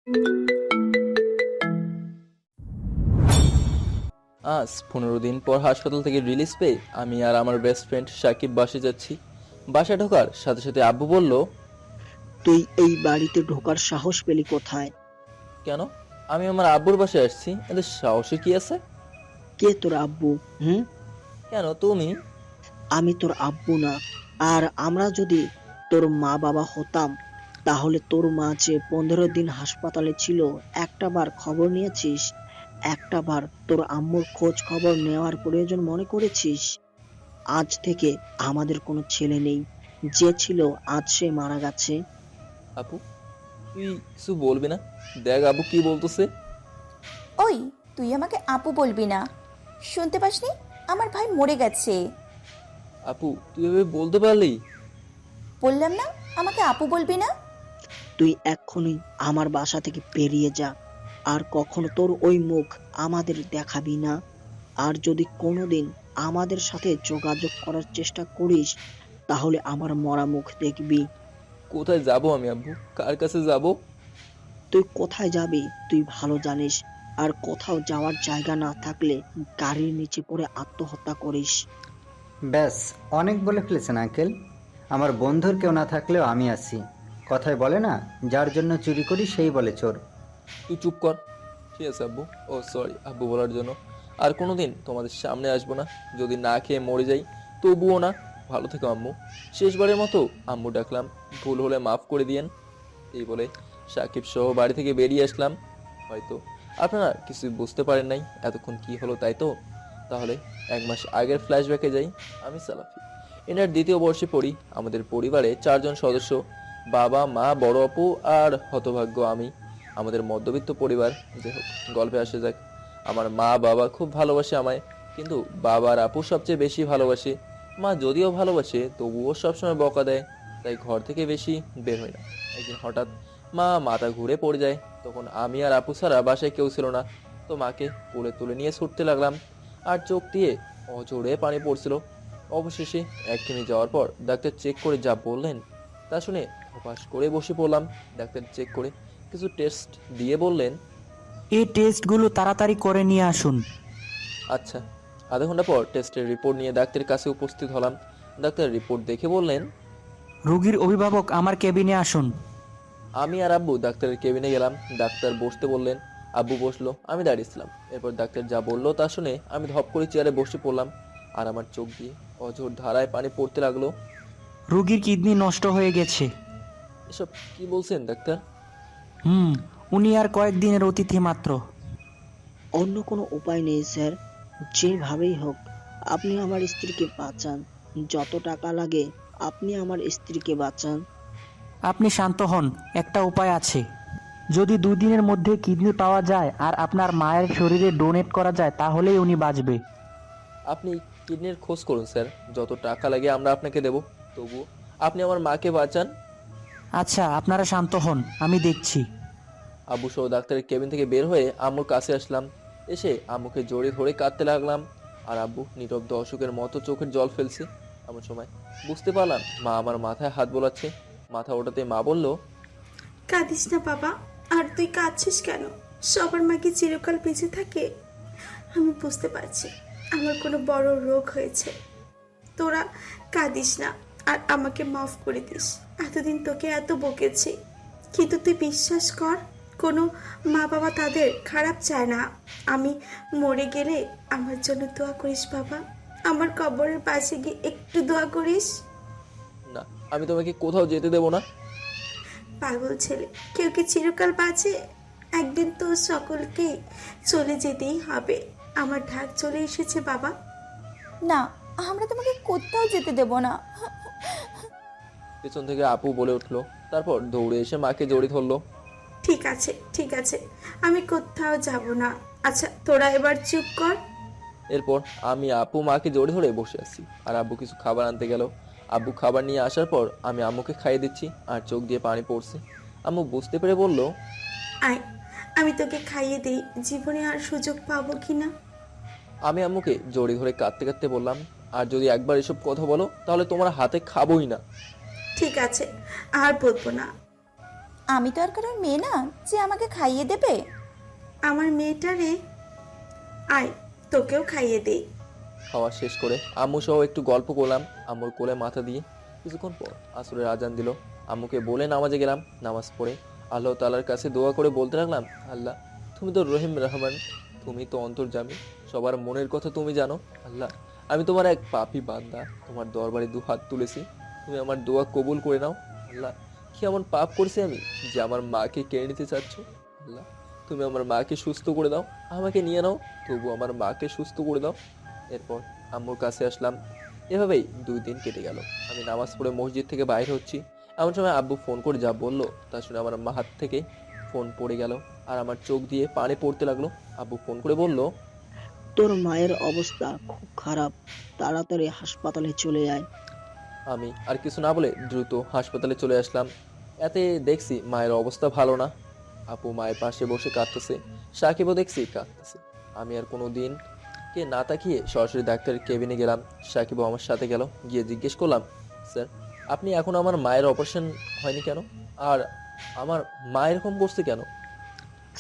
আজ 15 দিন পর হাসপাতাল থেকে রিলিজ পেয়ে আমি আর আমার বেস্ট ফ্রেন্ড সাকিব বাসে যাচ্ছি। বাসা ঢোকার সাথে সাথে আব্বু বলল, তুই এই বাড়িতে ঢোকার সাহস পেলি কোথায়? কেন? আমি আমার আব্বুর বাসায় আসছি, এদের সাহসী কি আছে? কে তোর আব্বু? হুম? কেন তুমি? আমি তোর আব্বু না। আর আমরা যদি তোর মা বাবা হতাম, তাহলে তোর মা যে 15 দিন হাসপাতালে ছিল, একটা বার খবর নিয়েছিস? একটা বার তোর আম্মুর খোঁজ খবর নেওয়ার প্রয়োজন মনে করেছিস? আজ থেকে আমাদের কোনো ছেলে নেই। যে ছিল আজ সে মারা গেছে। আপু, তুই কিছু বলবি না? দেখ আব্বু কি বলতেছে। ওই, তুই আমাকে আপু বলবি না। শুনতে পাসনি? আমার ভাই মরে গেছে। আপু, তুই এভাবে বলতে পারলি? বললাম না আমাকে আপু বলবি না। তুই এক্ষুনি আমার বাসা থেকে বেরিয়ে যা। আর কখনো তোর ওই মুখ আমাদের দেখাবি না। আর যদি কোনোদিন আমাদের সাথে যোগাযোগ করার চেষ্টা করিস, তাহলে আমার মরা মুখ দেখবি। কোথায় যাব আমি আব্বু? কার কাছে যাব? তুই কোথায় যাবি তুই ভালো জানিস। আর কোথাও যাওয়ার জায়গা না থাকলে গাড়ির নিচে পড়ে আত্মহত্যা করিস। ব্যাস, অনেক বলে ফেলেছেন আঙ্কেল। আমার বন্ধুর কেউ না থাকলেও আমি আছি। কথায় বলে না, যার জন্য চুরি করি সেই বলে চোর। তুই চুপ কর। ঠিক আছে আব্বু। ও সরি আব্বু বলার জন্য। আর কোনোদিন তোমাদের সামনে আসবো না। যদি না খেয়ে মরে যাই তবুও না। ভালো থেকো আম্মু। শেষবারের মতো আম্মু ডাকলাম, ভুল হলে মাফ করে দিয়েন। এই বলে সাকিব সহ বাড়ি থেকে বেরিয়ে আসলাম। হয়তো আপনারা কিছুই বুঝতে পারেন নাই এতক্ষণ কি হলো, তাই তো? তাহলে 1 মাস আগের ফ্ল্যাশব্যাকে যাই। আমি সালাফি, এনার 2য় বর্ষে পড়ি। আমাদের পরিবারে 4 জন সদস্য, বাবা মা বড় আপু আর হতভাগ্য আমি। আমাদের মধ্যবিত্ত পরিবার। যাই হোক, গল্পে আসে যাক। আমার মা বাবা খুব ভালোবাসে আমায়, কিন্তু বাবা আর আপু সবচেয়ে বেশি ভালোবাসে। মা যদিও ভালোবাসে তবুও সবসময় বকা দেয়, তাই ঘর থেকে বেশি বের হয় না। একদিন হঠাৎ মা মাথা ঘুরে পড়ে যায়। তখন আমি আর আপু ছাড়া বাসায় কেউ ছিল না। তো মাকে কোলে তুলে নিয়ে ছুটতে লাগলাম, আর চোখ দিয়ে অজোরে পানি পড়ছিল। অবশেষে 1 কিমি যাওয়ার পর ডাক্তার চেক করে যা বললেন তা শুনে ধপাস করে বসে পড়লাম। ডাক্তার চেক করে কিছু টেস্ট দিয়ে বললেন, এই টেস্টগুলো তাড়াতাড়ি করে নিয়ে আসুন। আচ্ছা। আধা ঘন্টা পর টেস্টের রিপোর্ট নিয়ে ডাক্তারের কাছে উপস্থিত হলাম। ডাক্তার রিপোর্ট দেখে বললেন, রোগীর অভিভাবক আমার কেবিনে আসুন। আমি আর আব্বু ডাক্তারের কেবিনে গেলাম। ডাক্তার বসতে বললেন, আব্বু বসলো, আমি দাঁড়িয়েছিলাম। এরপর ডাক্তার যা বললো তা শুনে আমি ধপ করে চেয়ারে বসে পড়লাম, আর আমার চোখ দিয়ে অঝোর ধারায় পানি পড়তে লাগলো। রোগীর কিডনি নষ্ট হয়ে গেছে। এসব কি বলছেন ডাক্তার? উনি আর কয়েকদিনের অতিথি মাত্র। অন্য কোনো উপায় নেই স্যার। যেভাবেই হোক আপনি আমার স্ত্রীকে বাঁচান। যত টাকা লাগে আপনি আমার স্ত্রীকে বাঁচান। আপনি শান্ত হন, একটা উপায় আছে। যদি 2 দিনের মধ্যে কিডনি পাওয়া যায় আর আপনার মায়ের শরীরে ডোনেট করা যায় তাহলেই উনি বাঁচবে। আপনি কিডনির খোঁজ করুন স্যার, যত টাকা লাগে আমরা আপনাকে দেব। তবু আপনি আমার মাকে বাঁচান। আচ্ছা, আপনারা শান্ত হন, আমি দেখছি। আব্বু সহ ডাক্তারের কেবিন থেকে বের হয়ে আম্মুর কাছে আসলাম। এসে আম্মুকে জড়িয়ে ধরে কাঁদতে লাগলাম, আর আব্বু নীরব দর্শকের মতো চোখের জল ফেলছে। এমন সময় বুঝতে পারলাম মা আমার মাথায় হাত বোলাচ্ছে। মাথা ওঠাতে মা বলল, কাঁদিস না বাবা। আর তুই কাঁদছিস কেন? সবার মাকে চিরকাল বেঁচে থাকে। আমি বুঝতে পারছি আমার কোনো বড় রোগ হয়েছে। তোরা কাঁদিস না আর আমাকে মাফ করে দিস। এতদিন তোকে এত বকেছি, কিন্তু তুই বিশ্বাস কর, কোনো মা বাবা তাদের খারাপ চায় না। আমি মরে গেলে আমার জন্য দোয়া করিস বাবা। আমার কবরের পাশে গিয়ে একটু দোয়া করিস। না, আমি তোমাকে কোথাও যেতে দেব না। পাগল ছেলে, কেউ কি চিরকাল বাঁচে? একদিন তো সকলকে চলে যেতেই হবে। আমার ঢাক চলে এসেছে বাবা। না, আমরা তোমাকে কোথাও যেতে দেব না। পেছন থেকে আপু বলে উঠলো, তারপর দৌড়ে এসে মাকে জড়িয়ে ধরলো। ঠিক আছে, ঠিক আছে, আমি কোথাও যাব না। আচ্ছা, তোরা এবার চুপ কর। এরপর আমি আপু মাকে জড়িয়ে ধরে বসে আছি, আর আব্বু কিছু খাবার আনতে গেল। আব্বু খাবার নিয়ে আসার পর আমি আম্মুকে খাইয়ে দিচ্ছি, আর চোখ দিয়ে পানি পড়ছে। আম্মু বুঝতে পেরে বলল, আয়, আমি তোকে খাইয়ে দিই। জীবনে আর সুযোগ পাবো কিনা। আমি আম্মুকে জড়িয়ে ধরে কাঁদতে কাঁদতে বললাম, আর যদি একবার এসব কথা বলো তাহলে তোমার হাতে খাবোই না। ঠিক আছে, আর বলবো না। আমি তো আর কারোর মেয়ে না যে আমাকে খাইয়ে দেবে। আমার মেয়েটারে, আয় তোকেও খাইয়ে দেই। খাওয়া শেষ করে আম্মু সহ একটু গল্প করলাম আম্মুর কোলে মাথা দিয়ে। কিছুক্ষণ পর আসরের আজান দিল। আম্মুকে বলে নামাজে গেলাম। নামাজ পড়ে আল্লাহ তাআলার কাছে দোয়া করে বলতে লাগলাম, আল্লাহ তুমি তো রহিম রহমান, তুমি তো অন্তর্যামী, সবার মনের কথা তুমি জানো। আল্লাহ আমি তোমার এক পাপী বান্দা, তোমার দরবারে দু হাত তুলেছি, তুমি আমার দোয়া কবুল করে নাও। আল্লাহ কি এমন পাপ করছি আমি যে আমার মাকে কেড়ে নিতে চাচ্ছ? আল্লাহ তুমি আমার মাকে সুস্থ করে দাও, আমাকে নিয়ে নাও, তবু আমার মাকে সুস্থ করে দাও। এরপর আম্মুর কাছে আসলাম। এভাবেই 2 দিন কেটে গেল। আমি নামাজ পড়ে মসজিদ থেকে বাইরে হচ্ছি, এমন সময় আব্বু ফোন করে যা বললো তা শুনে আমার মা হাত থেকে ফোন পড়ে গেল আর আমার চোখ দিয়ে পানি পড়তে লাগলো। আব্বু ফোন করে বলল, তোর মায়ের অবস্থা খুব খারাপ, তাড়াতাড়ি হাসপাতালে চলে আয়। আমি আর কিছু না বলে দ্রুত হাসপাতালে চলে আসলাম। এতে দেখছি মায়ের অবস্থা ভালো না। আপু মায়ের পাশে বসে কাঁদতেছে, সাকিবও দেখছি কাঁদতেছে। আমি আর কোনো দিন কে না তাকিয়ে সরাসরি ডাক্তারের কেবিনে গেলাম। সাকিবও আমার সাথে গেল। গিয়ে জিজ্ঞেস করলাম, স্যার আপনি এখন আমার মায়ের অপারেশন হয়নি কেন, আর আমার মা এরকম করছে কেন?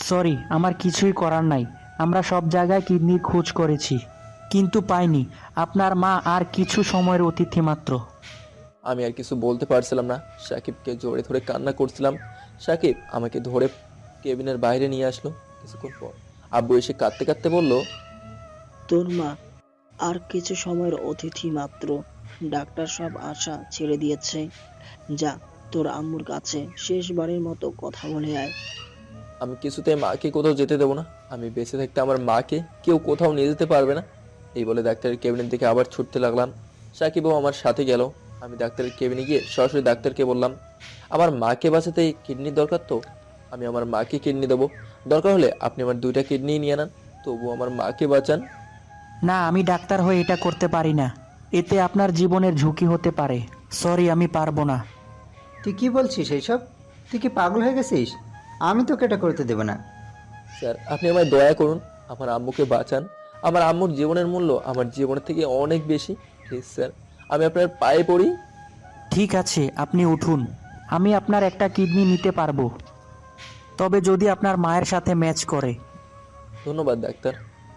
সরি, আমার কিছুই করার নাই। আমরা সব জায়গায় কিডনির খোঁজ করেছি, কিন্তু পাইনি। আপনার মা আর কিছু সময়ের অতিথি মাত্র। আমি আর কিছু বলতে পারছিলাম না। সাকিবকে জোরে ধরে কান্না করছিলাম। সাকিব আমাকে ধরে কেবিনের বাইরে নিয়ে আসলো। কিছুক্ষণ পর আব্বু এসে কাঁদতে কাঁদতে বলল, তোর মা আর কিছু সময়ের অতিথি মাত্র, ডাক্তার সব আশা ছেড়ে দিয়েছে। যা তোর আম্মুর কাছে শেষবারের মতো কথা বলে আয়। আমি কিছুতে মাকে কোথাও যেতে দেবো না। আমি বেঁচে থাকতে আমার মাকে কেউ কোথাও নিয়ে যেতে পারবে না। এই বলে ডাক্তারের কেবিনের দিকে আবার ছুটতে লাগলাম। সাকিবও আমার সাথে গেল। আমি ডাক্তারের কেবিনে গিয়ে সরাসরি ডাক্তারকে বললাম, আমার মাকে বাঁচাতে কিডনির দরকার, তো আমি আমার মাকে কিডনি দেবো। দরকার হলে আপনি আমার 2টা কিডনি নিয়ে নেন, তবু আমার মাকে বাঁচান। না, আমি ডাক্তার হয়ে এটা করতে পারি না। এতে আপনার জীবনের ঝুঁকি হতে পারে। সরি, আমি পারবো না। তুই কি বলছিস এইসব? তুই কি পাগল হয়ে গেছিস? আমি তোকে এটা করতে দেবো না। স্যার আপনি আমায় দয়া করুন, আমার আম্মুকে বাঁচান। আমার আম্মুর জীবনের মূল্য আমার জীবনের থেকে অনেক বেশি। প্লিজ স্যার, আমি আপনার পায়ে পড়ি। ঠিক আছে, আপনি উঠুন। আমি আপনার একটা কিডনি নিতে পারবো, তবে যদি আপনার মায়ের সাথে ম্যাচ করে। ধন্যবাদ ডাক্তার,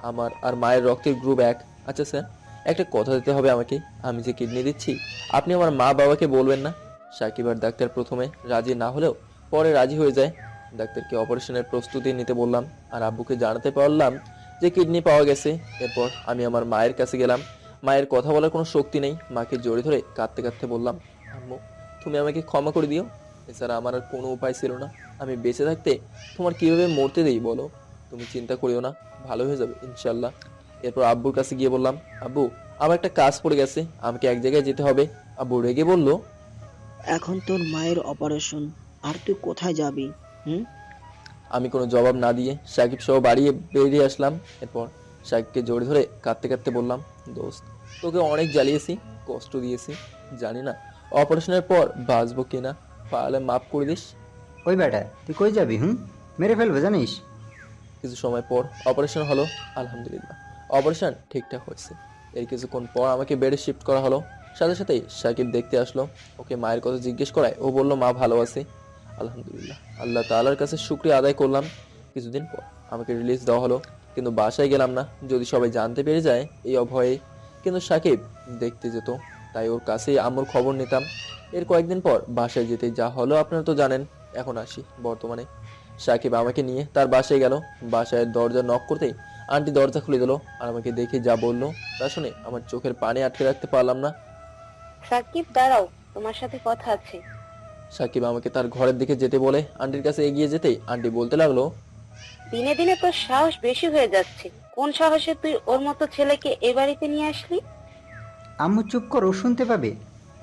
আমার আর মায়ের রক্তের গ্রুপ 1। আচ্ছা স্যার, একটা কথা দিতে হবে আমাকে। আমি যে কিডনি দিচ্ছি আপনি আমার মা বাবাকে বলবেন না। সাকিব আর ডাক্তার প্রথমে রাজি না হলেও পরে রাজি হয়ে যায়। ডাক্তারকে অপারেশনের প্রস্তুতি নিতে বললাম আর আব্বুকে জানাতে পারলাম যে কিডনি পাওয়া গেছে। এরপর আমি আমার মায়ের কাছে গেলাম। মায়ের কথা বলার কোনো শক্তি নেই। মাকে জড়িয়ে ধরে কাঁদতে কাঁদতে বললাম, আম্মু তুমি আমাকে ক্ষমা করে দিও, এছাড়া আমার আর কোনো উপায় ছিল না। আমি বেঁচে থাকতে তোমার কিভাবে মরতে দেই বলো? তুমি চিন্তা করিও না, ভালো হয়ে যাবে ইনশাল্লাহ। এরপর আব্বুর কাছে গিয়ে বললাম, আব্বু আমার একটা কাজ পড়ে গেছে, আমাকে এক জায়গায় যেতে হবে। আব্বু রেগে বলল, এখন তোর মায়ের অপারেশন, আর তুই কোথায় যাবি? আমি কোনো জবাব না দিয়ে সাকিব সহ বাড়িয়ে বেরিয়ে আসলাম। এরপর সাকিবকে জড়িয়ে ধরে কাঁদতে কাঁদতে বললাম, দোস্ত তোকে অনেক জ্বালিয়েছি, কষ্ট দিয়েছি, জানি না অপারেশনের পর বাঁচবো কিনা, পারলে মাফ করে দিস। ওই বেটা, তুই কই যাবি? মেরে ফেলবে জানিস। কিছু সময় পর অপারেশন হলো। আলহামদুলিল্লাহ অপারেশন ঠিকঠাক হয়েছে। এর কিছুক্ষণ পর আমাকে বেডে শিফট করা হলো। সাথে সাথেই সাকিব দেখতে আসলো। ওকে মায়ের কথা জিজ্ঞেস করায় ও বলল মা ভালো আছে। আলহামদুলিল্লাহ, আল্লাহ তাআলার কাছে শুকরিয়া আদায় করলাম। কিছুদিন পর আমাকে রিলিজ দেওয়া হলো, কিন্তু বাসায় গেলাম না, যদি সবাই জানতে পেরে যায় এই অভয়ে। কিন্তু সাকিব দেখতে যেত, তাই ওর কাছেই আম্মুর খবর নিতাম। এর কয়েকদিন পর বাসায় যেতে যা হলো আপনারা তো জানেন। এখন আসি বর্তমানে। সাকিব আমাকে নিয়ে তার বাসায় গেল। বাসায় দরজা নক করতেই আন্টি দরজা খুলে দিল আর আমাকে দেখে যা বললো তা শুনে আমার চোখের পানি আটকে রাখতে পারলাম না। সাকিব দাঁড়াও, তোমার সাথে কথা আছে। সাকিব আমাকে তার ঘরের দিকে যেতে বলে আন্টির কাছে এগিয়ে যেতেই আন্টি বলতে লাগলো, দিনে দিনে তোর সাহস বেশি হয়ে যাচ্ছে। কোন সাহসে তুই ওর মতো ছেলেকে এ বাড়িতে নিয়ে আসলি? আম্মু চুপ কর, ও শুনতে পাবে।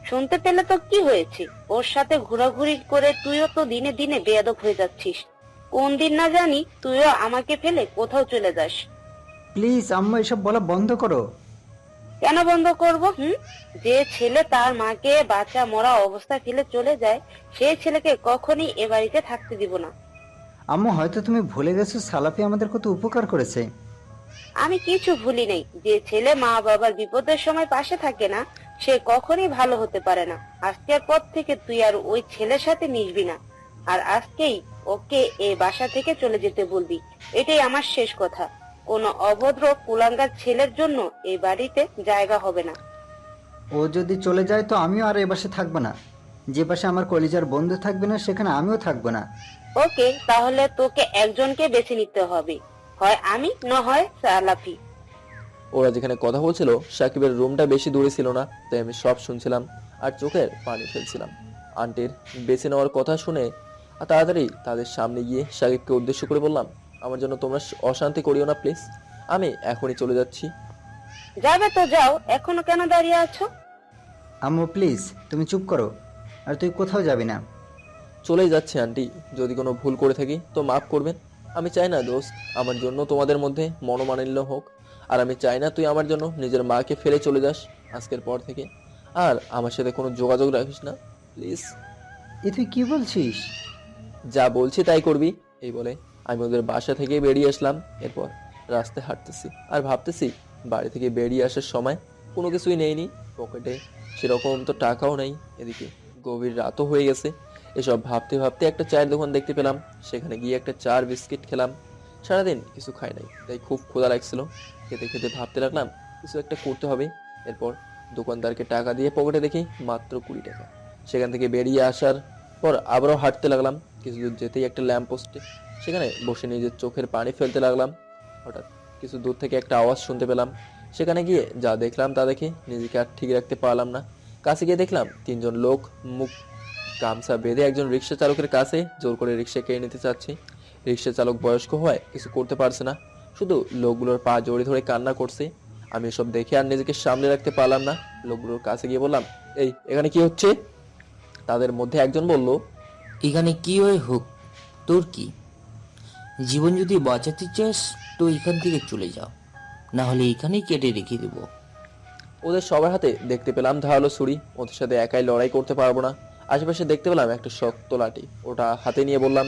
শুনতে পেলে তো কি হয়েছে? ওর সাথে ঘোরাঘুরি করে তুইও তো দিনে দিনে বেয়াদব হয়ে যাচ্ছিস। কোন দিন না জানি তুইও আমাকে ফেলে কোথাও চলে যাস। প্লিজ আম্মু, এসব বলা বন্ধ করো। কেন বন্ধ করব? যে ছেলে তার মাকে বাচ্চা মরা অবস্থায় ফেলে চলে যায়, সেই ছেলেকে কখনই এ বাড়িতে থাকতে দিব না। আম্মু, হয়তো তুমি ভুলে গেছো সালাফি আমাদের কত উপকার করেছে। আমি কিছু ভুলি নাই। যে ছেলে মা বাবার বিপদের সময় পাশে থাকে না, সে কখনই ভালো হতে পারে না। আজকের পর থেকে তুই আর ওই ছেলের সাথে মিশবি না। আর আজকেই ওকে এই বাসা থেকে চলে যেতে বলবি। এটাই আমার শেষ কথা। কোনো অভদ্র কুলাঙ্গার ছেলের জন্য এই বাড়িতে জায়গা হবে না। ও যদি চলে যায় তো আমিও আর এ বাসে থাকবো না। যে বাসে আমার কলিজার বন্ধু থাকবে না সেখানে আমিও থাকবো না। ওকে, তাহলে তোকে একজনকে বেছে নিতে হবে, হয় আমি না হয় সালাফি। ওরা যেখানে কথা বলছিল সাকিবের রুমটা বেশি দূরে ছিল না, তাই আমি সব শুনছিলাম আর চোখের পানি ফেলছিলাম। আন্টির বেছে নেওয়ার কথা শুনে তাড়াতাড়ি তাদের সামনে গিয়ে সাকিবকে উদ্দেশ্য করে বললাম, আমার জন্য তোমরা অশান্তি করিও না প্লিজ, আমি এখনই চলে যাচ্ছি। যাবে তো যাও, এখনো কেন দাঁড়িয়ে আছো? আম্মু প্লিজ তুমি চুপ করো, আর তুই কোথাও যাবি না। চলেই যাচ্ছি আন্টি, যদি কোনো ভুল করে থাকি তো মাফ করবেন। আমি চাই না দোস্ত আমার জন্য তোমাদের মধ্যে মনোমালিন্য হোক, আর আমি চাই না তুই আমার জন্য নিজের মাকে ফেলে চলে যাস আজকের পর থেকে, আর আমার সাথে কোনো যোগাযোগ রাখিস না প্লিজ। এ তুই কি বলছিস? যা বলছি তাই করবি। এই বলে আমি ওদের বাসা থেকে বেরিয়ে আসলাম। এরপর রাস্তায় হাঁটতেছি আর ভাবতেছি বাড়ি থেকে বেরিয়ে আসার সময় কোনো কিছুই নেইনি পকেটে, সেরকম তো টাকাও নেই। এদিকে গভীর রাতও হয়ে গেছে। এসব ভাবতে ভাবতে একটা চায়ের দোকান দেখতে পেলাম, সেখানে গিয়ে একটা চার বিস্কিট খেলাম। সারাদিন কিছু খাই নাই, তাই খুব ক্ষুধা লাগছিল। খেতে খেতে ভাবতে লাগলাম কিছু একটা করতে হবে। এরপর দোকানদারকে টাকা দিয়ে পকেটে দেখি মাত্র 20 টাকা। সেখান থেকে বেরিয়ে আসার পর আবারও হাঁটতে লাগলাম। কিছু দূর যেতেই একটা ল্যাম্প পোস্টে সেখানে বসে নিজের চোখের পানি ফেলতে লাগলাম। হঠাৎ কিছু দূর থেকে একটা আওয়াজ শুনতে পেলাম। সেখানে গিয়ে যা দেখলাম তা দেখে নিজেকে আর ঠিক রাখতে পারলাম না। কাছে গিয়ে দেখলাম 3 জন লোক মুখ গামছা বেঁধে একজন রিক্সা চালকের কাছে জোর করে রিক্সা কেড়ে নিতে চাচ্ছে। রিক্সা চালক বয়স্ক হওয়ায় কিছু করতে পারছে না, শুধু লোকগুলোর পা জড়িয়ে ধরে কান্না করছে। আমি এসব দেখে আর নিজেকে সামলে রাখতে পারলাম না। লোকগুলোর কাছে গিয়ে বললাম, এই এখানে কি হচ্ছে? তাদের মধ্যে একজন বলল, এখানে কি হয়ে হোক, তোর কি? জীবন যদি বাঁচাতে চাস তো এখান থেকে চলে যাও, না হলে এখানেই কেটে রেখে দেবো। ওদের সবার হাতে দেখতে পেলাম ধারালো ছুরি। ওদের সাথে একাই লড়াই করতে পারবো না। আশেপাশে দেখতে পেলাম একটা শক্ত লাঠি, ওটা হাতে নিয়ে বললাম,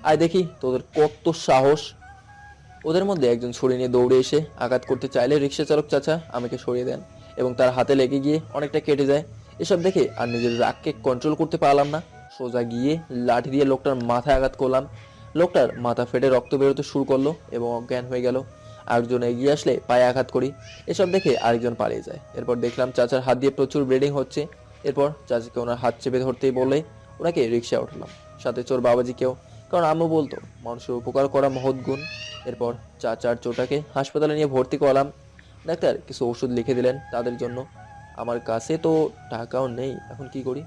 আয় দেখি তোদের কত সাহস। ওদের মধ্যে একজন ছুরি নিয়ে দৌড়ে এসে আঘাত করতে চাইলে রিক্সা চালক চাচা আমাকে সরিয়ে দেন এবং তার হাতে লেগে গিয়ে অনেকটা কেটে যায়। এসব দেখে আর নিজের রাগকে কন্ট্রোল করতে পারলাম না। সোজা গিয়ে লাঠি দিয়ে লোকটার মাথায় আঘাত করলাম। লোকটার মাথা ফেটে রক্ত বেরোতে শুরু করলো এবং অজ্ঞান হয়ে গেল। আরেকজন এগিয়ে আসলে পায়ে আঘাত করি। এসব দেখে আরেকজন পালিয়ে যায়। এরপর দেখলাম চাচার হাত দিয়ে প্রচুর ব্লিডিং হচ্ছে। এরপর চাচাকে ওনার হাত চেপে ধরতেই বলে ওনাকে রিক্সায় উঠলাম, সাথে চোর বাবাজিকেও, কারণ আম্মু বলতো মানুষের উপকার করা মহৎ গুণ। এরপর চাচার চোটাকে হাসপাতালে নিয়ে ভর্তি করলাম। ডাক্তার কিছু ওষুধ লিখে দিলেন তাদের জন্য। আমার কাছে তো টাকাও নেই, এখন কি করি?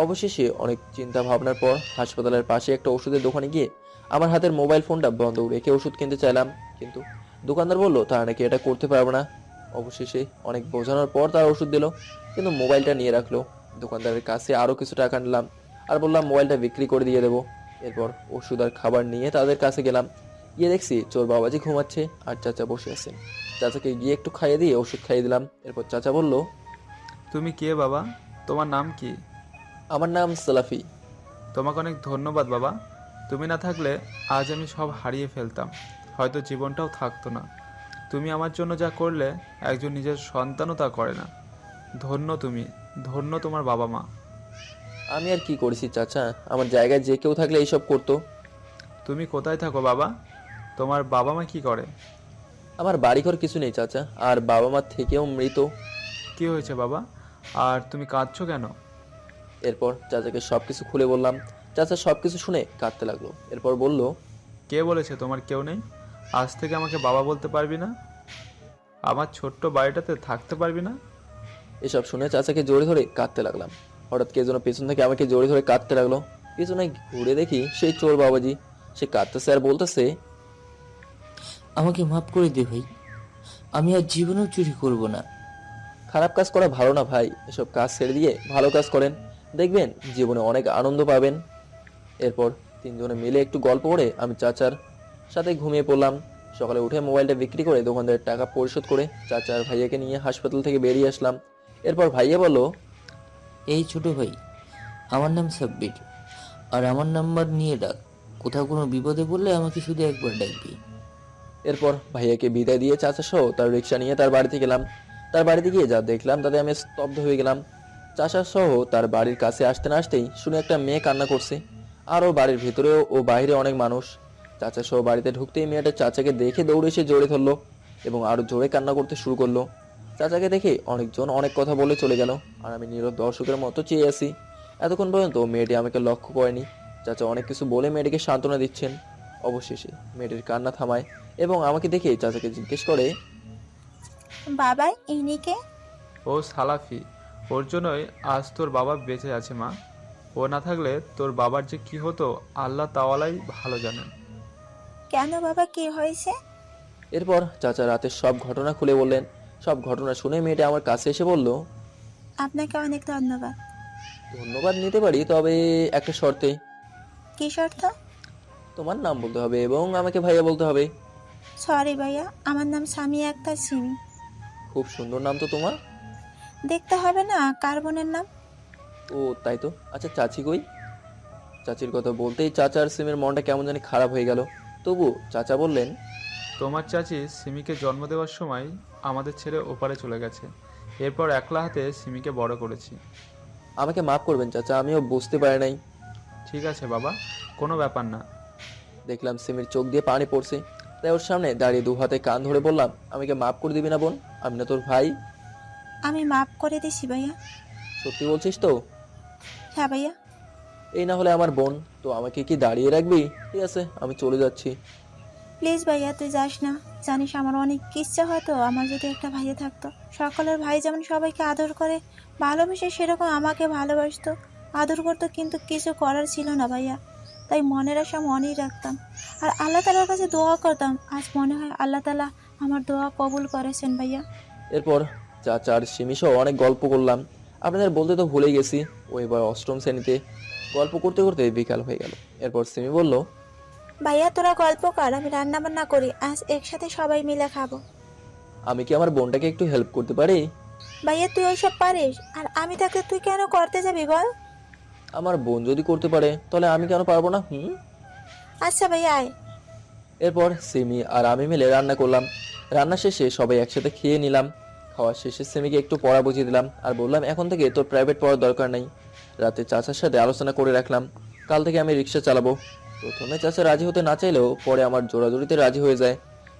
অবশেষে অনেক চিন্তা ভাবনার পর হাসপাতালের পাশে একটা ওষুধের দোকানে গিয়ে আমার হাতের মোবাইল ফোনটা বন্ধ রেখে ওষুধ কিনতে চাইলাম, কিন্তু দোকানদার বলল তারা নাকি এটা করতে পারবে না। অবশেষে অনেক বোঝানোর পর তারা ওষুধ দিল, কিন্তু মোবাইলটা নিয়ে রাখলো। দোকানদারের কাছে আরও কিছু টাকা নিলাম আর বললাম মোবাইলটা বিক্রি করে দিয়ে দেবো। এরপর ওষুধ আর খাবার নিয়ে তাদের কাছে গেলাম। গিয়ে দেখছি চোর বাবাজি ঘুমাচ্ছে আর চাচা বসে আছেন। চাচাকে গিয়ে একটু খাইয়ে দিয়ে ওষুধ খাইয়ে দিলাম। এরপর চাচা বলল, তুমি কে বাবা? তোমার নাম কি? আমার নাম সালাফি। তোমাকে অনেক ধন্যবাদ বাবা। তুমি না থাকলে আজ আমি সব হারিয়ে ফেলতাম, হয়তো জীবনটাও থাকতো না। তুমি আমার জন্য যা করলে একজন নিজের সন্তানও তা করে না। ধন্য তুমি, ধন্য তোমার বাবা মা। আমি আর কি করেছি চাচা, আমার জায়গায় যে কেউ থাকলে এইসব করতো। তুমি কোথায় থাকো বাবা? তোমার বাবা মা কি করে? আমার বাড়িঘর কিছু নেই চাচা, আর বাবা মা থেকেও মৃত। কি হয়েছে বাবা, আর তুমি কাঁদছো কেন? এরপর চাচাকে সবকিছু খুলে বললাম। চাচা সবকিছু শুনে কাঁদতে লাগলো। এরপর বলল, কে বলেছে তোমার কেউ নেই? আজ থেকে আমাকে বাবা বলতে পারবি না? আমার ছোট্ট বাড়িটাতে থাকতে পারবি না? এসব শুনে চাচাকে জড়িয়ে ধরে কাঁদতে লাগলাম। হঠাৎ কে যেন পেছন থেকে আমাকে জড়িয়ে ধরে কাঁদতে লাগলো। পিছনে ঘুরে দেখি সেই চোর বাবাজি। সে কাঁদতেছে আর বলতেছে, আমাকে মাফ করে দে ভাই, আমি আর জীবনেও চুরি করব না। খারাপ কাজ করা ভালো না ভাই, এসব কাজ ছেড়ে দিয়ে ভালো কাজ করেন, দেখবেন জীবনে অনেক আনন্দ পাবেন। এরপর 3 জনে মিলে একটু গল্প করে আমি চাচার সাথে ঘুমিয়ে পড়লাম। সকালে উঠে মোবাইলটা বিক্রি করে দোকানদারের টাকা পরিশোধ করে চাচার ভাইয়াকে নিয়ে হাসপাতাল থেকে বেরিয়ে আসলাম। এরপর ভাইয়া বলল, এই ছোট ভাই, আমার নাম সাব্বির, আর আমার নাম্বার নিয়ে ডাক। কোথাও কোনো বিপদে পড়লে আমাকে শুধু একবার ডাকবি। এরপর ভাইয়াকে বিদায় দিয়ে চাচা সহ তার রিক্সা নিয়ে তার বাড়িতে গেলাম। তার বাড়িতে গিয়ে যা দেখলাম তাতে আমি স্তব্ধ হয়ে গেলাম। চাচা সহ তার বাড়ির কাছে আসতে না আসতেই শুনে একটা মেয়ে কান্না করছে। আরও বাড়ির ভিতরেও ও বাইরে অনেক মানুষ। চাচা সহ বাড়িতে ঢুকতেই মেয়েটা চাচাকে দেখে দৌড়ে এসে জড়িয়ে ধরলো এবং আরও জোরে কান্না করতে শুরু করলো। চাচাকে দেখে অনেকজন অনেক কথা বলে চলে গেল, আর আমি নীরব দর্শকের মতো চেয়ে আছি। এতক্ষণ পর্যন্ত মেয়েটি আমাকে লক্ষ্য করেনি। চাচা অনেক কিছু বলে মেয়েটিকে সান্ত্বনা দিচ্ছেন। অবশেষে মেয়েটির কান্না থামায় এবং আমাকে দেখে চাচাকে জিজ্ঞেস করে, বাবা ইনিকে? ও সালাফি, ওর জন্যই আজ তোর বাবা বেঁচে আছে মা। ও না থাকলে তোর বাবার যে কি হতো আল্লাহ তাওয়ালাই ভালো জানেন। কেন বাবা, কি হয়েছে? এরপর চাচা রাতের সব ঘটনা খুলে বললেন। সব ঘটনা শুনে মেয়েটি আমার কাছে এসে বলল, আপনাকে অনেক ধন্যবাদ। ধন্যবাদ নিতে পারি, তবে একটা শর্তে। কি শর্ত? তোমার নাম বলতে হবে এবং আমাকে ভাইয়া বলতে হবে। সরি ভাইয়া, আমার নাম সামিয়া আক্তার সিমি। খুব সুন্দর নাম তো তোমার। দেখতে হবে না কার বোনের নাম? ও তাই তো। আচ্ছা চাচি কই? চাচির কথা বলতেই চাচার সিমের মনটা কেমন জানি খারাপ হয়ে গেল। তবু চাচা বললেন, তোমার চাচি সিমিকে জন্ম দেওয়ার সময় আমাদের ছেড়ে ওপারে চলে গেছে। এরপর একলা হাতে সিমিকে বড় করেছি। আমাকে মাফ করবেন চাচা, আমিও বুঝতে পারি নাই। ঠিক আছে বাবা, কোনো ব্যাপার না। দেখলাম সিমির চোখ দিয়ে পানি পড়ছে, তাই ওর সামনে দাঁড়িয়ে দু হাতে কান ধরে বললাম, আমাকে মাফ করে দিবি না বোন? আমি না তোর ভাই? আমি মাফ করে দিছি ভাইয়া। সত্যি বলছিস তো? হ্যাঁ ভাইয়া। এই না হলে আমার বোন, তো আমাকে কি দাঁড়িয়ে রাখবি? ঠিক আছে, আমি চলে যাচ্ছি। প্লিজ ভাইয়া, তুই যাস না। জানিস আমার অনেক ইচ্ছা হতো আমার যদি একটা ভাইয়া থাকতো। সকলের ভাই যেমন সবাইকে আদর করে ভালোবেসে, সেরকম আমাকে ভালোবাসতো, আদর করতো, কিন্তু কিছু করার ছিল না ভাইয়া। তাই মনের আশা মনেই রাখতাম আর আল্লাহ তালার কাছে দোয়া করতাম। আজ মনে হয় আল্লাহ তালা আমার দোয়া কবুল করেছেন ভাইয়া। এরপর চাচার সিমি সহ অনেক গল্প করলাম। আপনাদের বলতে তো ভুলে গেছি, ও এবার অষ্টম শ্রেণীতে। গল্প করতে করতে বিকাল হয়ে গেল। এরপর সিমি বলল, ভাইয়া তোরা গল্প কর, আমি রান্না বান্না করি, আজ একসাথে সবাই মিলে খাবো। আমি কি আমার বোনটাকে একটু হেল্প করতে পারি? ভাইয়া তুই ওইসব পারিস, আর আমি থাকতে তুই কেন করতে যাবি বল? আমার বোন যদি করতে পারে তাহলে আমি কেন পারবো না? আচ্ছা ভাইয়া আয়। এরপর সিমি আর আমি মিলে রান্না করলাম। রান্না শেষে সবাই একসাথে খেয়ে নিলাম। খাওয়া শেষে সিমিকে একটু পড়া বুঝিয়ে দিলাম আর বললাম, এখন থেকে তোর প্রাইভেট পড়ার দরকার নেই। রাতে চাচার সাথে আলোচনা করে রাখলাম, কাল থেকে আমি রিক্সা চালাবো। প্রথমে চাচা রাজি হতে না চাইলেও পরে আমার জোরাজোরিতে রাজি হয়ে যায়।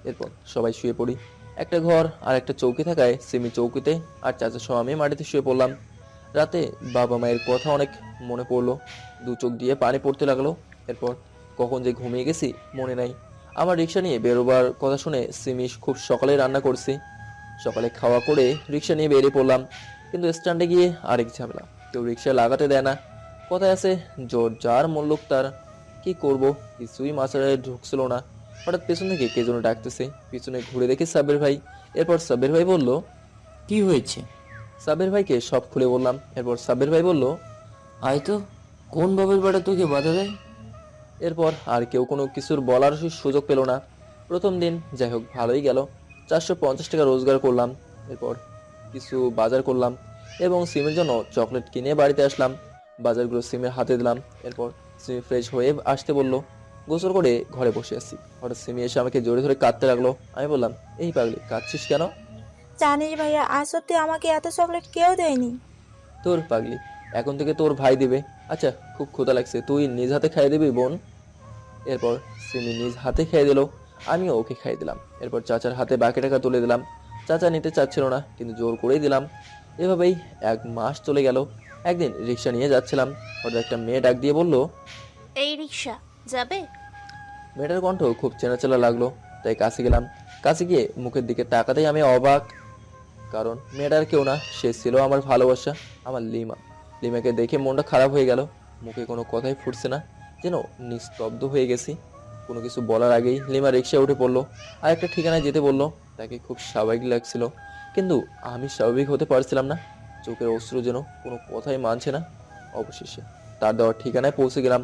এরপর সবাই শুয়ে পড়ি। একটা ঘর আর একটা চৌকি থাকায় সিমি চৌকিতে আর চাচা সহ আমি মাটিতে শুয়ে পড়লাম। রাতে বাবা মায়ের কথা অনেক মনে পড়লো, দু চোখ দিয়ে পানি পড়তে লাগলো। এরপর কখন যে ঘুমিয়ে গেছি মনে নাই। আমার রিক্সা নিয়ে বেরোবার কথা শুনে সিমি খুব সকালে রান্না করছি। সকালে খাওয়া করে রিক্সা নিয়ে বেরিয়ে পড়লাম, কিন্তু স্ট্যান্ডে গিয়ে আরেক ঝামেলা, কেউ রিক্সা লাগাতে দেয় না। কথায় আছে জোর যার মূল্যক তার। কি করব, কিছুই মাথায় ঢুকছিল না। হঠাৎ পেছন থেকে কে যেন ডাকতেছে, পিছনে ঘুরে দেখি সাব্বির ভাই। এরপর সাব্বির ভাই বলল, কি হয়েছে? সাব্বির ভাইকে সব খুলে বললাম। এরপর সাব্বির ভাই বলল, আয় তো, কোন বাবার বেড়া তোকে বাধা দেয়? এরপর আর কেউ কোনো কিছুর বলার সুযোগ পেল না। প্রথম দিন যাই হোক ভালোই গেল। 450 টাকা রোজগার করলাম। এরপর কিছু বাজার করলাম এবং সিমের জন্য চকলেট কিনে বাড়িতে আসলাম। বাজারগুলো সিমের হাতে দিলাম। এরপর সিমি ফ্রেশ হয়ে আসতে বলল। গোসল করে ঘরে বসে আছি, হঠাৎ সিমি এসে আমাকে জোরে ধরে কাঁদতে লাগলো। আমি বললাম, এই পাগলি কাঁদছিস কেন? জানিস ভাইয়া, আজ সত্যি আমাকে এত চকলেট কেউ দেয়নি। তোর পাগলি, এখন থেকে তোর ভাই দিবে। আচ্ছা খুব ক্ষুধা লাগছে, তুই নিজ হাতে খাইয়ে দিবি বোন? এরপর সিমি নিজ হাতে খেয়ে দিল, আমিও ওকে খাইয়ে দিলাম। এরপর চাচার হাতে বাকি টাকা তুলে দিলাম। চাচা নিতে চাচ্ছিল না, কিন্তু জোর করেই দিলাম। এভাবেই 1 মাস চলে গেল। একদিন রিক্সা নিয়ে যাচ্ছিলাম, হঠাৎ একটা মেয়ে ডাক দিয়ে বলল, এই রিক্সা যাবে? মেয়েটার কণ্ঠ খুব চেনা লাগলো, তাই কাছে গেলাম। কাছে গিয়ে মুখের দিকে তাকাতেই আমি অবাক, কারণ মেয়েটার কেউ না, সে ছিল আমার ভালোবাসা, আমার লিমা। লিমাকে দেখে মনটা খারাপ হয়ে গেল, মুখে কোনো কথাই ফুটছে না, যেন নিস্তব্ধ হয়ে গেছি। কোনো কিছু বলার আগেই লিমা রিক্সায় উঠে পড়লো আর একটা ঠিকানায় যেতে বললো। তাকে খুব স্বাভাবিক লাগছিল, কিন্তু আমি স্বাভাবিক হতে পারছিলাম না। চোখের অশ্রু যেন কোনো কথাই মানছে না। অবশেষে তার দেওয়ার ঠিকানায় পৌঁছে গেলাম।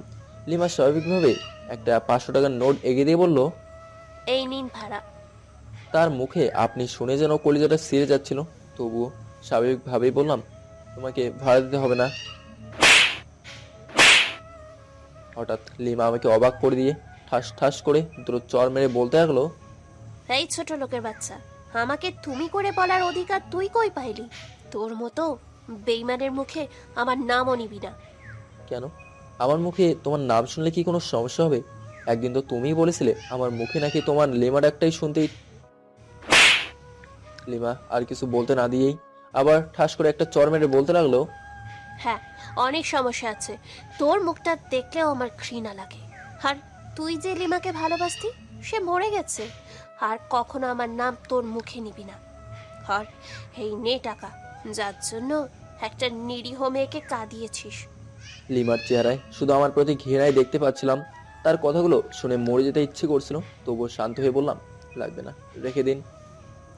লিমা স্বাভাবিকভাবে একটা 500 টাকার নোট এগিয়ে দিয়ে বলল, এই নিন ভাড়া। তার মুখে আপনি শুনে যেন কলিজাটা ছিঁড়ে যাচ্ছিল, তবুও স্বাভাবিকভাবেই বললাম, তোমাকে ভাড়া দিতে হবে না। হঠাৎ লিমা আমাকে অবাক করে দিয়ে ঠাস ঠাস করে দুটো চর মেরে বলতে লাগলো, এই ছোট লোকের বাচ্চা, আমাকে তুমি করে বলার অধিকার তুই কই পাইলি? তোর মতো বেইমানের মুখে আমার নামও নিবি না। কেন? আমার মুখে তোমার নাম শুনলে কি কোনো সমস্যা হবে? একদিন তো তুমিই বলেছিলে আমার মুখে নাকি তোমার লিমা ডাকটাই শুনতেই। লিমা আর কিছু বলতে না দিয়েই আবার ঠাস করে একটা চড় মেরে বলতে লাগলো, হ্যাঁ, অনেক সমস্যা আছে। তোর মুখটা দেখলেও আমার ঘৃণা লাগে। আর তুই যে লিমাকে ভালোবাসতি, সে মরে গেছে। আর কখনো আমার নাম তোর মুখে নিবি না। আর এই নে টাকা, যার জন্য একটা নিরীহ মেয়েকে কাঁদিয়েছিস। লিমার চেহারায় শুধু আমার প্রতি ঘৃণাই দেখতে পাচ্ছিলাম। তার কথাগুলো শুনে মরে যেতে ইচ্ছে করছিল, তবুও শান্ত হয়ে বললাম, লাগবে না, রেখে দিন।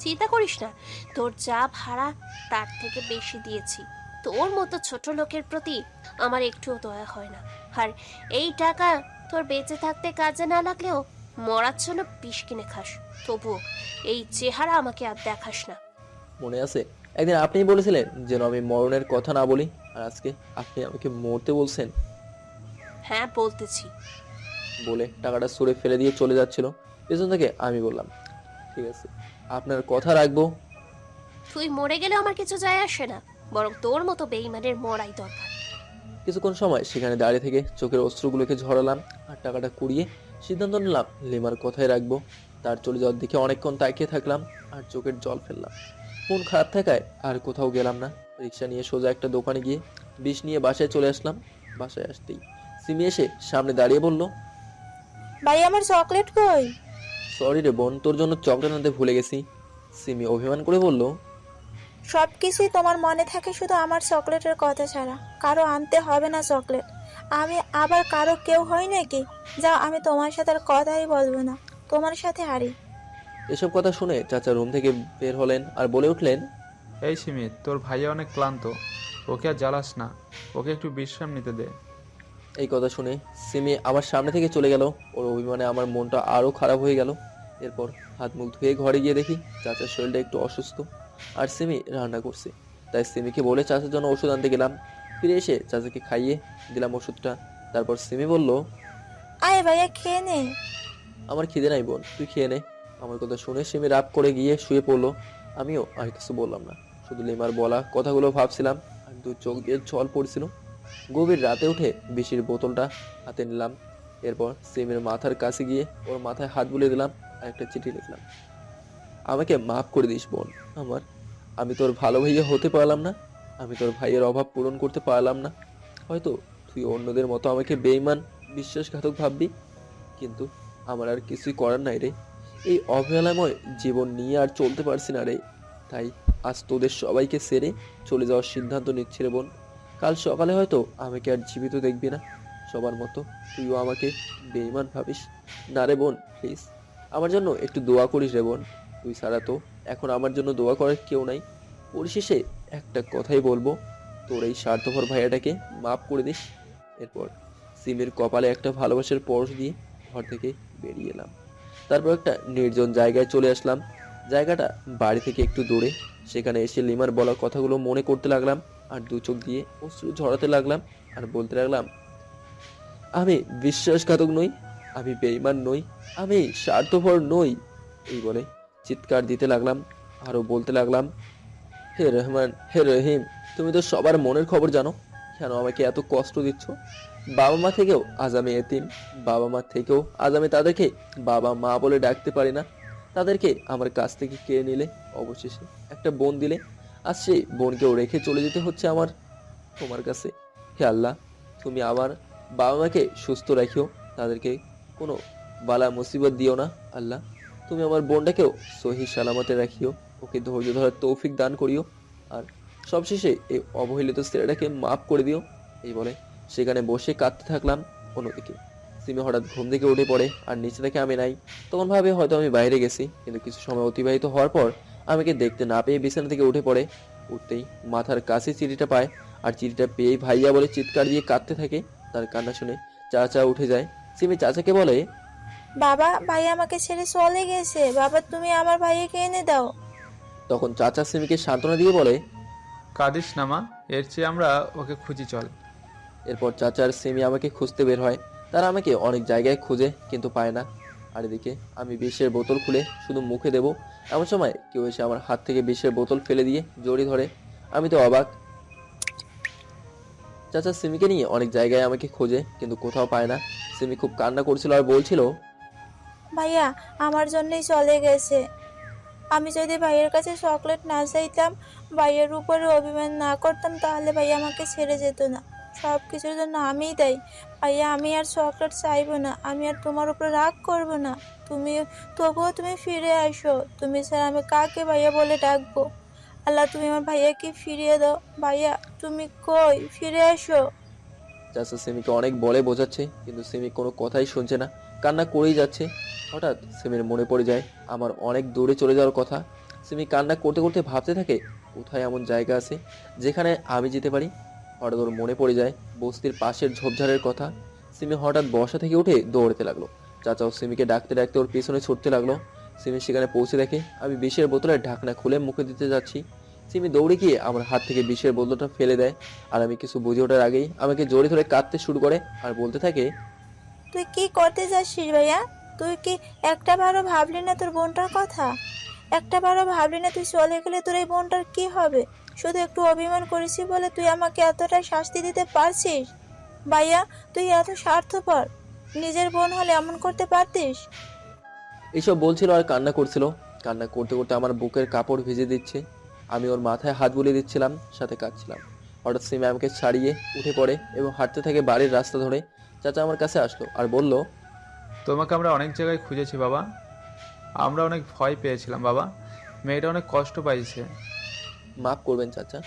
চিন্তা করিস না, তোর যা ভাড়া তার থেকে বেশি দিয়েছি। তোর মতো ছোট লোকের প্রতি আমার একটুও দয়া হয় না। আর এই টাকা তোর বেঁচে থাকতে কাজে না লাগলেও মরার জন্য বিষ কিনে খাস। তবুও এই চেহারা আমাকে আর দেখাস না। মনে আছে একদিন আপনিই বলেছিলেন যেন আমি মরণের কথা না বলি, আর আজকে আপনি আমাকে মরতে বলছেন। হ্যাঁ, বলতেছি। বলে টাকাটা সরে ফেলে দিয়ে চলে যাচ্ছিল। পেছন থেকে আমি বললাম, ঠিক আছে, আপনার কথা রাখবো। তুই মরে গেলে আমার কিছু যায় আসে না, বরং তোর মতো বেঈমানের মরাই দরকার। কিছুক্ষণ সময় সেখানে দাঁড়িয়ে থেকে চোখের অশ্রুগুলোকে ঝরালাম আর টাকাটা কুড়িয়ে সিদ্ধান্ত নিলাম লিমার কথাই রাখবো। তার চলে যাওয়ার দিকে অনেকক্ষণ তাকিয়ে থাকলাম আর চোখের জল ফেললাম। মন খারাপ থাকায় আর কোথাও গেলাম না। রিক্সা নিয়ে সোজা একটা দোকানে গিয়ে বিষ নিয়ে বাসায় চলে আসলাম। বাসায় আসতেই সিমি এসে সামনে দাঁড়িয়ে বলল, ভাই আমার চকলেট কই? সরি রে বোন, তোর জন্য চকলেট আনতে ভুলে গেছি। সিমি অভিমান করে বলল, সব কিছুই তোমার মনে থাকে, শুধু আমার চকলেটের কথা ছাড়া। কারো আনতে হবে না চকলেট। আমি আবার কারো কেউ হই নাকি? যাও, আমি তোমার সাথে আর কথাই বলবো না, তোমার সাথে হারি। এসব কথা শুনে চাচা রুম থেকে বের হলেন আর বলে উঠলেন, এই সিমিত, তোর ভাইয়া অনেক ক্লান্ত, ওকে আর জ্বালাস না, ওকে একটু বিশ্রাম নিতে দে। এই কথা শুনে সিমি আমার সামনে থেকে চলে গেল। ওর অভিমানে আমার মনটা আরো খারাপ হয়ে গেল। এরপর হাত মুখ ধুয়ে ঘরে গিয়ে দেখি চাচার শরীরটা একটু অসুস্থ আর সিমি রান্না করছে। তাই সিমিকে বলে চাচার জন্য ওষুধ আনতে গেলাম। ফিরে এসে চাচাকে খাইয়ে দিলাম ওষুধটা। তারপর সিমি বলল, আয় ভাইয়া, খেয়ে নে। আমার খিদে নাই বোন, তুই খেয়ে নে। আমার কথা শুনে সিমি রাগ করে গিয়ে শুয়ে পড়লো। আমিও আর কিছু বললাম না, শুধু লিমার বলা কথাগুলো ভাবছিলাম আর দু চোখ দিয়ে জল পড়ছিল। গভীর রাতে উঠে বিষের বোতলটা হাতে নিলাম। এরপর সিমের মাথার কাছে গিয়ে ওর মাথায় হাত বুলিয়ে দিলাম আর একটা চিঠি লিখলাম, আমাকে মাফ করে দিস বোন। আমি তোর ভালো ভাইয়া হতে পারলাম না, আমি তোর ভাইয়ের অভাব পূরণ করতে পারলাম না। হয়তো তুই অন্যদের মতো আমাকে বেঈমান বিশ্বাসঘাতক ভাববি, কিন্তু আমার আর কিছুই করার নাই রে। এই অবহেলাময় জীবন নিয়ে আর চলতে পারছি না রে। তাই আজ তোদের সবাইকে ছেড়ে চলে যাওয়ার সিদ্ধান্ত নিচ্ছি রে বোন। কাল সকালে হয়তো আমাকে আর জীবিত দেখবি না। সবার মতো তুইও আমাকে বেঈমান ভাবিস না রে বোন। প্লিজ আমার জন্য একটু দোয়া করিস রে বোন। তুই ছাড়া তো এখন আমার জন্য দোয়া করার কেউ নাই। পরিশেষে একটা কথাই বলবো, তোর এই স্বার্থপর ভাইয়াটাকে মাফ করে দিস। এরপর সিমের কপালে একটা ভালোবাসার পরশ দিয়ে ঘর থেকে বেরিয়ে এলাম। তারপর একটা নির্জন জায়গায় চলে আসলাম। জায়গাটা বাড়ি থেকে একটু দূরে। সেখানে এসে লিমার বলা কথাগুলো মনে করতে লাগলাম আর দু চোখ দিয়ে অশ্রু ঝরাতে লাগলাম আর বলতে লাগলাম, আমি বিশ্বাসঘাতক নই, আমি বেঈমান নই, আমি স্বার্থপর নই। এই বলে চিৎকার দিতে লাগলাম। আরো বলতে লাগলাম, হে রহমান, হে রহিম, তুমি তো সবার মনের খবর জানো, কেন আমাকে এত কষ্ট দিচ্ছ? বাবা মা থেকেও আজ আমি এতিম, বাবা মা থেকেও আজ আমি তাদেরকে বাবা মা বলে ডাকতে পারি না। তাদেরকে আমার কাছ থেকে কেড়ে নিলে, অবশেষে একটা বোন দিলে, আজ সেই বোনকেও রেখে চলে যেতে হচ্ছে আমার তোমার কাছে। হে আল্লাহ, তুমি আমার বাবা মাকে সুস্থ রাখিও, তাদেরকে কোনো বালা মুসিবত দিও না। আল্লাহ, তুমি আমার বোনটাকেও সহি সালামতে রাখিও, ওকে ধৈর্য ধরার তৌফিক দান করিও, আর সবশেষে এই অবহেলিত ছেলেটাকে মাফ করে দিও। এই বলে সেখানে বসে কাঁদতে থাকলাম। অন্যদিকে সিমি হঠাৎ ঘুম থেকে উঠে পড়ে আর নিচে থেকে আমি নাই। তখন ভাবে হয়তো আমি বাইরে গেছি, কিন্তু কিছু সময় অতিবাহিত হওয়ার পর আমাকে দেখতে না পেয়ে বিছানা থেকে উঠে পড়ে। উঠতেই মাথার কাছে চিঠিটা পায় আর চিঠিটা পেয়েই ভাইয়া বলে চিৎকার দিয়ে কাঁদতে থাকে। তার কান্না শুনে চাচা উঠে যায়। সিমি চাচাকে বলে, বাবা, ভাই আমাকে ছেড়ে চলে গেছে। বাবা, তুমি আমার ভাইয়াকে এনে দাও। তখন চাচা সিমিকে সান্ত্বনা দিয়ে বলে, কাঁদিস না মা, এর চেয়ে আমরা ওকে খুঁজি চল। এরপর চাচার সিমি আমাকে খুঁজতে বের হয়। তারা আমাকে অনেক জায়গায় খুঁজে কিন্তু পায় না। আর এদিকে আমি বিষের বোতল খুলে শুধু মুখে দেব, এমন সময় কেউ এসে আমার হাত থেকে বিষের বোতল ফেলে দিয়ে জড়িয়ে ধরে। আমি তো অবাক। চাচা সিমিকে নিয়ে অনেক জায়গায় আমাকে খোঁজে, কিন্তু কোথাও পায় না। সিমি খুব কান্না করছিল আর বলছিল, ভাইয়া আমার জন্যই চলে গেছে। আমি যদি ভাইয়ের কাছে চকলেট না চাইতাম, ভাইয়ের উপরে অভিমান না করতাম, তাহলে ভাইয়া আমাকে ছেড়ে যেত না। সব কিছুর জন্য আমিই দায়ী। ভাইয়া আমি আর চকলেট চাইবো না, আমি আর তোমার উপরে রাগ করবো না। তবুও তুমি ফিরে আসো। তুমি ছাড়া আমি কাকে ভাইয়া বলে ডাকবো? আল্লাহ তুমি আমার ভাইয়াকে ফিরিয়ে দাও। ভাইয়া তুমি কই? ফিরে আসো। চাচা সিমিকে অনেক বলে বোঝাচ্ছে, কিন্তু সিমি কোনো কথাই শুনছে না, কান্না করেই যাচ্ছে। হঠাৎ সিমির মনে পড়ে যায় আমার অনেক দূরে চলে যাওয়ার কথা। সিমি কান্না করতে করতে ভাবতে থাকে কোথায় এমন জায়গা আছে যেখানে আমি যেতে পারি। হঠাৎ ওর মনে পড়ে যায় বস্তির পাশের ঝোপঝাড়ের কথা। সিমি হঠাৎ বসা থেকে উঠে দৌড়াতে লাগলো। চাচাও সিমিকে ডাকতে ডাকতে ওর পিছনে ছুটতে লাগলো। সিমি সেখানে পৌঁছে দেখে আমি বিষের বোতলের ঢাকনা খুলে মুখে দিতে যাচ্ছি। সিমি দৌড়ে গিয়ে আমার হাত থেকে বিষের বোতলটা ফেলে দেয়, আর আমি কিছু বুঝে ওঠার আগেই আমাকে জড়িয়ে ধরে কাঁদতে শুরু করে আর বলতে থাকে, তুই কি করতে যাচ্ছিস ভাইয়া? তুই কি একটা বারও ভাবলি না তোর বোনটার কথা? একটা বারও ভাবলি না তুই চলে গেলে তোর এই বোনটার কি হবে? শুধু একটু অভিমান করেছি বলে তুই আমাকে এতটাই শাস্তি দিতে পারছিস? ভাইয়া তুই এত স্বার্থপর, নিজের বোন হলে এমন করতে পারতিস? এইসব বলছিল আর কান্না করছিল। কান্না করতে করতে আমার বুকের কাপড় ভিজে দিচ্ছে। আমি ওর মাথায় হাত বুলিয়ে দিচ্ছিলাম, সাথে কাঁদছিলাম। হঠাৎ সিমি আমাকে ছাড়িয়ে উঠে পড়ে এবং হাঁটতে থাকে বাড়ির রাস্তা ধরে। চাচা আমার কাছে আসলো আর বলল, তোমাকে আমরা অনেক জায়গায় খুঁজেছি বাবা, আমরা অনেক ভয় পেয়েছিলাম বাবা, মেয়েটা অনেক কষ্ট পাইছে। মাফ করবেন চাচা।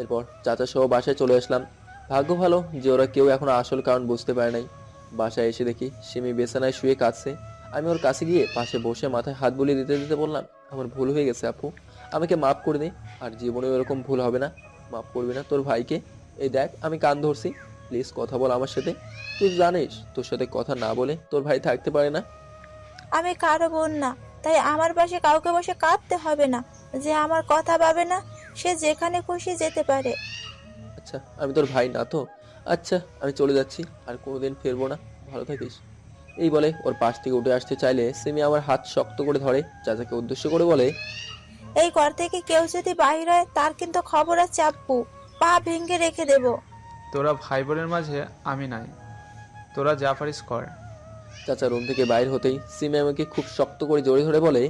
এরপর চাচা সহ বাসায় চলে আসলাম। ভাগ্য ভালো যে ওরা কেউ এখনো আসল কারণ বুঝতে পারে নাই। বাসায় এসে দেখি সিমি বিছানায় শুয়ে কাঁদছে। আমি ওর কাছে গিয়ে পাশে বসে মাথায় হাত বুলিয়ে দিতে দিতে বললাম, আমার ভুল হয়ে গেছে আপু, আমাকে মাফ করে দে, আর জীবনে এরকম ভুল হবে না। মাফ করবি না তোর ভাইকে? এই দেখ আমি কান ধরছি, প্লিজ কথা বল আমার সাথে। তুই জানিস তোর সাথে কথা না বলে তোর ভাই থাকতে পারে না। আমি কারো বোন না, তাই আমার পাশে কাউকে বসে কাঁদতে হবে না। যে আমার কথা ভাবে না সে যেখানে খুশি যেতে পারে। আচ্ছা আমি তোর ভাই না তো? আচ্ছা আমি চলে যাচ্ছি, আর কোনোদিন ফিরবো না, ভালো থাকিস। এই বলে ওর পাশ থেকে উঠে আসতে চাইলে সিমি আমার হাত শক্ত করে ধরে চাচাকে উদ্দেশ্য করে বলে, এই ঘর থেকে কেউ যদি বাহির হয় তার কিন্তু খবর আছে আব্বু, পা ভেঙে রেখে দেব। তোরা ভাই বোনের মাঝে আমি নাই, তোরা যা পারিস কর। চাচা রুম থেকে বাইর হতেই সিমি আমাকে খুব শক্ত করে জড়িয়ে ধরে বলে,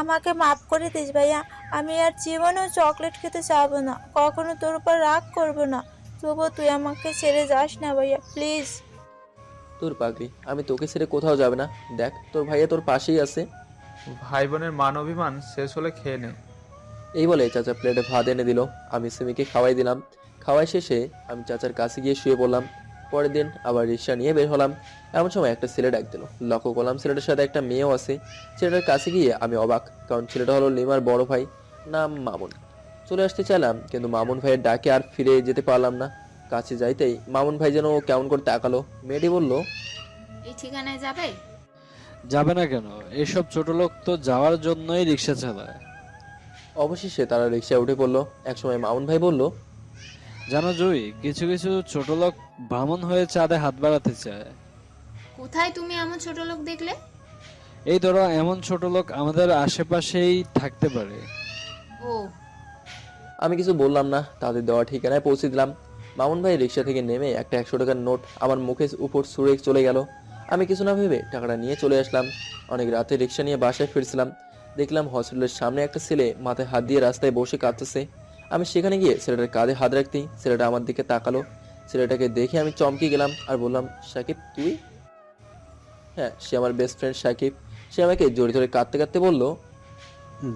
আমাকে মাফ করে দিস ভাইয়া, আমি আর জীবনেও চকলেট খেতে চাবো না, কখনো তোর উপর রাগ করবো না। তবুও তুই আমাকে ছেড়ে যাস না ভাইয়া, প্লিজ। তোর পাগলি, আমি তোকে ছেড়ে কোথাও যাবে না। দেখ তোর ভাইয়া তোর পাশেই আছে। ভাই বোনের মান অভিমান শেষ হলে খেয়ে নে। এই বলে চাচা প্লেটে ভাত এনে দিল। আমি সিমিকে খাওয়াই দিলাম। খাওয়াই শেষে আমি চাচার কাছে গিয়ে শুয়ে পড়লাম। পরের দিন আবার রিক্সা নিয়ে বের হলাম। এমন সময় একটা ছেলে ডাক দিল। লক্ষ্য করলাম ছেলেটার সাথে একটা মেয়েও আছে। ছেলেটার কাছে গিয়ে আমি অবাক, কারণ ছেলেটা হলো লিমার বড় ভাই, নাম মামুন। চলে আসতে চাইলাম, কিন্তু মামুন ভাইয়ের ডাকে আর ফিরে যেতে পারলাম না। কাছে যাইতেই মামুন ভাই যেন কেমন করে তাকালো। মেয়েটি বলল, এই ঠিকানায় যাবে? যাবে না কেন? এসব ছোট লোক তো যাওয়ার জন্যই রিক্সা চালায়। অবশেষে তারা রিক্সায় উঠে পড়লো। একসময় মামুন ভাই বলল, জানো জুই, কিছু কিছু ছোট লোক বামন হয়ে চাঁদে হাত বাড়াতে চায়। কোথায় তুমি এমন ছোট লোক দেখলে? এই ধরো এমন ছোট লোক আমাদের আশেপাশেই থাকতে পারে। ও, আমি কিছু বললাম না, তাদের দেওয়া ঠিকানায় পৌঁছে দিলাম। মামুন ভাই রিক্সা থেকে নেমে একটা 100 টাকার নোট আমার মুখের উপর ছুঁড়ে চলে গেল। আমি কিছু না ভেবে টাকাটা নিয়ে চলে আসলাম। অনেক রাতে রিক্সা নিয়ে বাসায় ফিরছিলাম। দেখলাম হসপিটালের সামনে একটা ছেলে মাথায় হাত দিয়ে রাস্তায় বসে কাঁদতেছে। আমি সেখানে গিয়ে ছেলেটার কাঁধে হাত রাখতেই ছেলেটা আমার দিকে তাকালো। ছেলেটাকে দেখে আমি চমকে গেলাম আর বললাম, সাকিব তুই? হ্যাঁ, সে আমার বেস্ট ফ্রেন্ড সাকিব। সে আমাকে জড়িয়ে ধরে কাঁদতে কাঁদতে বলল,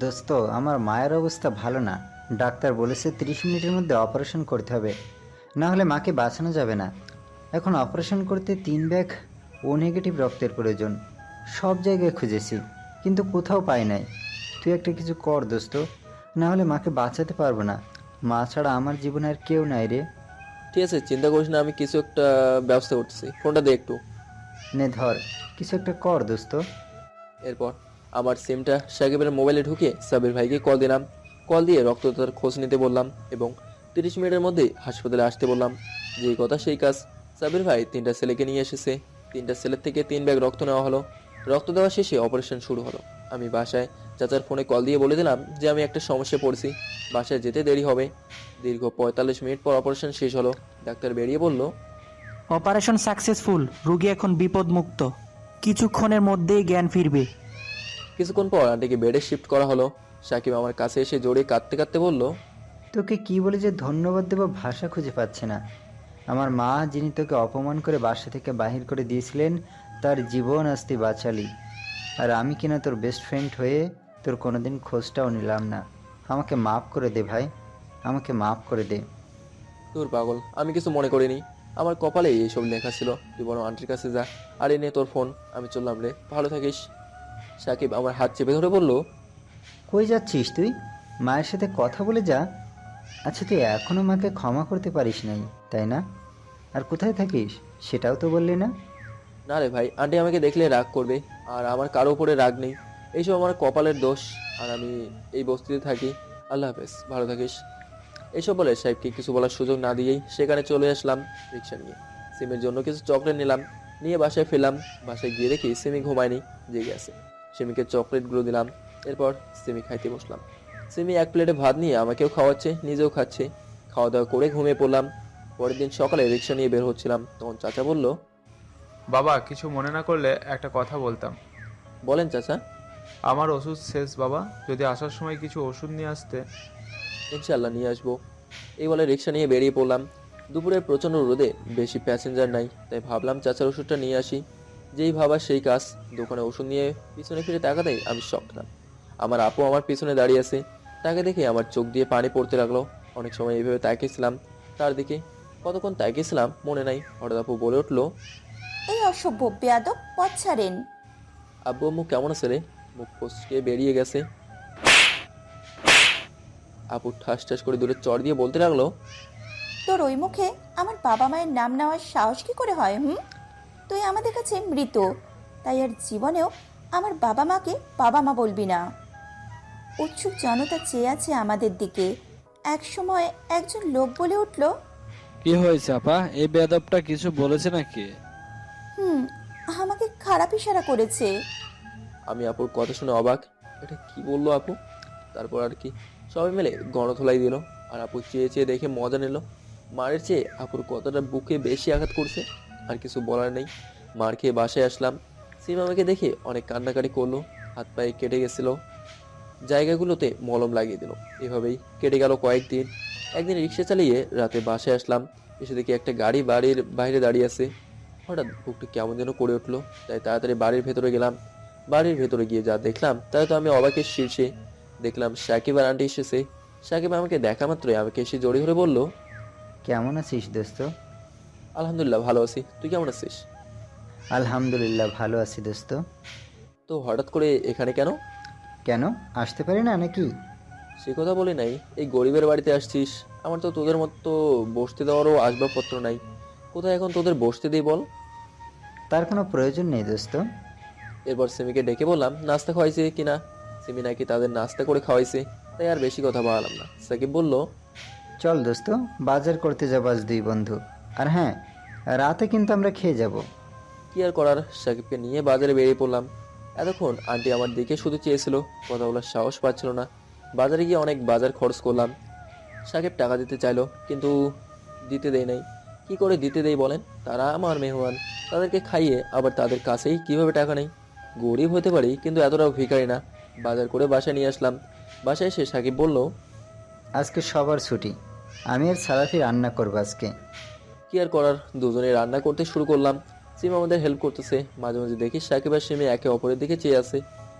দোস্ত, আমার মায়ের অবস্থা ভালো না। ডাক্তার বলেছে 30 মিনিটের মধ্যে অপারেশন করতে হবে, না হলে মাকে বাঁচানো যাবে না। এখন অপারেশন করতে 3 ব্যাগ ও নেগেটিভ রক্তের প্রয়োজন। সব জায়গায় খুঁজেছি, কিন্তু কোথাও পাই নাই। তুই একটা কিছু কর দোস্ত, না হলে মাকে বাঁচাতে পারবো না। মা ছাড়া আমার জীবনে আর কেউ নাই রে। ঠিক আছে, চিন্তা করিস না, আমি কিছু একটা ব্যবস্থা করতেছি, ফোনটা দে একটু। নে ধর, কিছু একটা কর দোস্ত। এরপর আমার সিমটা সাকিবের মোবাইলে ঢুকে সাবির ভাইকে কল দিলাম। কল দিয়ে রক্তদাতার খোঁজ নিতে বললাম এবং 30 মিনিটের মধ্যেই হাসপাতালে আসতে বললাম। যেই কথা সেই কাজ। সাবির ভাই 3টা ছেলেকে নিয়ে এসেছে। 3টা ছেলের থেকে 3 ব্যাগ রক্ত নেওয়া হলো। রক্ত দেওয়া শেষে অপারেশন শুরু হলো। আমি বাসায় চাচার ফোনে কল দিয়ে বলে দিলাম যে আমি একটা সমস্যায় পড়েছি, বাসায় যেতে দেরি হবে। দীর্ঘ 45 মিনিট পর অপারেশন শেষ হলো। ডাক্তার বেরিয়ে বলল, অপারেশন সাকসেসফুল, রোগী এখন বিপদমুক্ত, কিছুক্ষণের মধ্যেই জ্ঞান ফিরবে। কিছুক্ষণ পর আন্টিকে বেডে শিফট করা হলো। সাকিব আমার কাছে এসে জড়িয়ে কাঁদতে কাঁদতে বলল, তোকে কি বলে যে ধন্যবাদ দেবো ভাষা খুঁজে পাচ্ছে না। আমার মা যিনি তোকে অপমান করে বাসা থেকে বাহির করে দিয়েছিলেন, তার জীবন আজ তুই বাঁচালি। আর আমি কিনা তোর বেস্ট ফ্রেন্ড হয়ে তোর কোনোদিন খোঁজটাও নিলাম না। আমাকে মাফ করে দে ভাই, আমাকে মাফ করে দে। তোর পাগল, আমি কিছু মনে করিনি। আমার কপালে এইসব লেখা ছিল। তুই বরং আন্টির কাছে যা, আর এনে তোর ফোন। আমি চললাম রে, ভালো থাকিস। সাকিব আমার হাত চেপে ধরে বলল, কই যাচ্ছিস তুই? মায়ের সাথে কথা বলে যা। আচ্ছা তুই এখনও মাকে ক্ষমা করতে পারিস নাই, তাই না? আর কোথায় থাকিস সেটাও তো বললি না। না রে ভাই, আন্টি আমাকে দেখলে রাগ করবে, আর আমার কারো উপরে রাগ নেই। এইসব আমার কপালের দোষ, আর আমি এই বস্তিতে থাকি। আল্লাহ হাফেজ, ভালো থাকিস। এইসব বলে সাহেবকে কিছু বলার সুযোগ না দিয়েই সেখানে চলে আসলাম রিক্সা নিয়ে। সিমের জন্য কিছু চকলেট নিলাম, নিয়ে বাসায় ফেললাম। বাসায় গিয়ে দেখি সিমি ঘুমায়নি, জেগে আছে। সিমিকে চকলেটগুলো দিলাম, এরপর সিমি খাইতে বসলাম। সিমি এক প্লেটে ভাত নিয়ে আমাকেও খাওয়াচ্ছে, নিজেও খাচ্ছে। খাওয়া দাওয়া করে ঘুমিয়ে পড়লাম। পরের দিন সকালে রিক্সা নিয়ে বের হচ্ছিলাম, তখন চাচা বলল, বাবা, কিছু মনে না করলে একটা কথা বলতাম। বলেন চাচা। আমার ওষুধ শেষ বাবা, যদি আসার সময় কিছু ওষুধ নিয়ে আসতে। ইনশাল্লাহ নিয়ে আসবো। এই বলে রিক্সা নিয়ে বেরিয়ে পড়লাম। দুপুরে প্রচণ্ড রোদে বেশি প্যাসেঞ্জার নাই, তাই ভাবলাম চাচার ওষুধটা নিয়ে আসি। যেই ভাবা সেই কাজ। দোকানে ওষুধ নিয়ে পিছনে ফিরে তাকাতেই আমি শক খেলাম। আমার আপু আমার পিছনে দাঁড়িয়ে আছে। তাকে দেখে আমার চোখ দিয়ে পানি পড়তে লাগলো। অনেক সময় এইভাবে তাকিয়েছিলাম তার দিকে। কতক্ষণ তাকিয়েছিলাম মনে নাই। হঠাৎ আপু বলে উঠলো, এই অসভ্য বেয়াদব, পথ ছাড়েন। আব্বু আম্মু কেমন আছে রে? মুখ ফসকে বেরিয়ে গেছে। আপু ঠাস ঠাস করে দূরে চড় দিয়ে বলতে লাগলো, তোর ওই মুখে আমার বাবা মায়ের নাম নেওয়ার সাহস কি করে হয়? তুই আমাদের কাছে মৃত, তাই আর জীবনেও আমার বাবা মাকে বাবা মা বলবি না। উৎসুক জনতা চেয়ে আছে আমাদের দিকে। এক সময় একজন লোক বলে উঠল, কি হয়েছে আপা? এই বেয়াদবটা কিছু বলেছে নাকি? আমাকে খারাপ ইশারা করেছে। আমি আপুর কথা শুনে অবাক। এটা কি বললো আপু? তারপর আর কি, সবাই মিলে গণধোলাই দিল। আর আপু চেয়ে চেয়ে দেখে মজা নিল। মারের চেয়ে আপুর কথাটা বুকে বেশি আঘাত করছে। আর কিছু বলার নেই। মার খেয়ে বাসায় আসলাম। সিম আমাকে দেখে অনেক কান্নাকাটি করলো। হাত পায়ে কেটে গেছিল, জায়গাগুলোতে মলম লাগিয়ে দিল। এভাবেই কেটে গেল কয়েকদিন। একদিন রিক্সা চালিয়ে রাতে বাসায় আসলাম। এসে দেখি একটা গাড়ি বাড়ির বাইরে দাঁড়িয়ে আছে। হঠাৎ বুকটা কেমন যেন করে উঠলো, তাই তাড়াতাড়ি বাড়ির ভেতরে গেলাম। বাড়ির ভেতরে গিয়ে যা দেখলাম তাই তো আমি অবাকের শীর্ষে। দেখলাম সাকিব আর আন্টি এসেছে। সাকিব আমাকে দেখা মাত্রই আমাকে এসে জড়িয়ে ধরে বলল, কেমন আছিস দোস্ত? আলহামদুলিল্লাহ ভালো আছি, তুই কেমন আছিস? আলহামদুলিল্লাহ ভালো আছি দোস্ত। তো হঠাৎ করে এখানে কেন? কেন আসতে পারি না নাকি? সে কথা বলি নাই, এই গরিবের বাড়িতে আসছিস। আমার তো তোদের মতো বসতে দেওয়ারও আসবাবপত্র নাই। কোথায় এখন তোদের বসতে দিই বল? তার কোনো প্রয়োজন নেই দোস্ত। এরপর সিমিকে ডেকে বললাম নাস্তা খাওয়াইছে কিনা। সিমি নাকি তাদের নাস্তা করে খাওয়াইছে, তাই আর বেশি কথা বাড়ালাম না। সাকিব বলল, চল দোস্ত, বাজার করতে যাবো আজ দুই বন্ধু। আর হ্যাঁ, রাতে কিন্তু আমরা খেয়ে যাব। কি আর করার, সাকিবকে নিয়ে বাজারে বেরিয়ে পড়লাম। এতক্ষণ আন্টি আমার দিকে শুধু চেয়েছিল, কথা বলার সাহস পাচ্ছিল না। বাজারে গিয়ে অনেক বাজার খরচ করলাম। সাকিব টাকা দিতে চাইলো, কিন্তু দিতে দেয় নাই। কি করে দিতে দেই বলেন? তারা আমার মেহমান, তাদেরকে খাইয়ে আবার তাদের কাছেই কিভাবে টাকা নেই? গরিব হতে পারি, কিন্তু এতটাও ভিখারি না। বাজার করে বাসায় নিয়ে আসলাম। বাসায় এসে সাকিব বলল, আজকে সবার ছুটি, আমি আর সারাফি রান্না করবো আজকে। কি আর করার, দুজনে রান্না করতে শুরু করলাম। সিম আমাদের হেল্প করতেছে। মাঝে মাঝে দেখি সাকিব আর সিমি একে অপরের দিকে চেয়ে আছে,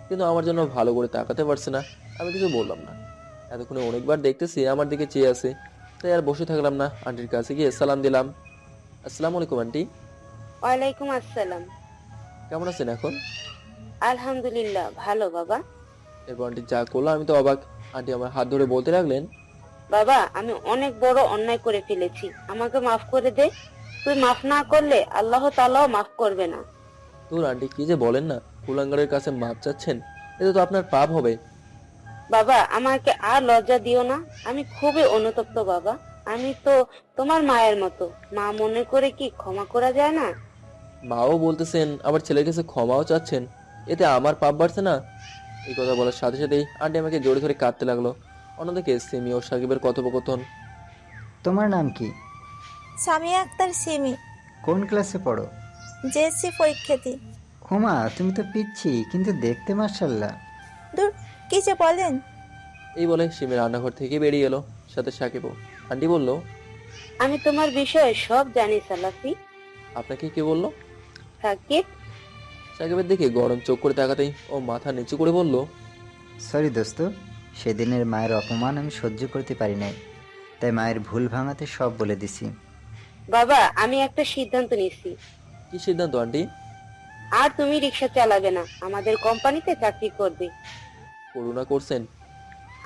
কিন্তু আমার জন্য ভালো করে তাকাতে পারছে না। আমি কিছু বললাম না। এতক্ষণে অনেকবার দেখতেছি আমার দিকে চেয়ে আছে, তাই আর বসে থাকলাম না। আন্টির কাছে গিয়ে সালাম দিলাম। আসসালামু আলাইকুম আন্টি। ওয়ালাইকুম আসসালাম। কেমন আছেন এখন? আলহামদুলিল্লাহ ভালো বাবা। এরপর আন্টি যা করলো আমি তো অবাক। আন্টি আমার হাত ধরে বলতে লাগলেন, বাবা, আমি অনেক বড় অন্যায় করে ফেলেছি, আমাকে মাফ করে দে। তুই মাফ না করলে আল্লাহ তাআলাও মাফ করবে না। তোর আন্টি কি যে বলেন না, কুলাঙ্গারের কাছে মাপ চাচ্ছেন, এতে তো আপনার পাপ হবে। বাবা, আমাকে আর লজ্জা দিও না, আমি খুবই অনুতপ্ত বাবা। আমি তো তোমার মায়ের মতো, মা মনে করে কি ক্ষমা করা যায় না? মাও বলতেছেন, আবার ছেলের কাছে ক্ষমাও চাচ্ছেন, এতে আমার পাপ বাড়ছে না? এই কথা বলার সাথে সাথেই আন্টি আমাকে জোরে ধরে কাঁদতে লাগলো। অন্যদিকে সিমি ও সাকিবের কথোপকথন। তোমার নাম কি? সামিয়া আক্তার সিমি, কোন ক্লাসে পড়ো? জেএসসি পরীক্ষার্থী। হুমা, তুমি তো পিচ্ছি কিন্তু দেখতে মাশাআল্লাহ। দূর, কি যে বলেন। এই বলে সিমি রান্নাঘর থেকে বেরিয়ে এলো, সাথে সাকিবও। আন্টি বলল, আমি তোমার বিষয়ে সব জানি সালাফি। আপনাকে কে বললো? সাকিব। সাকিবের দিকে গরম চোখ করে তাকাতেই ও মাথা নিচু করে বলল, সরি দোস্ত, সেদিনের মায়ের অপমান আমি সহ্য করতে পারি নাই, তাই মায়ের ভুল ভাঙাতে সব বলে দিছি। বাবা, আমি একটা সিদ্ধান্ত নিয়েছি। কি সিদ্ধান্ত আন্টি? আর তুমি রিক্সা চালাবে না, আমাদের কোম্পানিতে চাকরি করবে। করুণা করছেন?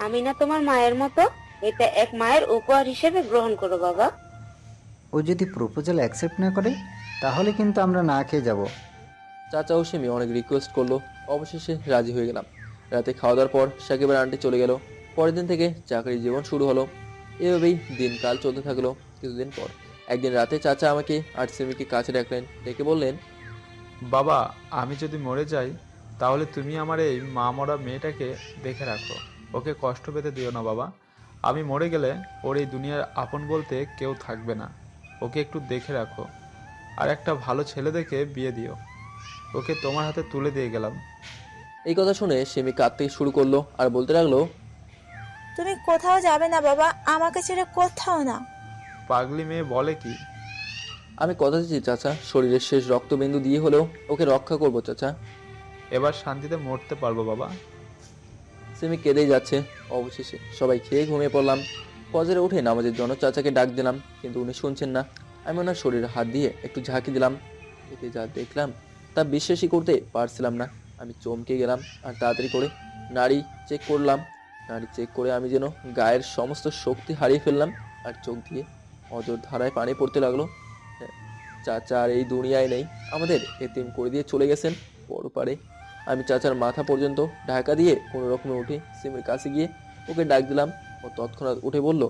আমি না তোমার মায়ের মতো? এটা এক মায়ের উপহার হিসেবে গ্রহণ করো বাবা। ও যদি প্রপোজাল অ্যাকসেপ্ট না করে তাহলে কিন্তু আমরা না খেয়ে যাব। চাচা ও সিমি অনেক রিকোয়েস্ট করলো, অবশেষে রাজি হয়ে গেলাম। রাতে খাওয়া দাওয়ার পর সাকিবের আন্টি চলে গেল। পরের দিন থেকে চাকরির জীবন শুরু হলো। এভাবেই দিনকাল চলতে থাকলো। কিছুদিন পর একদিন রাতে চাচা আমাকে আর সিমিকে কাছে ডাকলেন, ডেকে বললেন, বাবা, আমি যদি মরে যাই তাহলে তুমি আমার এই মা মরা মেয়েটাকে দেখে রাখো। ওকে কষ্ট পেতে দিও না বাবা। আমি মরে গেলে ওর এই দুনিয়ার আপন বলতে কেউ থাকবে না। ওকে একটু দেখে রাখো, আর একটা ভালো ছেলে দেখে বিয়ে দিও। ওকে তোমার হাতে তুলে দিয়ে গেলাম। এই কথা শুনে সিমি কাঁদতে শুরু করলো আর বলতে লাগলো, তুমি কোথাও যাবে না বাবা, আমাকে ছেড়ে কোথাও না। পাগলি মেয়ে বলে কি? আমি কথা দিচ্ছি চাচা, শরীরের শেষ রক্তবিন্দু দিয়ে হলেও ওকে রক্ষা করবো চাচা। এবার শান্তিতে মরতে পারবো বাবা। সিমি কেঁদেই যাচ্ছে। অবশেষে সবাই খেয়ে ঘুমিয়ে পড়লাম। ফজরে উঠে নামাজের জন্য চাচাকে ডাক দিলাম, কিন্তু উনি শুনছেন না। আমি ওনার শরীরে হাত দিয়ে একটু ঝাঁকি দিলাম। এতে যা দেখলাম তা বিশ্বাসই করতে পারছিলাম না। আমি চমকে গেলাম আর তাড়াতাড়ি করে নাড়ি চেক করলাম। নাড়ি চেক করে আমি যেন গায়ের সমস্ত শক্তি হারিয়ে ফেললাম, আর চোখ দিয়ে অজর ধারায় পানি পড়তে লাগলো। চাচা আর এই দুনিয়ায় নেই, আমাদের এতিম করে দিয়ে চলে গেছেন বড় পারে। আমি চাচার মাথা পর্যন্ত ঢাকা দিয়ে কোনো রকমে উঠে সিমের কাছে গিয়ে ওকে ডাক দিলাম। ও তৎক্ষণাৎ উঠে বলল,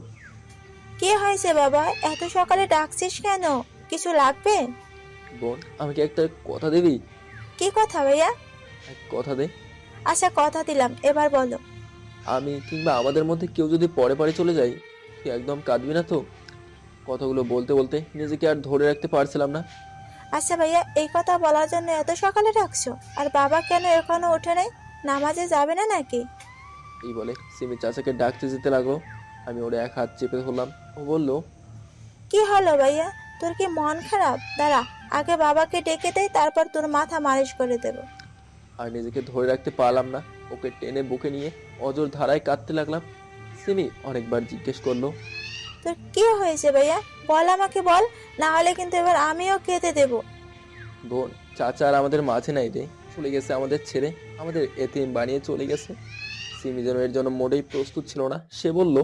কি হয়েছে বাবা, এত সকালে ডাকছিস কেন? কিছু লাগবে? বোন, আমাকে একটা কথা দিবি? কি কথা ভাইয়া? এক কথা দে। আচ্ছা, কথা দিলাম, এবার বলো। আমি কিংবা আমাদের মধ্যে কেউ যদি পরে পরে চলে যায়, তুই একদম কাঁদবি না তো? কথাগুলো বলতে বলতে নিজেকে আর ধরে রাখতে পারছিলাম না। আচ্ছা ভাইয়া, এই কথা বলার জন্য এত সকালে ডাকছো? আর বাবা কেন এখনো ওঠে নাই? নামাজে যাবে না নাকি? এই বলে সিমি চাচাকে ডাকতে যেতে লাগলো। আমি ওর এক হাত চেপে ধরলাম। ও বলল, কি হলো ভাইয়া, তোর কি মন খারাপ? দাঁড়া, আগে বাবাকে ডেকে দেয়, তারপর তোর মাথা মালিশ করে দেবো। আর নিজেকে ধরে রাখতে পারলাম না। ওকে টেনে বুকে নিয়ে অজর ধারায় কাঁদতে লাগলাম। সিমি অনেকবার জিজ্ঞেস করলো, তোর কি হয়েছে ভাইয়া? বল, আমাকে বল, না হলে কিন্তু এবার আমিও কেঁদে দেবো। বোন, চাচা আর আমাদের মাঝে নাই রে, চলে গেছে আমাদের ছেড়ে, আমাদের এতিম বানিয়ে চলে গেছে। সিমি যেন এর জন্য মোটেই প্রস্তুত ছিল না। সে বলল,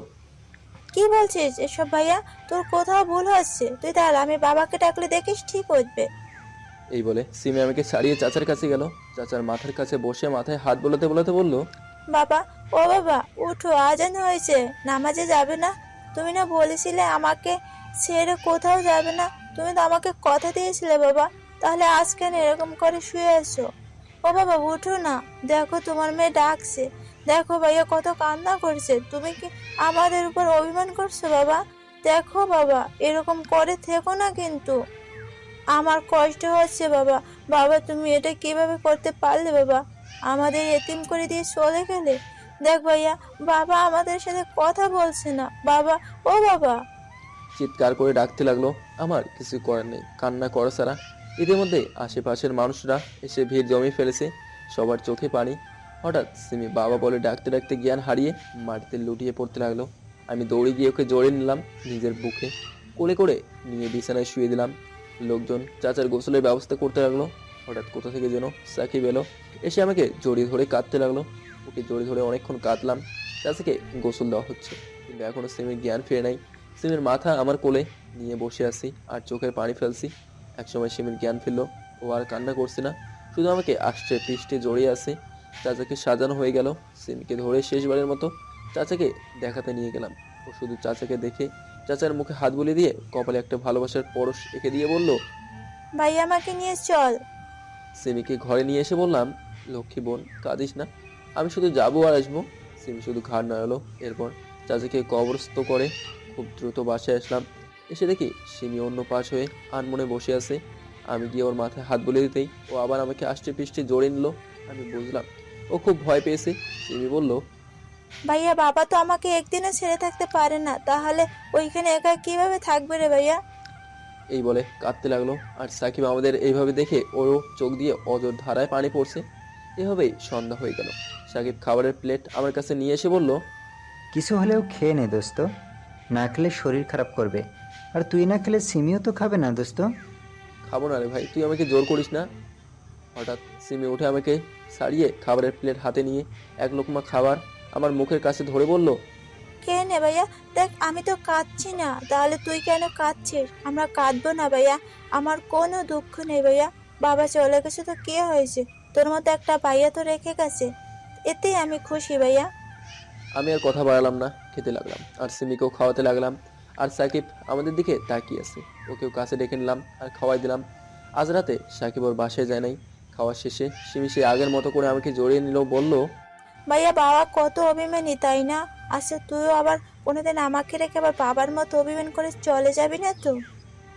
কি বলছিস এসব ভাইয়া? তোর কোথাও ভুল হচ্ছে, তুই দাঁড়া, আমি বাবাকে ডাকলে দেখিস ঠিক উঠবে। এই বলে সিমি আমাকে ছাড়িয়ে চাচার কাছে গেল। চাচার মাথার কাছে বসে মাথায় হাত বোলাতে বোলাতে বলল, বাবা, ও বাবা, উঠো, আজান হয়েছে, নামাজে যাবে না? তুমি না বলেছিলে আমাকে ছেড়ে কোথাও যাবে না? তুমি তো আমাকে কথা দিয়েছিলে বাবা, তাহলে আজ কেন এরকম করে শুয়ে আছো? ও বাবা, উঠো না, দেখো তোমার মেয়ে ডাকছে, দেখো ভাইয়া কত কান্না করছে। তুমি কি আমাদের উপর অভিমান করছো বাবা? দেখো বাবা, এরকম করে থেকো না কিন্তু, আমার কষ্ট হচ্ছে বাবা। বাবা, তুমি এটা কিভাবে করতে পারলে বাবা? আমাদের এতিম করে দিয়ে চলে গেলে। দেখ ভাইয়া, বাবা আমাদের সাথে কথা বলছে না বাবা, ও বাবা। চিৎকার করে ডাকতে লাগলো। আমার কিছু করার নেই, কান্না করা ছাড়া। এদের মধ্যে আশেপাশের মানুষরা এসে ভিড় জমিয়ে ফেলেছে, সবার চোখে পানি। হঠাৎ সিমি বাবা বলে ডাকতে ডাকতে জ্ঞান হারিয়ে মাটিতে লুটিয়ে পড়তে লাগলো। আমি দৌড়ে গিয়ে ওকে জড়িয়ে নিলাম নিজের বুকে, কোলে করে নিয়ে বিছানায় শুয়ে দিলাম। লোকজন চাচার গোসলের ব্যবস্থা করতে লাগলো। হঠাৎ কোথা থেকে যেন সাকিব এলো, এসে আমাকে জড়িয়ে ধরে কাঁদতে লাগলো। ওকে জড়িয়ে ধরে অনেকক্ষণ কাঁদলাম। চাচাকে গোসল দেওয়া হচ্ছে, কিন্তু এখনো সিমির জ্ঞান ফিরে নাই। সিমির মাথা আমার কোলে নিয়ে বসে আছি আর চোখের পানি ফেলছি। একসময় সিমির জ্ঞান ফিরলো। ও আর কান্না করছে না, শুধু আমাকে আষ্টে পৃষ্ঠে জড়িয়ে আছে। চাচাকে সাজানো হয়ে গেল। সিমিকে ধরে শেষবারের মতো চাচাকে দেখাতে নিয়ে গেলাম। ও শুধু চাচাকে দেখে চাচার মুখে হাত বুলিয়ে দিয়ে কপালে একটা ভালোবাসার পরশ এঁকে দিয়ে বলল, ভাই আমাকে নিয়ে চল। সিমিকে ঘরে নিয়ে এসে বললাম, লক্ষ্মী বোন, কাঁদিস না, আমি শুধু যাবো আর আসবো। সিমি শুধু ঘাড় নাড়ালো। এরপর চাচিকে কবরস্থ করে খুব দ্রুত বাসায় আসলাম। এসে দেখি সিমি অন্য পাশ হয়ে আনমনে বসে আছে। আমি গিয়ে ওর মাথায় হাত বুলিয়ে দিতেই ও আবার আমাকে আষ্টে পৃষ্ঠে জড়িয়ে নিল। আমি বুঝলাম ও খুব ভয় পেয়েছে। সিমি বলল, ভাইয়া বাবা তো আমাকে একদিনও ছেড়ে থাকতে পারে না, তাহলে ওইখানে একা কিভাবে থাকবে রে ভাইয়া? এই বলে কাঁদতে লাগলো। আর সাকিব আমাদের এইভাবে দেখে ওরও চোখ দিয়ে অজর ধারায় পানি পড়ছে। এভাবেই সন্ধ্যা হয়ে গেল। সাকিব খাবারের প্লেট আমার কাছে নিয়ে এসে বলল, কিছু হলেও খেয়ে নে দোস্ত, না খেলে শরীর খারাপ করবে। আর তুই না খেলে সিমিও তো খাবে না দোস্ত। খাবো না রে ভাই, তুই আমাকে জোর করিস না। হঠাৎ সিমি উঠে আমাকে ছাড়িয়ে খাবারের প্লেট হাতে নিয়ে এক লোকমা খাবার আমার মুখের কাছে ধরে বলল, কে নে ভাইয়া, দেখ আমি তো কাঁদছি না, তাহলে তুই কেন কাঁদছিস? আমরা কাঁদবো না ভাইয়া, আমার কোনো দুঃখ নেই ভাইয়া। বাবা চলে গেছে তো কি হয়েছে, তোর মতো একটা ভাইয়া তো রেখে গেছে, এতেই আমি খুশি ভাইয়া। আমি আর কথা বাড়ালাম না, খেতে লাগলাম আর সিমিকেও খাওয়াতে লাগলাম। আর সাকিব আমাদের দিকে তাকিয়ে আছে। ওকেও কাছে ডেকে নিলাম আর খাওয়াই দিলাম। আজ রাতে সাকিব ওর বাসায় যায় নাই। খাওয়া শেষে সিমি সে আগের মতো করে আমাকে জড়িয়ে নিল, বলল, ভাইয়া বাবা কত অভিমানী তাই না? আচ্ছা তুইও আবার কোনোদিন আমাকে রেখে আবার বাবার মতো অভিমান করে চলে যাবি না তো?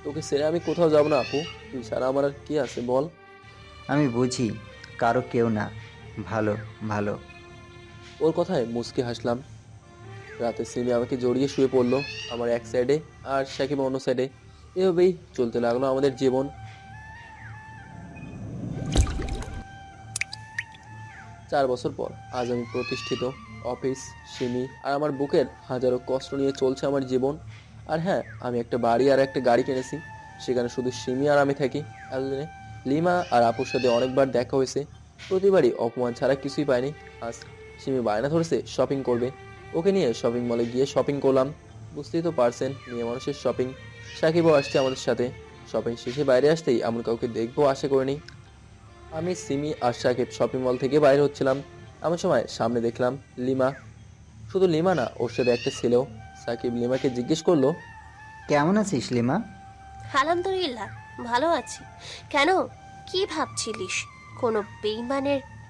তোকে ছেড়ে আমি কোথাও যাব না আপু, তুই ছাড়া আমার আর কি আছে বল। আমি বুঝি কারো কেউ না, ভালো ভালো। ওর কথায় মুচকে হাসলাম। রাতে সিমি আমাকে জড়িয়ে শুয়ে পড়লো আমার এক সাইডে আর সাকিব অন্য সাইডে। এভাবেই চলতে লাগলো আমাদের জীবন। 4 বছর পর আজ আমি প্রতিষ্ঠিত। অফিস, সিমি আর আমার বুকের হাজারো কষ্ট নিয়ে চলছে আমার জীবন। আর হ্যাঁ, আমি একটা বাড়ি আর একটা গাড়ি কিনেছি। সেখানে শুধু সিমি আর আমি থাকি। এতদিনে লিমা আর আপুর সাথে অনেকবার দেখা হয়েছে, প্রতিবারই অপমান ছাড়া কিছুই পাইনি। আজ সিমি বায়না ধরেছে শপিং করবে। ওকে নিয়ে শপিং মলে গিয়ে শপিং করলাম। বুঝতেই তো পারছেন, মেয়ে মানুষের শপিং। সাকিবও আসছে আমাদের সাথে। শপিং শেষে বাইরে আসতেই এমন কাউকে দেখবো আশা করিনি। আমি, সিমি আর সাকিব শপিং মল থেকে বাইরে হচ্ছিলাম। এমন সময় সামনে দেখলাম লিমা। শুধু লিমা না, ওর সাথে একটা ছেলেও। সাকিব লিমাকে জিজ্ঞেস করলো, কেমন আছিস লিমা? আলহামদুলিল্লাহ ভালো আছি। কেন, কি ভাবছিলিস কোনো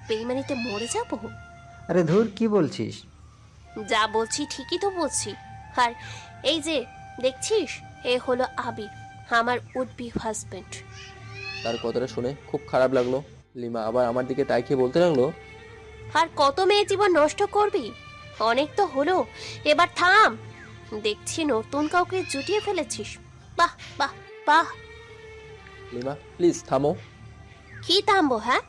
বেইমানিতে মরে যাব? আরে ধুর, কি বলছিস? যা বলছি ঠিকই তো বলছি। আর এই যে দেখছিস, এ হলো আবির, আমার উড বি হাজবেন্ড। তার কথাটা শুনে খুব খারাপ লাগলো। লিমা আবার আমার দিকে তাকিয়ে বলতে লাগলো, আর কত মেয়ে জীবন নষ্ট করবি? অনেক তো হলো, এবার থাম। দেখছি নতুন কাউকে জুটিয়ে ফেলেছিস। বাহ বাহ বাহ। লিমা প্লিজ থামো। কি থামবো? হ্যাঁ,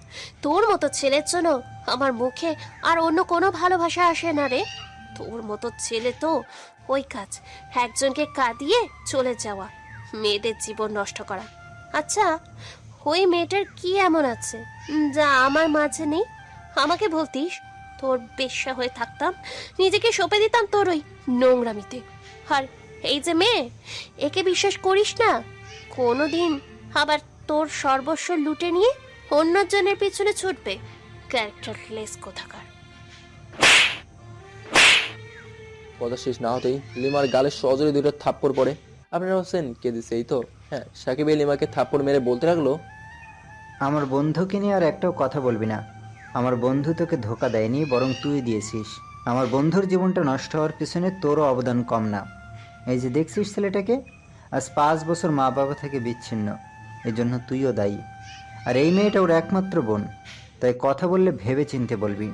তোর মতো ছেলের জন্য আমার মুখে আর অন্য কোনো ভালোবাসা আসে না রে। তোর মতো ছেলে তো ওই কাজ, একজনকে কাঁদিয়ে চলে যাওয়া, মেয়েদের জীবন নষ্ট করা। আচ্ছা, ওই মেয়েটার কি এমন আছে যা আমার মাঝে নেই? আমাকে বলতিস, তোর বেশ্যা হয়ে থাকতাম, নিজেকে সঁপে দিতাম তোর ওই নোংরামিতে। আর এই যে মেয়ে, একে বিশ্বাস করিস না কোনোদিন, আবার তোর সর্বস্ব লুটে নিয়ে অন্যজনের পিছনে ছুটবে। ক্যারেক্টারলেস কোথাকার। কথা শেষ না হতেই লিমার গালের সজোরে দুটো থাপ্পড় পড়ে। আপনারা হোসেন কে দিছে? এই তো, হ্যাঁ, সাকিব এই লিমাকে থাপ্পড় মেরে বলতে লাগলো, আমার বন্ধুকে নিয়ে আর একটাও কথা বলবি না। আমার বন্ধু তোকে ধোকা দেয়নি, বরং তুই দিয়েছিস। আমার বন্ধুর জীবনটা নষ্ট হওয়ার পিছনে তোরও অবদান কম না। এই যে দেখছিস ছেলেটাকে, আজ 5 বছর মা বাবা থেকে বিচ্ছিন্ন, এই জন্য তুইও দায়ী। আর এই মেয়েটা ওর একমাত্র বোন, তাই কথা বললে ভেবে চিনতে বলবি।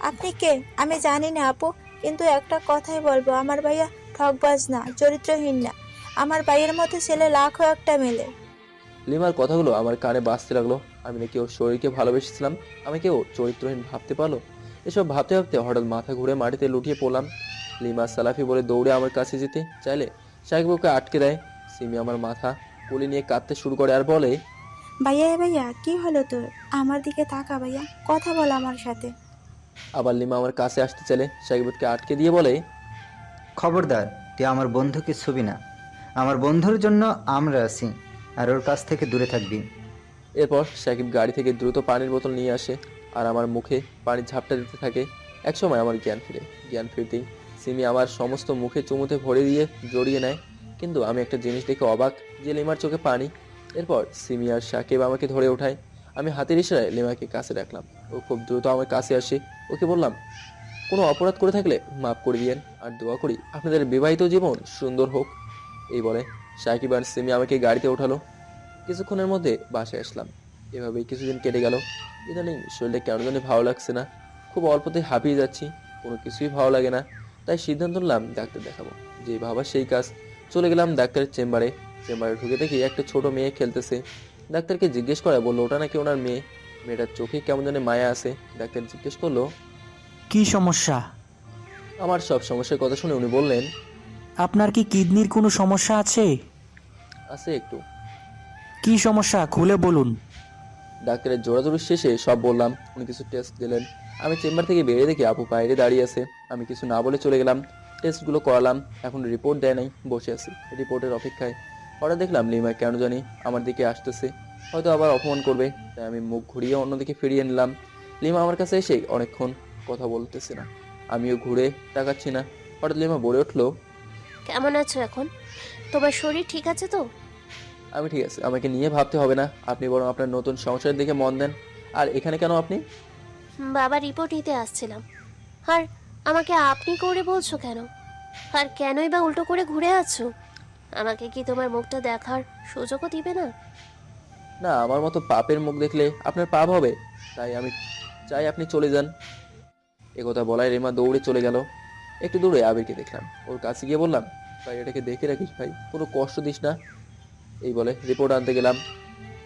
আপনি কে আমি জানি না আপু, কিন্তু একটা কথাই বলবো, আমার ভাইয়া ঠকবাজ না, চরিত্রহীন না। আমার ভাইয়ের মতো ছেলে লাখও একটা মেলে। লিমার কথাগুলো আমার কানে বাজতে লাগলো। আমি নাকি ওর শরীরকে ভালোবেসেছিলাম, আমাকে ও চরিত্রহীন ভাবতে পারলো। এসব ভাবতে ভাবতে হঠাৎ মাথা ঘুরে মাটিতে লুটিয়ে পড়লাম। লিমা সালাফি বলে দৌড়ে আমার কাছে যেতে চাইলে সাকিব ওকে আটকে দেয়। সিমি আমার মাথা কোলে নিয়ে কাঁদতে শুরু করে আর বলে, ভাইয়া ভাইয়া কি হলো তোর? আমার দিকে তাকা ভাইয়া, কথা বল আমার সাথে। আবার লিমা আমার কাছে আসতে চাইলে সাকিবকে আটকে দিয়ে বলে, খবরদার, তুই আমার বন্ধুকে ছবি না। আমার বন্ধুর জন্য আমরা আছি, আর ওর কাছ থেকে দূরে থাকবি। এরপর সাকিব গাড়ি থেকে দ্রুত পানির বোতল নিয়ে আসে আর আমার মুখে পানির ঝাপটা দিতে থাকে। একসময় আমার জ্ঞান ফিরতেই সিমি আমার সমস্ত মুখে চুমুতে ভরে দিয়ে জড়িয়ে নেয়। কিন্তু আমি একটা জিনিস দেখে অবাক, যে লিমার চোখে পানি। এরপর সিমি আর সাকিব আমাকে ধরে ওঠায়। আমি হাতের ইশারায় লিমাকে কাছে রাখলাম। ও খুব দ্রুত আমার কাছে আসে। ওকে বললাম, কোনো অপরাধ করে থাকলে মাফ করে দিয়েন, আর দোয়া করি আপনাদের বিবাহিত জীবন সুন্দর হোক। এই বলে সাকিব আর সিমি আমাকে গাড়িতে ওঠালো। কিছুক্ষণের মধ্যে বাসায় আসলাম। এভাবেই কিছুদিন কেটে গেল। ইদানিং শরীরটা কেন জানি ভালো লাগছে না, খুব অল্পতে হাঁপিয়ে যাচ্ছি, কোনো কিছুই ভালো লাগে না। তাই সিদ্ধান্ত নিলাম ডাক্তার দেখাবো। যেই ভাবা সেই কাজ, চলে গেলাম ডাক্তারের চেম্বারে। ঢুকে দেখি একটা ছোট মেয়ে খেলতেছে। ডাক্তারকে জিজ্ঞেস করে বললো ওটা নাকি ওনার মেয়ে। মেয়েটার চোখে কেমন জানি মায়া আছে। ডাক্তার জিজ্ঞেস করলো কি সমস্যা? আমার সব সমস্যার কথা শুনে উনি বললেন আপনার কি কিডনির কোনো সমস্যা আছে? আছে একটু। কি সমস্যা খুলে বলুন। ডাক্তারের জোরাজোরি শেষে সব বললাম। উনি কিছু টেস্ট দিলেন। আমি চেম্বার থেকে বেরিয়ে দেখি আপু বাইরে দাঁড়িয়ে আছে। আমি কিছু না বলে চলে গেলাম। টেস্টগুলো করালাম, এখন রিপোর্ট দেয় নাই, বসে আছি রিপোর্টের অপেক্ষায়। হঠাৎ দেখলাম লিমা কেন জানি আমার দিকে আসতেছে, হয়তো আবার অপমান করবে। তাই আমি মুখ ঘুরিয়ে অন্যদিকে ফিরিয়ে নিলাম। লিমা আমার কাছে এসে অনেকক্ষণ কথা বলতেছে না, আমিও ঘুরে তাকাচ্ছি না। হঠাৎ লিমা বলে উঠলো কেমন আছো এখন? তোমার শরীর ঠিক আছে তো? আমি ঠিক আছে, আমাকে নিয়ে ভাবতে হবে না, আপনি বরং আপনার নতুন সংসারের দিকে মন দেন। আর এখানে কেন আপনি? বাবা রিপোর্ট নিতে আসছিলাম। আর আমাকে আপনি করে বলছো কেন? আর কেনই বা উল্টো করে ঘুরে আছো? আমাকে কি তোমার মুখটা দেখার সুযোগও দিবে না? না, আমার মতো পাপের মুখ দেখলে আপনার পাপ হবে, তাই আমি চাই আপনি চলে যান। একথা বলায় রেমা দৌড়ে চলে গেল। একটু দূরে আবিরকে দেখলাম। ওর কাছে গিয়ে বললাম ভাই এটাকে দেখে রাখিস ভাই, কোনো কষ্ট দিস না। এই বলে রিপোর্ট আনতে গেলাম।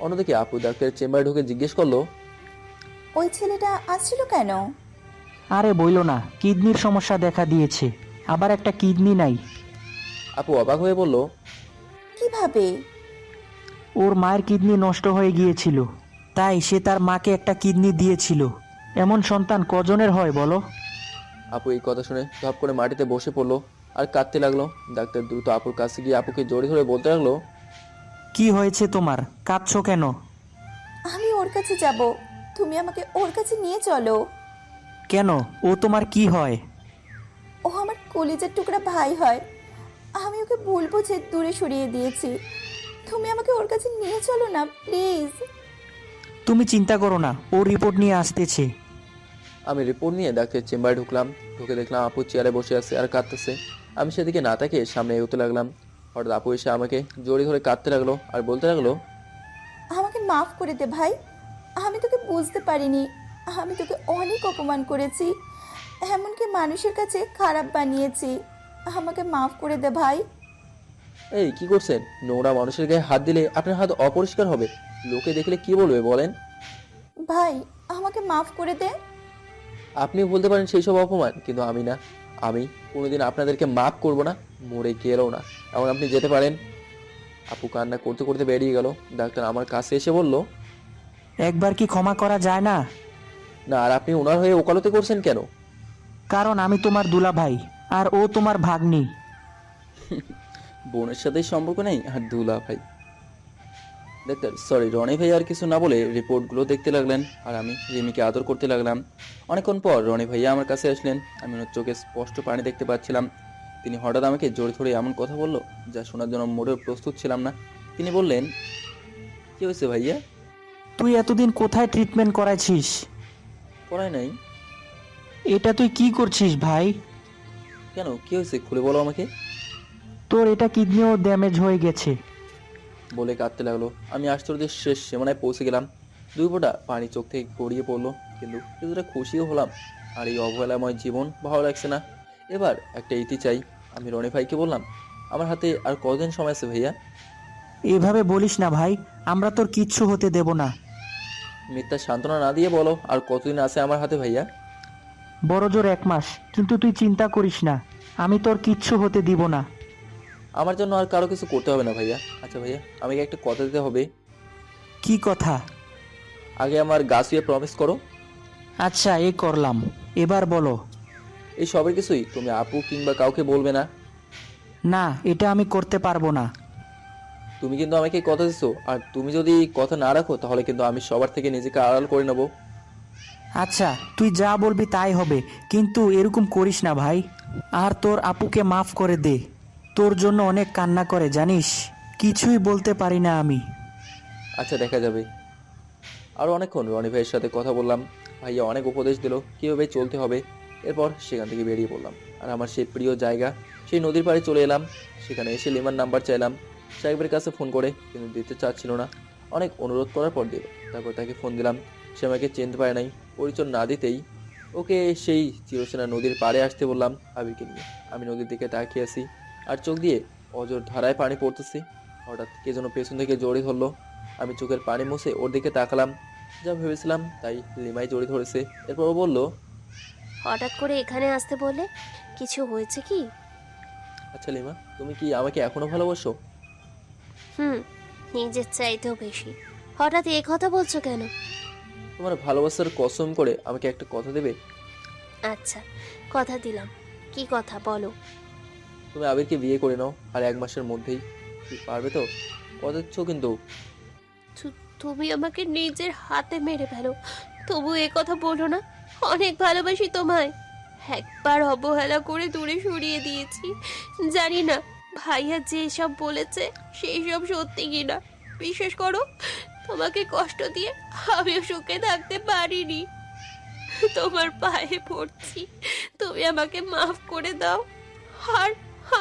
অন্যদিকে আপু ডাক্তারের চেম্বারে ঢুকে জিজ্ঞেস করলো ওই ছেলেটা আসছিল কেন? আরে বইলো না, কিডনির সমস্যা দেখা দিয়েছে, আবার একটা কিডনি নাই। আপু অবাক হয়ে বলল কিভাবে? ওর মায়ের কিডনি নষ্ট হয়ে গিয়েছিল, তাই সে তার মাকে একটা কিডনি দিয়েছিল। এমন সন্তান কজনের হয় বলো? আপু এই কথা শুনে ধপ করে মাটিতে বসে পড়লো আর কাঁদতে লাগলো। ডাক্তার দ্রুত আপুর কাছে গিয়ে আপুকে জড়িয়ে ধরে বলতে লাগলো কি হয়েছে তোমার, কাঁদছো কেন? আমি ওর কাছে যাব, তুমি আমাকে ওর কাছে নিয়ে চলো। কেন, ও তোমার কি হয়? ও আমার কলিজার টুকরা ভাই হয়। আমি ওকে ভুল বুঝে দূরে সরিয়ে দিয়েছি। তুমি আমাকে ওর কাছে নিয়ে চলো না প্লিজ। তুমি চিন্তা করো না, ও রিপোর্ট নিয়ে আসতেছে। আমি রিপোর্ট নিয়ে ডাক্তারের চেম্বারে ঢুকলাম। ঢুকে দেখলাম আপু চেয়ারে বসে আছে আর কাঁদতেছে। আমি সেদিকে না তাকিয়ে সামনে এগোতে লাগলাম। হঠাৎ আপু এসে আমাকে জড়িয়ে ধরে কাঁদতে লাগলো আর বলতে লাগলো আমাকে মাফ করে দে ভাই, আমি তোকে বুঝতে পারিনি। আমি তোকে অনেক অপমান করেছি, এমনকি মানুষের কাছে খারাপ বানিয়েছি। আমাকে মাফ করে দে ভাই। এই কি করছেন? নোংরা মানুষের গায়ে হাত দিলে আপনার হাত অপরিষ্কার হবে, লোকে দেখলে কি বলবে বলেন? ভাই আমাকে মাফ করে দে। আপনি বলতে পারেন সেই সব অপমান, কিন্তু আমি না। আমি কোনোদিন আপনাদেরকে মাফ করব না, মরে গেলেও না। এখন আপনি যেতে পারেন। আপু কান্না করতে করতে বেরিয়ে গেল। ডাক্তার আমার কাছে এসে বলল একবার কি ক্ষমা করা যায় না? না, আর আপনি ওনার হয়ে ওকালতি করছেন কেন? কারণ আমি তোমার দুলা ভাই আর ও তোমার ভাগ্নি। বোনের সাথে সম্পর্ক নেই আর দুলা ভাই। ডাক্তার সরি, রনি ভাই আর কিছু না বলে রিপোর্টগুলো দেখতে লাগলেন আর আমি রিমিকে আদর করতে লাগলাম। অনেকক্ষণ পর রনি ভাইয়া আমার কাছে আসলেন। আমি ওনার চোখে স্পষ্ট পানি দেখতে পাচ্ছিলাম। তিনি হঠাৎ আমাকে জোরে ধরে এমন কথা বললো যা শোনার জন্য মোটেও প্রস্তুত ছিলাম না। তিনি বললেন কি হয়েছে ভাইয়া? তুই এতদিন কোথায় ট্রিটমেন্ট করাইছিস? পড়ায় নাই। এটা তুই কি করছিস ভাই? কেন, কি হয়েছে খুলে বলো আমাকে। তোর এটা কিডনিও ড্যামেজ হয়ে গেছে। বলে কাঁদতে লাগলো। আমি আশ্চর্যের শেষ সীমানায় পৌঁছে গেলাম। দুই ফোঁটা পানি চোখ থেকে গড়িয়ে পড়লো, কিন্তু কিছুটা খুশিও হলাম। আর এই অবহেলাময় জীবন ভালো লাগছে না। এবার একটা ইতি চাই। আমি রনি ভাইকে বললাম আমার হাতে আর কতদিন সময় আছে ভাইয়া? এভাবে বলিস না ভাই, আমরা তোর কিচ্ছু হতে দেব না। মিথ্যা সান্ত্বনা না দিয়ে বলো আর কতদিন আছে আমার হাতে ভাইয়া? বড় জোর 1 মাস, কিন্তু তুই চিন্তা করিস না, আমি তোর কিচ্ছু হতে দিব না। আমার জন্য আর কারো কিছু করতে হবে না ভাইয়া। আচ্ছা ভাইয়া, আমাকে একটা কথা দিতে হবে। কি কথা? আগে আমার গা ছুঁয়ে প্রমিস করো। আচ্ছা, এই করলাম, এবার বলো। এই সবের কিছুই তুমি আপু কিংবা কাউকে বলবে না। না, এটা আমি করতে পারবো না। তুমি কিন্তু আমাকে কথা দিছো, আর তুমি যদি কথা না রাখো তাহলে কিন্তু আমি সবার থেকে নিজেকে আড়াল করে নেব। আচ্ছা, তুই যা বলবি তাই হবে, কিন্তু এরকম করিস না ভাই। আর তোর আপুকে মাফ করে দে, তোর জন্য অনেক কান্না করে জানিস, কিছুই বলতে পারি না আমি। আচ্ছা, দেখা যাবে। আরও অনেকক্ষণ রনি ভাইয়ের সাথে কথা বললাম। ভাইয়া অনেক উপদেশ দিল কীভাবে চলতে হবে। এরপর সেখান থেকে বেরিয়ে পড়লাম আর আমার সেই প্রিয় জায়গা সেই নদীর পাড়ে চলে এলাম। সেখানে এসে লিমার নাম্বার চাইলাম সাহেবের কাছে ফোন করে, কিন্তু দিতে চাচ্ছিল না। অনেক অনুরোধ করার পর দিল। তারপর তাকে ফোন দিলাম, সে আমাকে চিনতে পারে নাই। পরিচয় না দিতেই ওকে সেই চিরচেনা নদীর পাড়ে আসতে বললাম আবিরকে নিয়ে। আমি নদীর দিকে তাকিয়ে আছি আর চোখ দিয়ে অজর ধারায় পানি পড়তেছে। হঠাৎ কে যেন পেছন থেকে জড়িয়ে ধরলো। আমি চোখের পানি মুছে ওর দিকে তাকালাম। যা ভেবেছিলাম তাই, লিমাই জড়িয়ে ধরেছে। এরপর ও বলল, হঠাৎ করে এখানে আসতে বলে কিছু হয়েছে কি? আচ্ছা লিমা, তুমি কি আমাকে এখনো ভালোবাসো? হুম, নিজের চাইতেও বেশি। হঠাৎ এ কথা বলছো কেন? তোমার ভালোবাসার কসম করে আমাকে একটা কথা দেবে? আচ্ছা, কথা দিলাম। কি কথা বলো? তুমি আবিরকে বিয়ে করে নাও আর 1 মাসের মধ্যেই। কি পারবে তো? কথা দিচ্ছ কিন্তু। তুমি আমাকে নিজের হাতে মেরে ফেলো, তবু এ কথা বলো না। অনেক ভালোবাসি তোমায়। একবার অবহেলা করে দূরে সরিয়ে দিয়েছি। জানি না ভাইয়া যে সব বলেছে সেই সব সত্যি কিনা। বিশ্বাস করো, তোমাকে কষ্ট দিয়ে আমিও সুখে থাকতে পারিনি। তোমার পায়ে পড়ছি, তুমি আমাকে মাফ করে দাও আর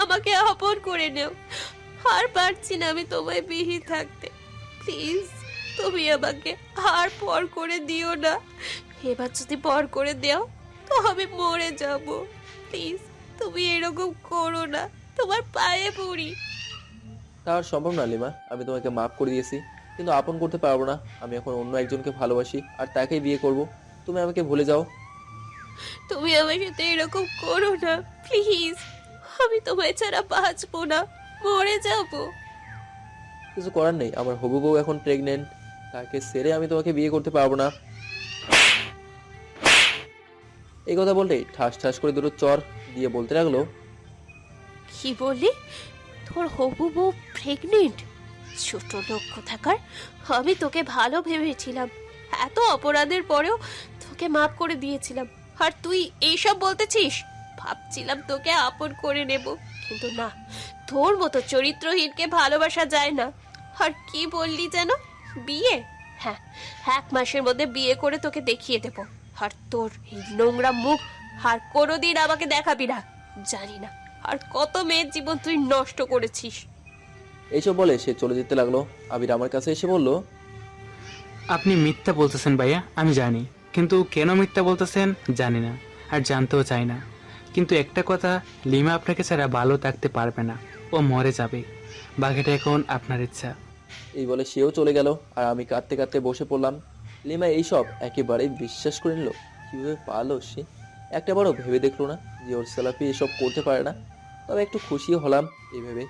আমাকে আপন করে নাও। আর পারছি না আমি তোমায় বিহি থাকতে। প্লিজ, তুমি আমাকে আর পর করে দিও না। এবার যদি পর করে দাও তো আমি মরে যাব। প্লিজ, তুমি এরকম করো না, তোমার পায়ে পড়ি। তা আর সম্ভব না লিমা। আমি তোমাকে মাফ করে দিয়েছি, কিন্তু আপন করতে পারবো না। আমি এখন অন্য একজনকে ভালোবাসি আর তাকেই বিয়ে করব। তুমি আমাকে ভুলে যাও। তুমি আমার সাথে এরকম করো না প্লিজ। আমি তোমায় ছাড়া বাঁচবো না, মরে যাবো। কিছু করার নেই, আমার হবু বউ এখন প্রেগনেন্ট। তাকে ছেড়ে আমি তোমাকে বিয়ে করতে পারবো না। এই কথা বলতে ঠাস ঠাস করে দুটো চর দিয়ে বলতে লাগলো, কি বললি? তোর হবু বউ প্রেগনেন্ট? ছোট লোক কোথাকার। আমি তোকে ভালো ভেবেছিলাম, এত অপরাধের পরেও তোকে মাফ করে দিয়েছিলাম, আর তুই এইসব বলতেছিস? ভাবছিলাম তোকে আপন করে নেব, কিন্তু না, তোর মতো চরিত্রহীনকে ভালোবাসা যায় না। আর কি বললি যেন? বিয়ে? হ্যাঁ, 1 মাসের মধ্যে বিয়ে করে তোকে দেখিয়ে দেব। আর তোর এই নোংরা মুখ আর কোনোদিন আমাকে দেখাবি না। জানি না আর কত মেয়ের জীবন তুই নষ্ট করেছিস। এইসব বলে সে চলে যেতে লাগলো। আবির আমার কাছে এসে বলল, আপনি মিথ্যা বলতেছেন ভাইয়া, আমি জানি, কিন্তু কেন মিথ্যা বলতেছেন জানি না, আর জানতেও চাই না। কিন্তু একটা কথা, লিমা আপনাকে ছাড়া ভালো থাকতে পারবে না, ও মরে যাবে। বাকিটা এখন আপনার ইচ্ছা। এই বলে সেও চলে গেল আর আমি কাঁদতে কাঁদতে বসে পড়লাম। লিমা এইসব একেবারেই বিশ্বাস করে নিল। কিভাবে পারলো সে? একটাবারও ভেবে দেখলো না যে ওর সালাফি এসব করতে পারে না। তবে একটু খুশিও হলাম এই ভেবে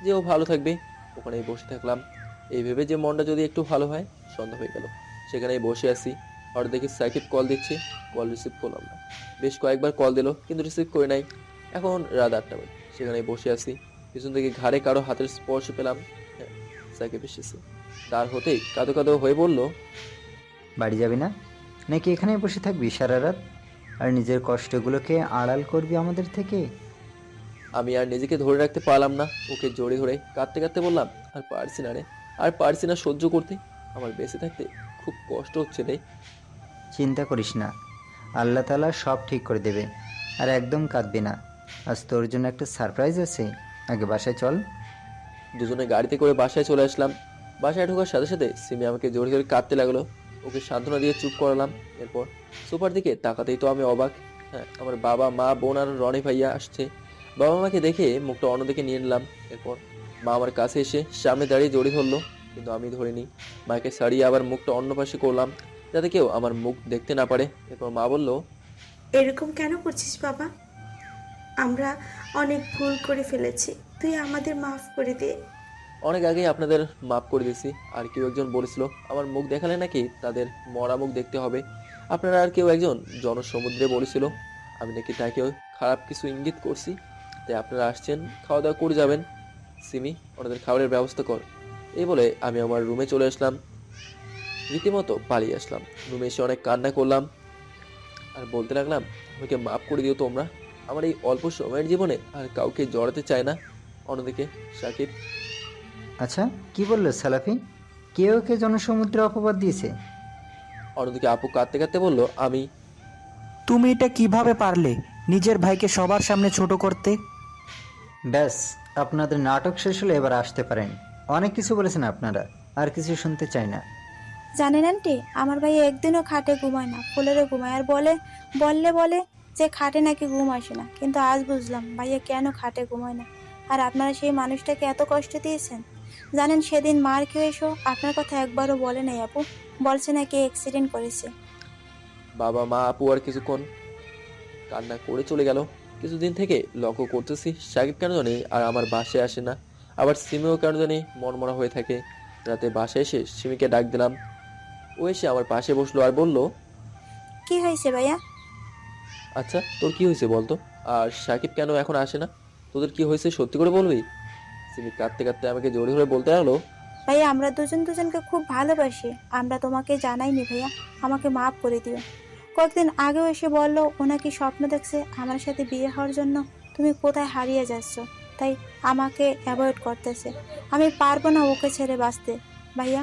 যে ও ভালো থাকবে। ওখানেই বসে থাকলাম এই ভেবে যে মনটা যদি একটু ভালো হয়। সন্ধ্যা হয়ে গেল, সেখানেই বসে আছি। হঠাৎ দেখি সাকিব কল দিচ্ছে, কল রিসিভ করলাম না। বেশ কয়েকবার কল দিল কিন্তু রিসিভ করে নাই। এখন রাত 8টা বাজে, সেখানেই বসে আছি। পিছন থেকে ঘাড়ে কারো হাতের স্পর্শ পেলাম। হ্যাঁ, সাকিব এসেছে। তার হতেই কাঁদো কাঁদো হয়ে বলল, বাড়ি যাবি না, নাকি এখানেই বসে থাকবি সারা রাত আর নিজের কষ্টগুলোকে আড়াল করবি আমাদের থেকে? আমি আর নিজেকে ধরে রাখতে পারলাম না। ওকে জড়িয়ে ধরে কাঁদতে কাঁদতে বললাম, আর পারছি না রে, আর পারছি না সহ্য করতে। আমার বেঁচে থাকতে খুব কষ্ট হচ্ছে রে। চিন্তা করিস না, আল্লাহ তাআলা সব ঠিক করে দেবে। আর একদম কাঁদবি না, আজ তোর জন্য একটা সারপ্রাইজ আছে। আগে বাসায় চল। দুজনে গাড়িতে করে বাসায় চলে আসলাম। বাসায় ঢোকার সাথে সাথে সিমি আমাকে জড়িয়ে ধরে কাঁদতে লাগলো। ওকে সান্ত্বনা দিয়ে চুপ করালাম। এরপর সোফার দিকে তাকাতেই তো আমি অবাক। হ্যাঁ, আমার বাবা, মা, বোন আর রনি ভাইয়া আসছে। বাবা মাকে দেখে মুখটা অন্যদিকে নিয়ে নিলাম। এরপর মা আমার কাছে এসে সামনে দাঁড়িয়ে জড়িয়ে ধরলো, কিন্তু আমি ধরিনি। মাকে সারিয়ে আবার মুখটা অন্য পাশে করলাম যাতে কেউ আমার মুখ দেখতে না পারে। এরপর মা বলল, এরকম কেন করছিস বাবা? আমরা অনেক ভুল করে ফেলেছি, তুই আমাদের মাফ করে দে। অনেক আগেই আপনাদের মাফ করে দিয়েছি। আর কেউ একজন বলেছিল আমার মুখ দেখালে নাকি তাদের মরা মুখ দেখতে হবে। আপনারা আর কেউ একজন জনসমুদ্রে বলেছিল আমি নাকি তাকেও খারাপ কিছু ইঙ্গিত করছি। তাই আপনারা আসছেন, খাওয়া দাওয়া করে যাবেন। সিমি, ওনাদের খাবারের ব্যবস্থা কর। এই বলে আমি আমার রুমে চলে আসলাম। রীতিমতো পালিয়ে আসলাম। রুমে এসে অনেক কান্না করলাম আর বলতে লাগলাম, আমাকে মাফ করে দিও তোমরা। আমার এই অল্প সময়ের জীবনে আর কাউকে জড়াতে চায় না। অন্যদিকে সাকিব, আচ্ছা, কি বললো সালাফি? কে ওকে জনসমুদ্রে অপবাদ দিয়েছে? অন্যদিকে আপু কাঁদতে কাঁদতে বলল, আমি। তুমি এটা কিভাবে পারলে নিজের ভাইকে সবার সামনে ছোট করতে? ব্যাস, আপনাদের নাটক শেষ হলে এবার আসতে পারেন। অনেক কিছু বলেছেন আপনারা, আর কিছু শুনতে চাই না। জানেন আন্টি, আমার ভাই একদিনও খাটে ঘুমায় না, ফুলেরও ঘুমায়। আর বলে যে খাটে নাকি ঘুম আসে না, কিন্তু আজ বুঝলাম ভাইয়া কেন খাটে ঘুমায় না। আর আপনারা সেই মানুষটাকে এত কষ্ট দিয়েছেন। জানেন সেদিন মার খেয়ে এসো আপনার কথা একবারও বলে নাই আপু, বলছে নাকি অ্যাক্সিডেন্ট করেছে। বাবা মা আপু আর কিছুক্ষণ কান্না করে চলে গেল। কিছুদিন থেকে লক্ষ্য করতেছি সাকিব কেন জানি আর আমার বাসায় আসে না, আবার সিমিও কেন জানি মনমরা হয়ে থাকে। রাতে বাসায় এসে সিমিকে ডাক দিলাম। ও এসে আমার পাশে বসলো আর বলল, কি হয়েছে ভাইয়া? আচ্ছা তোর কি হয়েছে বলতো, আর সাকিব কেন এখন আসে না? তোদের কি হয়েছে সত্যি করে বলবি? সিমি কাঁদতে কাঁদতে আমাকে জড়িয়ে ধরে বলতে লাগলো, ভাইয়া আমরা দুজনকে খুব ভালোবাসি, আমরা তোমাকে জানাইনি ভাইয়া, আমাকে মাফ করে দিও। কয়েকদিন আগেও এসে বললো ও নাকি স্বপ্ন দেখছে আমার সাথে বিয়ে হওয়ার জন্য, তুমি কোথায় হারিয়ে যাচ্ছ, তাই আমাকে অ্যাভয়েড করতেছে। আমি পারবো না ওকে ছেড়ে বাঁচতে ভাইয়া।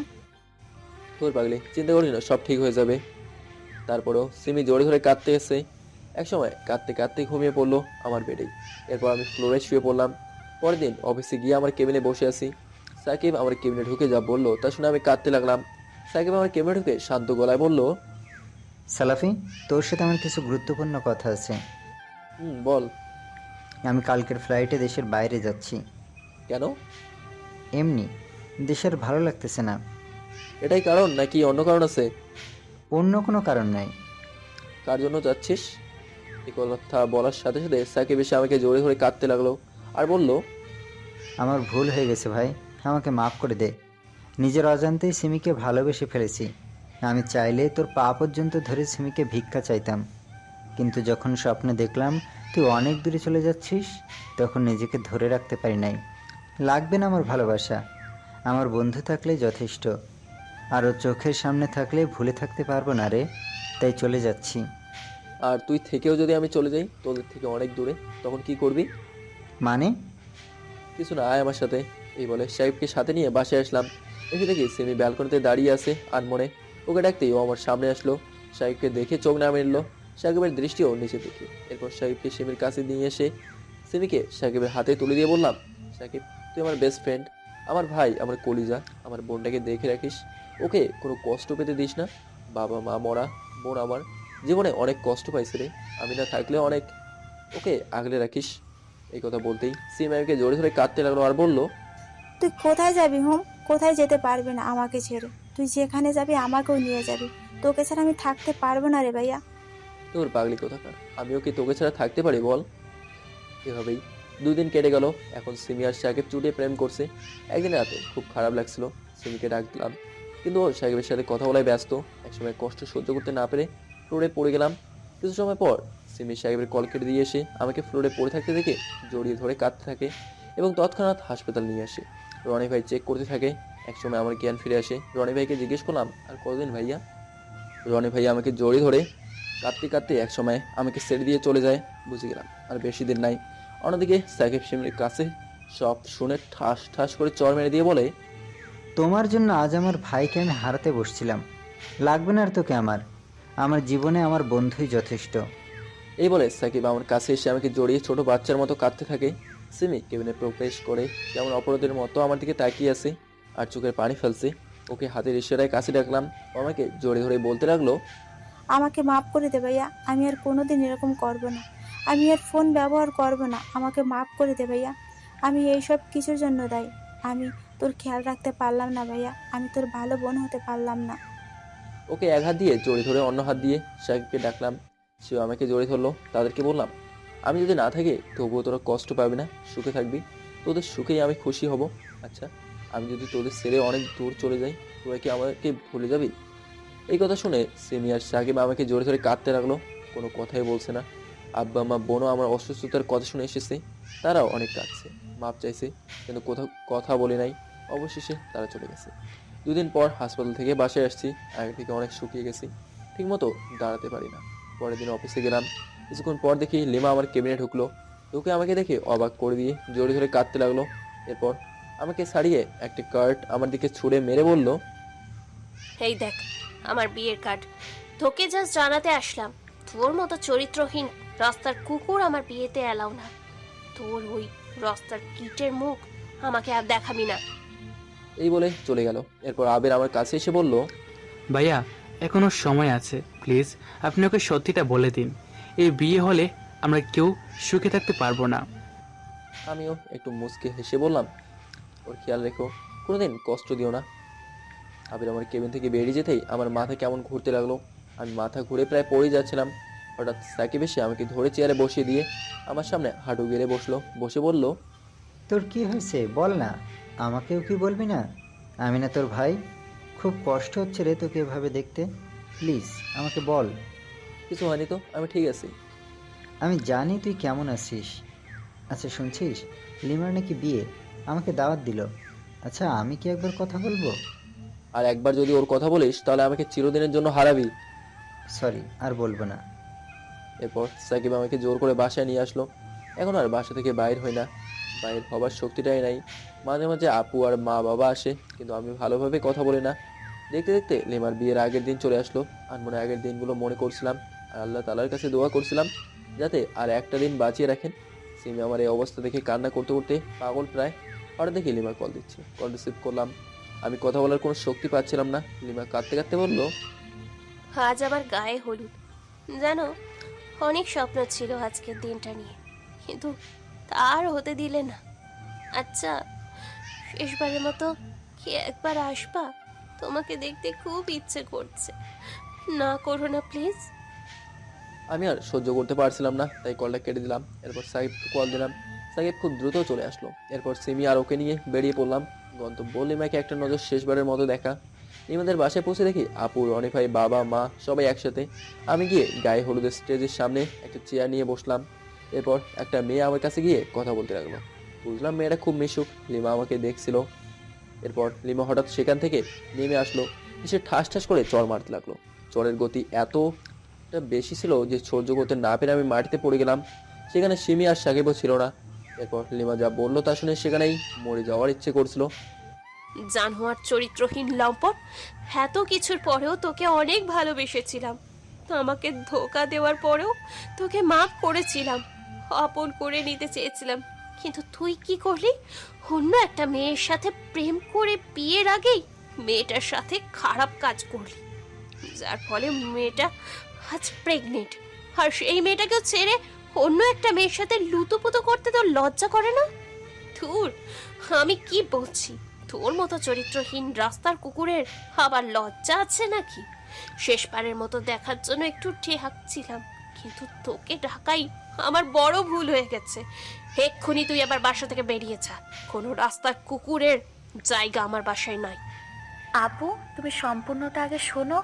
তোর পাগলি, চিন্তা করিস না, সব ঠিক হয়ে যাবে। তারপরও সিমি জড়িয়ে ধরে কাঁদতে এসে একসময় কাঁদতে কাঁদতে ঘুমিয়ে পড়লো আমার বেডেই। এরপর আমি ফ্লোরে শুয়ে পড়লাম। পরের দিন অফিসে গিয়ে আমার কেবিনে বসে আছি। সাকিব আমার কেবিনে ঢুকে যা বললো তা শুনে আমি কাঁদতে লাগলাম। সাকিব আমার কেবিনে ঢুকে শান্ত গলায় বলল, সালাফি, তোর সাথে আমার কিছু গুরুত্বপূর্ণ কথা আছে। বল। আমি কালকের ফ্লাইটে দেশের বাইরে যাচ্ছি। কেন? এমনি, দেশের ভালো লাগতেছে না। এটাই কারণ নাকি অন্য কারণ আছে? অন্য কোনো কারণ নাই। কার জন্য যাচ্ছিস? এই কথা বলার সাথে সাথে সাকিব এসে আমাকে জড়িয়ে ধরে কাঁদতে লাগলো আর বলল, আমার ভুল হয়ে গেছে ভাই, আমাকে মাফ করে দে। নিজের অজান্তেই সিমিকে ভালোবেসে ফেলেছি। আমি চাইলে তোর পা পর্যন্ত ধরে সিমিকে ভিক্ষা চাইতাম, কিন্তু যখন স্বপ্নে দেখলাম তুই অনেক দূরে চলে যাচ্ছিস, তখন নিজেকে ধরে রাখতে পারি নাই। লাগবে না আমার ভালোবাসা, আমার বন্ধু থাকলে যথেষ্ট। আরও চোখের সামনে থাকলে ভুলে থাকতে পারবো না রে, তাই চলে যাচ্ছি। আর তুই থেকেও যদি আমি চলে যাই তোদের থেকে অনেক দূরে, তখন কি করবি? মানে? কিছু না, আয় আমার সাথে। এই বলে সাকিবকে সাথে নিয়ে বাসায় আসলাম। এসে দেখি সিমি ব্যালকনিতে দাঁড়িয়ে আছে আর মনে ওকে ডাকতেই ও আমার সামনে আসলো। সাকিবকে দেখে চোখ নামিয়ে নিল। সাকিবের দৃষ্টিও নিচে দেখি। এরপর সাকিবকে সিমির কাছে নিয়ে এসে সিমিকে সাকিবের হাতে তুলে দিয়ে বললাম, সাকিব তুই আমার বেস্ট ফ্রেন্ড, আমার ভাই, আমার কলিজা, আমার বোনটাকে দেখে রাখিস, ওকে কোনো কষ্ট পেতে দিস না। বাবা মা মরা, বোন আমার জীবনে অনেক কষ্ট পাইছে রে, আমি না থাকলে অনেক, ওকে আগলে রাখিস। এই কথা বলতেই সিমি আমাকে জোরে ধরে কাঁদতে লাগলো আর বলল, তুই কোথায় যাবি হোম? কোথায় যেতে পারবি না আমাকে ছেড়ে। তুই যেখানে যাবি আমাকেও নিয়ে যাবি, তোকে ছাড়া আমি থাকতে পারবো না রে ভাইয়া। তোর পাগলি কোথাকার, আমিও কি তোকে ছাড়া থাকতে পারি বল? এভাবেই 2 দিন কেটে গেল। এখন সিমি আর সাকিব চুটিয়ে প্রেম করছে। একদিন রাতে খুব খারাপ লাগছিল, সিমিকে ডাক দিলাম, কিন্তু ও সাকিবের সাথে কথা বলায় ব্যস্ত। একসময় কষ্ট সহ্য করতে না পেরে ফ্লোরে পড়ে গেলাম। কিছু সময় পর সিমি সাকিবের কল কেটে দিয়ে এসে আমাকে ফ্লোরে পড়ে থাকতে দেখে জড়িয়ে ধরে কাঁদতে থাকে এবং তৎক্ষণাৎ হাসপাতাল নিয়ে আসে। রনি ভাই চেক করতে থাকে। একসময় আমার জ্ঞান ফিরে আসে। রনি ভাইকে জিজ্ঞেস করলাম, আর কতদিন ভাইয়া? রনি ভাই আমাকে জড়িয়ে ধরে কাঁদতে কাঁদতে একসময় আমাকে ছেড়ে দিয়ে চলে যায়। বুঝে গেলাম আর বেশি দিন নাই। অন্যদিকে সাকিব সিমির কাছে সব শুনে ঠাস ঠাস করে চর মেরে দিয়ে বলে, তোমার জন্য আজ আমার ভাইকে আমি হারাতে বসছিলাম। লাগবে না আর তোকে আমার জীবনে আমার বন্ধুই যথেষ্ট। এই বলে সাকিব আমার কাছে এসে আমাকে জড়িয়ে ছোট বাচ্চার মতো কাঁদতে থাকে। সিমি কেবিনে প্রবেশ করে কেমন অপরাধের মতো আমার দিকে তাকিয়ে আছে আর চোখের পানি ফেলছে। ওকে হাতের ইশারায় কাছে ডাকলাম। ও আমাকে জড়িয়ে ধরে বলতে লাগলো, আমাকে মাফ করে দে ভাইয়া, আমি আর কোনোদিন এরকম করব না, আমি আর ফোন ব্যবহার করব না, আমাকে মাফ করে দে ভাইয়া। আমি এইসব কিছুর জন্য দায়ী, আমি তোর খেয়াল রাখতে পারলাম না ভাইয়া, আমি তোর ভালো বোন হতে পারলাম না। ওকে এক হাত দিয়ে জড়িয়ে ধরে অন্য হাত দিয়ে সাকিবকে ডাকলাম। সেও আমাকে জড়িয়ে ধরলো। তাদেরকে বললাম, আমি যদি না থাকি তবুও তোরা কষ্ট পাবি না, সুখে থাকবি, তোদের সুখেই আমি খুশি হব। আচ্ছা আমি যদি তোদের ছেড়ে অনেক দূর চলে যাই, তোরা কি আমাকে ভুলে যাবি? এই কথা শুনে সিমি আর সাকিব আমাকে জোরে ধরে কাঁদতে লাগলো। কোনো কথাই বলছে না। আব্বা মা বোনও আমার অসুস্থতার কথা শুনে এসেছে। তারাও অনেক কাঁদছে, মাপ চাইছে, কিন্তু কোথাও কথা বলে নাই। অবশেষে তারা চলে গেছে। 2 দিন পর হাসপাতাল থেকে বাসায় আসছি। আগে থেকে অনেক শুকিয়ে গেছি, ঠিকমতো দাঁড়াতে পারি না। পরের দিন অফিসে গেলাম। কিছুক্ষণ পর দেখি লিমা আমার কেবিনে ঢুকলো। ঢুকে আমাকে দেখে অবাক করে দিয়ে জোরে ধরে কাঁদতে লাগলো। এরপর আমাকে ছাড়িয়ে একটা কার্ড আমার দিকে ছুঁড়ে মেরে বলল, এই দেখ আমার বিয়ের কার্ড, তোকে জাস্ট জানাতে আসলাম তোর মতো চরিত্রহীন রাস্তার কুকুর আমার বিয়েতে এলাও না। তোর ওই রাস্তার কিটের মুখ আমাকে আর দেখাবি না। এই বলে চলে গেল। এরপর আবির আমার কাছে এসে বলল, ভাইয়া এখনো সময় আছে, প্লিজ আপনি ওকে সত্যিটা বলে দিন। এই বিয়ে হলে আমরা কেউ সুখে থাকতে পারবো না। আমিও একটু মুচকে হেসে বললাম, ওর খেয়াল রেখো, কোনোদিন কষ্ট দিও না। আবির আমার কেবিন থেকে বেরিয়ে যেতেই আমার মাথা কেমন ঘুরতে লাগলো। আমি মাথা ঘুরে প্রায় পড়ে যাচ্ছিলাম। হঠাৎ সাকিব এসে আমাকে ধরে চেয়ারে বসিয়ে দিয়ে আমার সামনে হাঁটু গেড়ে বসলো, বসে বলল, তোর কি হয়েছে বল না, আমাকেও কি বলবি না? আমি না তোর ভাই? খুব কষ্ট হচ্ছে রে তোকে এভাবে দেখতে, প্লিজ আমাকে বল। কিছু হয়নি তো, আমি ঠিক আছি। আমি জানি তুই কেমন আছিস। আচ্ছা শুনছিস, লিমার নাকি বিয়ে, আমাকে দাওয়াত দিল। আচ্ছা আমি কি একবার কথা বলবো? আর একবার যদি ওর কথা বলিস তাহলে আমাকে চিরদিনের জন্য হারাবি। সরি, আর বলবো না। এরপর সাকিব আমাকে জোর করে বাসায় নিয়ে আসলো। এখন আর বাসা থেকে বাইর হই না, বাইর হবার শক্তিটাই নাই। মাঝে মাঝে আপু আর মা বাবা আসে, কিন্তু আমি ভালোভাবে কথা বলি না। দেখতে দেখতে লিমার বিয়ের আগের দিন চলে আসলো। আর মনে আগের দিনগুলো মনে করছিলাম আর আল্লাহ তাআলার কাছে দোয়া করছিলাম যাতে আর একটা দিন বাঁচিয়ে রাখেন। সিমি আমার এই অবস্থা দেখে কান্না করতে করতে পাগল প্রায়। হঠাৎ দেখি লিমা কল দিচ্ছে, কল রিসিভ করলাম। আমি কথা বলার কোনো শক্তি পাচ্ছিলাম না। লিমা কাঁদতে কাঁদতে বলল, আজ আমার গায়ে হলুদ। জানো, অনেক স্বপ্ন ছিল আজকের দিনটা নিয়ে, কিন্তু তার হতে দিলে না। আচ্ছা, শেষবারের মতো কি একবার আসবা? তোমাকে দেখতে খুব ইচ্ছে করছে। না করো না প্লিজ। আমি আর সহ্য করতে পারছিলাম না, তাই কলটা কেটে দিলাম। এরপর সাকিবকে কল দিলাম। সাকিব খুব দ্রুত চলে আসলো। এরপর সিমি আর ওকে নিয়ে বেরিয়ে পড়লাম। গন্তব্য লিমাকে একটা নজর শেষবারের মতো দেখা। লিমাদের বাসায় পৌঁছে দেখি আপু, রনি ভাই, বাবা, মা সবাই একসাথে। আমি গিয়ে গায়ে হলুদের স্টেজের সামনে একটা চেয়ার নিয়ে বসলাম। এরপর একটা মেয়ে আমার কাছে গিয়ে কথা বলতে লাগলো। বুঝলাম মেয়েটা খুব মিশুক। লিমা আমাকে দেখছিল। এরপর লিমা হঠাৎ সেখান থেকে নেমে আসলো, এসে ঠাস ঠাস করে চড় মারতে লাগলো। চড়ের গতি এতটা বেশি ছিল যে সহ্য করতে না পেরে আমি মাটিতে পড়ে গেলাম। সেখানে সিমি আর সাকিবও ছিল না। এরপর লিমা যা বললো তা শুনে সেখানেই মরে যাওয়ার ইচ্ছে করছিল। জানোয়ার চরিত্রহীন লম্পট, এত কিছুর পরেও তোকে অনেক ভালোবেসেছিলাম। আমাকে ধোকা দেওয়ার পরেও তোকে মাফ করেছিলাম, আপন করে নিতে চেয়েছিলাম। কিন্তু তুই কি করলি? অন্য একটা মেয়ের সাথে প্রেম করে বিয়ের আগেই মেয়েটার সাথে খারাপ কাজ করলি, যার ফলে মেয়েটা আজ প্রেগনেন্ট। আর সেই মেয়েটাকেও ছেড়ে অন্য একটা মেয়ের সাথে লুতুপুতু করতে তোর লজ্জা করে না? ধুর, আমি কি বলছি, তোর মতো চরিত্রহীন রাস্তার কুকুরের আবার লজ্জা আছে নাকি? শেষবারের মতো দেখার জন্য একটু ঠেহাচ্ছিলাম, কিন্তু তোকে ঢাকাই আমার বড় ভুল হয়ে গেছে। এক্ষুনি তুই আবার বাসা থেকে বেরিয়ে যা। কোনো রাস্তার কুকুরের জায়গা আমার বাসায় নাই। আপু, তুমি সম্পূর্ণটা আগে শোনো।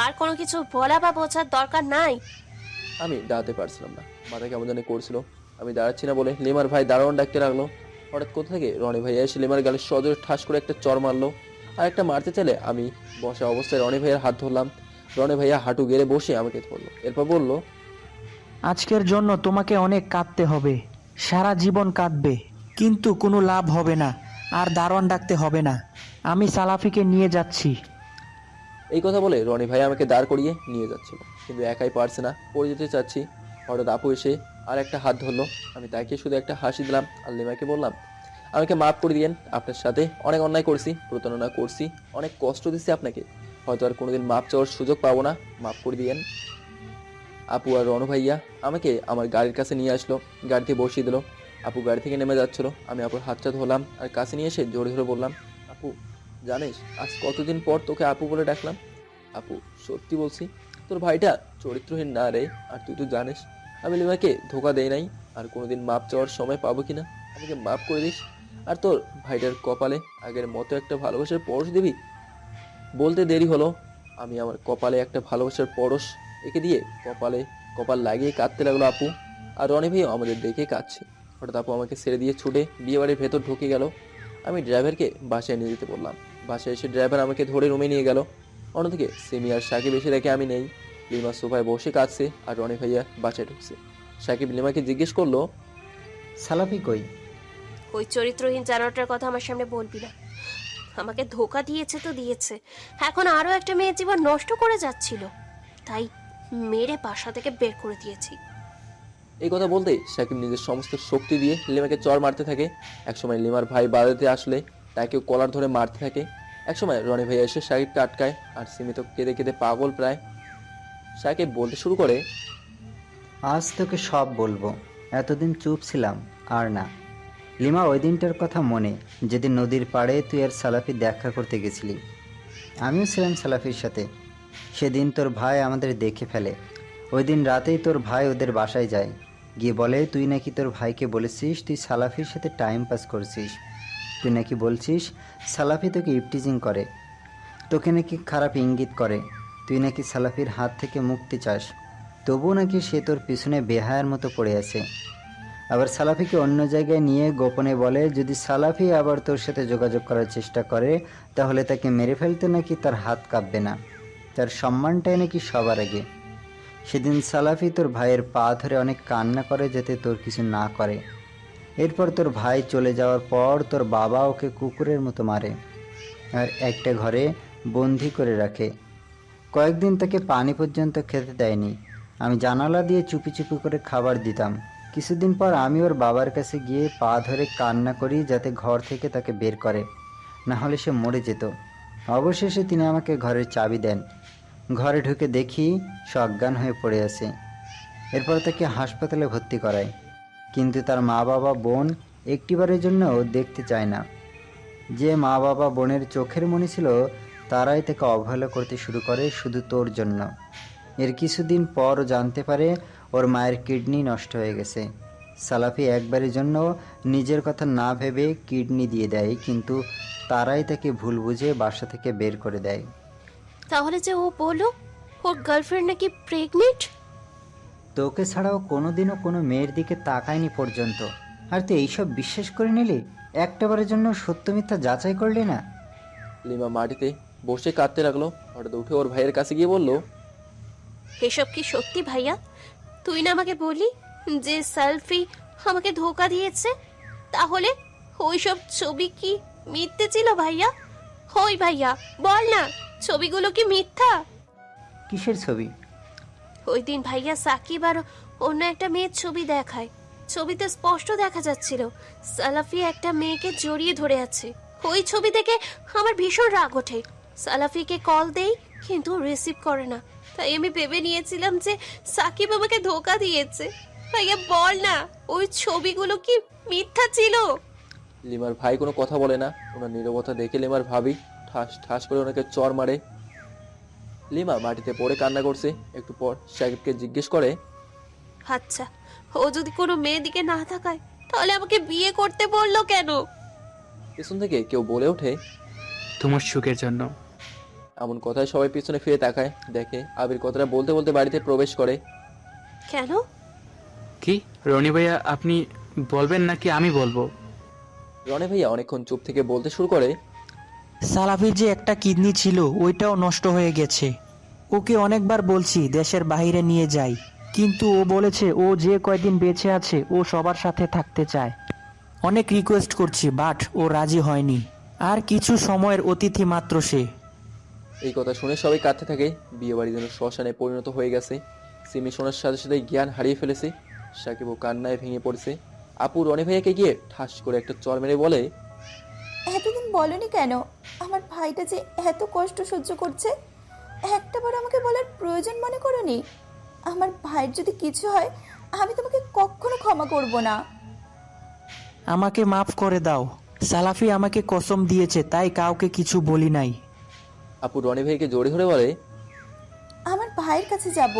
আর কোনো কিছু বলা বা বোঝার দরকার নাই। আমি দাঁড়াতে পারছিলাম না, মাথা কেমন জানি করছিল। আমি দাঁড়াচ্ছি না বলে লিমার ভাই দারোয়ান ডাকতে লাগলো। হঠাৎ কোথা থেকে রনি ভাইয়া এসে লিমার গালে সজোরে ঠাস করে একটা চড় মারলো। আর একটা মারতে চাইলে আমি বসা অবস্থায় রনি ভাইয়ের হাত ধরলাম। রনি ভাইয়া হাঁটু গেড়ে বসে আমাকে ধরলো। এরপর বলল, আজকের জন্য তোমাকে অনেক কাঁদতে হবে, সারা জীবন কাঁদবে, কিন্তু কোনো লাভ হবে না। আর দারোয়ান ডাকতে হবে না, আমি সালাফিকে নিয়ে যাচ্ছি। এই কথা বলে রনি ভাই আমাকে দাঁড় করিয়ে নিয়ে যাচ্ছিল, কিন্তু একাই পারছে না, পড়ে যেতে চাচ্ছি। হঠাৎ আপু এসে আর একটা হাত ধরলো। আমি তাকে শুধু একটা হাসি দিলাম আর লিমাকে বললাম, আমাকে মাফ করে দিয়েন, আপনার সাথে অনেক অন্যায় করছি, প্রতারণা করছি, অনেক কষ্ট দিচ্ছি আপনাকে, হয়তো আর কোনোদিন মাপ চাওয়ার সুযোগ পাবো না, মাফ করে দিয়েন। আপু আর রনু ভাইয়া আমাকে আমার গাড়ির কাছে নিয়ে আসলো, গাড়িতে বসিয়ে দিল। আপু গাড়ি থেকে নেমে যাচ্ছিল। আমি আপুর হাতটা ধরলাম আর কাছে নিয়ে এসে জোরে ধরে বললাম, আপু জানিস আজ কতদিন পর তোকে আপু বলে ডাকলাম? আপু সত্যি বলছি, তোর ভাইটা চরিত্রহীন না রে। আর তুই তো জানিস আমি লিমাকে ধোকা দেই নাই, আর কোনোদিন মাপ চাওয়ার সময় পাবো কিনা, আমাকে মাফ করে দিস। আর তোর ভাইটার কপালে আগের মতো একটা ভালোবাসার পরশ দিবি। বলতে দেরি হলো, আমি আমার কপালে একটা ভালোবাসার পরশ এঁকে দিয়ে কপাল লাগিয়ে কাঁদতে লাগলো আপু। আর রনি ভাইও আমাদের দেখে কাঁদছে। হঠাৎ আপু আমাকে ছেড়ে দিয়ে ছুটে বিয়ে বাড়ির ভেতর ঢুকে গেল। আমি ড্রাইভারকে বাসায় নিয়ে যেতে বললাম। বাসায় এসে ড্রাইভার আমাকে ধরে রুমে নিয়ে গেল। অন্যদিকে সিমি আর সাকিব এসে দেখে আমি নেই। লিমা সোফায় বসে কাঁদছে আর রনি ভাইয়া বাসায় ঢুকছে। সাকিব লিমাকে জিজ্ঞেস করলো, সালাফি কই? ওই চরিত্রহীন জানোয়ারটার কথা আমার সামনে বলবি না। আমাকে ধোকা দিয়েছে তো দিয়েছে, এখন আরো একটা মেয়ের জীবন নষ্ট করে যাচ্ছিল, তাই মেরে বাসা থেকে বের করে দিয়েছি। এই কথা বলতে সাকিব নিজের সমস্ত শক্তি দিয়ে লিমাকে চড় মারতে থাকে। একসময় লিমার ভাই বাড়িতে আসলে তাকেও কলার ধরে মারতে থাকে। একসময় রনি ভাইয়া এসে সাকিবকে আটকায়, আর সিমি তো কেঁদে কেঁদে পাগল প্রায়। সাকিব বলতে শুরু করে, আজ তোকে সব বলবো, এতদিন চুপ ছিলাম আর না। লিমা, ওই দিনটার কথা মনে, যেদিন নদীর পাড়ে তুই আর সালাফি দেখা করতে গেছিলি। আমিও ছিলাম সালাফির সাথে। সেদিন তোর ভাই আমাদের দেখে ফেলে। ওই দিন রাতেই তোর ভাই ওদের বাসায় যায়, গিয়ে বলে তুই নাকি তোর ভাইকে বলেছিস তুই সালাফির সাথে টাইম পাস করছিস। তুই নাকি বলছিস সালাফি তোকে ইফটিজিং করে, তোকে নাকি খারাপ ইঙ্গিত করে, তুই নাকি সালাফির হাত থেকে মুক্তি চাস। তবুও নাকি সে তোর পিছনে বেহায়ার মতো পড়ে আছে। আবার সালাফিকে অন্য জায়গায় নিয়ে গোপনে বলে যদি সালাফি আবার তোর সাথে যোগাযোগ করার চেষ্টা করে তাহলে তাকে মেরে ফেলতে নাকি তার হাত কাঁপবে না, তার সম্মানটাই নাকি সবার আগে। সেদিন সালাফি তোর ভাইয়ের পা ধরে অনেক কান্না করে যাতে তোর কিছু না করে। এরপর তোর ভাই চলে যাওয়ার পর তোর বাবা ওকে কুকুরের মতো মারে আর একটা ঘরে বন্দি করে রাখে। কয়েকদিন তাকে পানি পর্যন্ত খেতে দেয়নি। আমি জানালা দিয়ে চুপি চুপি করে খাবার দিতাম। কিছুদিন পর আমি ওর বাবার কাছে গিয়ে পা ধরে কান্না করি যাতে ঘর থেকে তাকে বের করে, না হলে সে মরে যেত। অবশেষে তিনি আমাকে ঘরের চাবি দেন। ঘরে ঢুকে দেখি সে অজ্ঞান হয়ে পড়ে আছে। এরপর তাকে হাসপাতালে ভর্তি করায়, কিন্তু তার মা বাবা বোন একটিবারের জন্য দেখতে চায় না। যে মা বাবা বোনের চোখের মনি ছিল তারাই তাকে অবহেলা করতে শুরু করে শুধু তোর জন্য। এর কিছুদিন পর জানতে পারে ওর মায়ের কিডনি নষ্ট হয়ে গেছে। সালাফি একবারের জন্য নিজের কথা না ভেবে কিডনি দিয়ে দেয়, কিন্তু তারাই তাকে ভুল বুঝে বাসা থেকে বের করে দেয়। তাহলে যে ও বললো ওর গার্লফ্রেন্ড নাকি প্রেগনেন্ট, তোকে ছাড়াও কোনোদিনও কোনো মেয়ের দিকে তাকায়নি পর্যন্ত, আর তুই এইসব বিশ্বাস করে নিলি? একটাবারের জন্য সত্য মিথ্যা যাচাই করলি না? লিমা মাটিতে বসে কাঁদতে লাগলো। হঠাৎ উঠে ওর ভাইয়ের কাছে গিয়ে বলল, এসব কি সত্যি ভাইয়া? তুই না আমাকে বললি যে সেলফি আমাকে ধোকা দিয়েছে, তাহলে ওইসব ছবি কি মিথ্যে ছিল ভাইয়া? ওই ভাইয়া বল না, ছবিগুলো কি মিথ্যা? কিসের ছবি? ওই দিন ভাইয়া সাকিব আর অন্য একটা মেয়ের ছবি দেখায়। ছবিতে স্পষ্ট দেখা যাচ্ছিল সালাফি একটা মেয়েকে জড়িয়ে ধরে আছে। ওই ছবি দেখে আমার ভীষণ রাগ ওঠে। সালাফিকে কল দেই কিন্তু রিসিভ করে না, তাই আমি ভেবে নিয়েছিলাম যে সাকিব আমাকে ধোকা দিয়েছে। ভাইয়া বল না, ওই ছবিগুলো কি মিথ্যা ছিল? লিমার ভাই কোনো কথা বলে না। ওনার নীরবতা দেখে লিমার ভাবি ঠাস ঠাস করে ওনাকে চড় মারে। লিমা মাটিতে পড়ে কান্না করছে। একটু পর সাকিবকে জিজ্ঞেস করে, আচ্ছা, ও যদি কোনো মেয়ের দিকে না তাকায় তাহলে আমাকে বিয়ে করতে বললো কেন? পিছন থেকে কেউ বলে ওঠে, তোমার সুখের জন্য। এমন কথায় সবাই পিছনে ফিরে তাকায়। দেখে আবির কথাটা বলতে বলতে বাড়িতে প্রবেশ করে। কেন? কি রনি ভাইয়া, আপনি বলবেন নাকি আমি বলবো? রনি ভাইয়া অনেকক্ষণ চুপ থেকে বলতে শুরু করে, সালাফির যে একটা কিডনি ছিল ওইটাও নষ্ট হয়ে গেছে। ওকে অনেকবার বলছি দেশের বাইরে নিয়ে যাই, কিন্তু ও বলেছে ও যে কয়দিন বেঁচে আছে ও সবার সাথে থাকতে চায়। অনেক রিকোয়েস্ট করছি বাট ও রাজি হয়নি, আর কিছু সময়ের অতিথি মাত্র সে। এই কথা শুনে সবাই কাঁদতে থাকে। বিয়ে বাড়ি যেন শ্মশানে পরিণত হয়ে গেছে। সিমি শোনার সাথে সাথে জ্ঞান হারিয়ে ফেলেছে। সাকিব ও কান্নায় ভেঙে পড়েছে। আপু রনি ভাইয়াকে গিয়ে ঠাস করে একটা চড় মেরে বলে, এতদিন বলনি কেন আমার ভাইটা যে এত কষ্ট সহ্য করছে? একটাবার আমাকে বলার প্রয়োজন মনে করনি? আমার ভাইয়ের যদি কিছু হয় আমি তোমাকে কখনো ক্ষমা করব না। আমাকে মাফ করে দাও। সালাফি আমাকে কসম দিয়েছে তাই কাউকে কিছু বলি নাই। আপু রনি ভাইকে জড়িয়ে ধরে বলে, আমার ভাইয়ের কাছে যাব।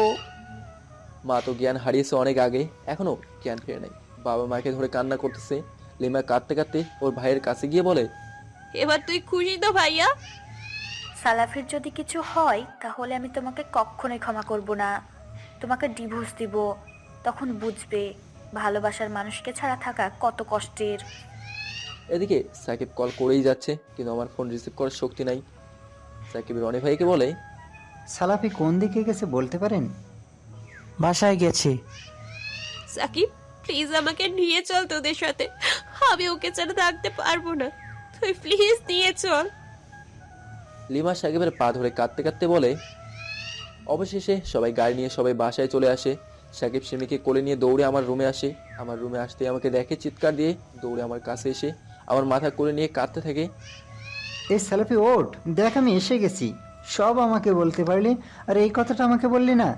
মা তো জ্ঞান হারিয়েছে অনেক আগে, এখনো জ্ঞান ফিরে নাই। বাবা মাকে ধরে কান্না করতেছে। লিমা কাঁদতে কাঁদতে ওর ভাইয়ের কাছে গিয়ে বলে, এবার তুই খুশি তো ভাইয়া? সালাফির যদি কিছু হয় তাহলে আমি তোমাকে কখনোই ক্ষমা করব না, তোমাকে ডিভোর্স দিব। তখন বুঝবে ভালোবাসার মানুষকে ছাড়া থাকা কত কষ্টের। এদিকে সাকিব কল করেই যাচ্ছে, কিন্তু আমার ফোন রিসিভ করার শক্তি নাই। সাকিব রনি ভাইকে বলে, সালাফি কোন দিকে গেছে বলতে পারেন? বাসায় গেছে। সাকিব প্লিজ আমাকে নিয়ে চল তোদের সাথে, আমি ওকে ছাড়া থাকতে পারবো না, তুই প্লিজ নিয়ে চল। লিমা সাকিবের পা ধরে কাঁদতে কাঁদতে বলে, অবশেষে সবাই গাড়ি নিয়ে সবাই বাসায় চলে আসে। সাকিব সিমিকে কোলে নিয়ে দৌড়ে আমার রুমে আসে। আমার রুমে আসতেই আমাকে দেখে, চিৎকার দিয়ে দৌড়ে আমার কাছে এসে আমার মাথা কোলে নিয়ে কাঁদতে থাকে। এই সালাফি ওঠ, দেখ আমি এসে গেছি। সব আমাকে বলতে পারলি, আর এই কথাটা আমাকে বললি না।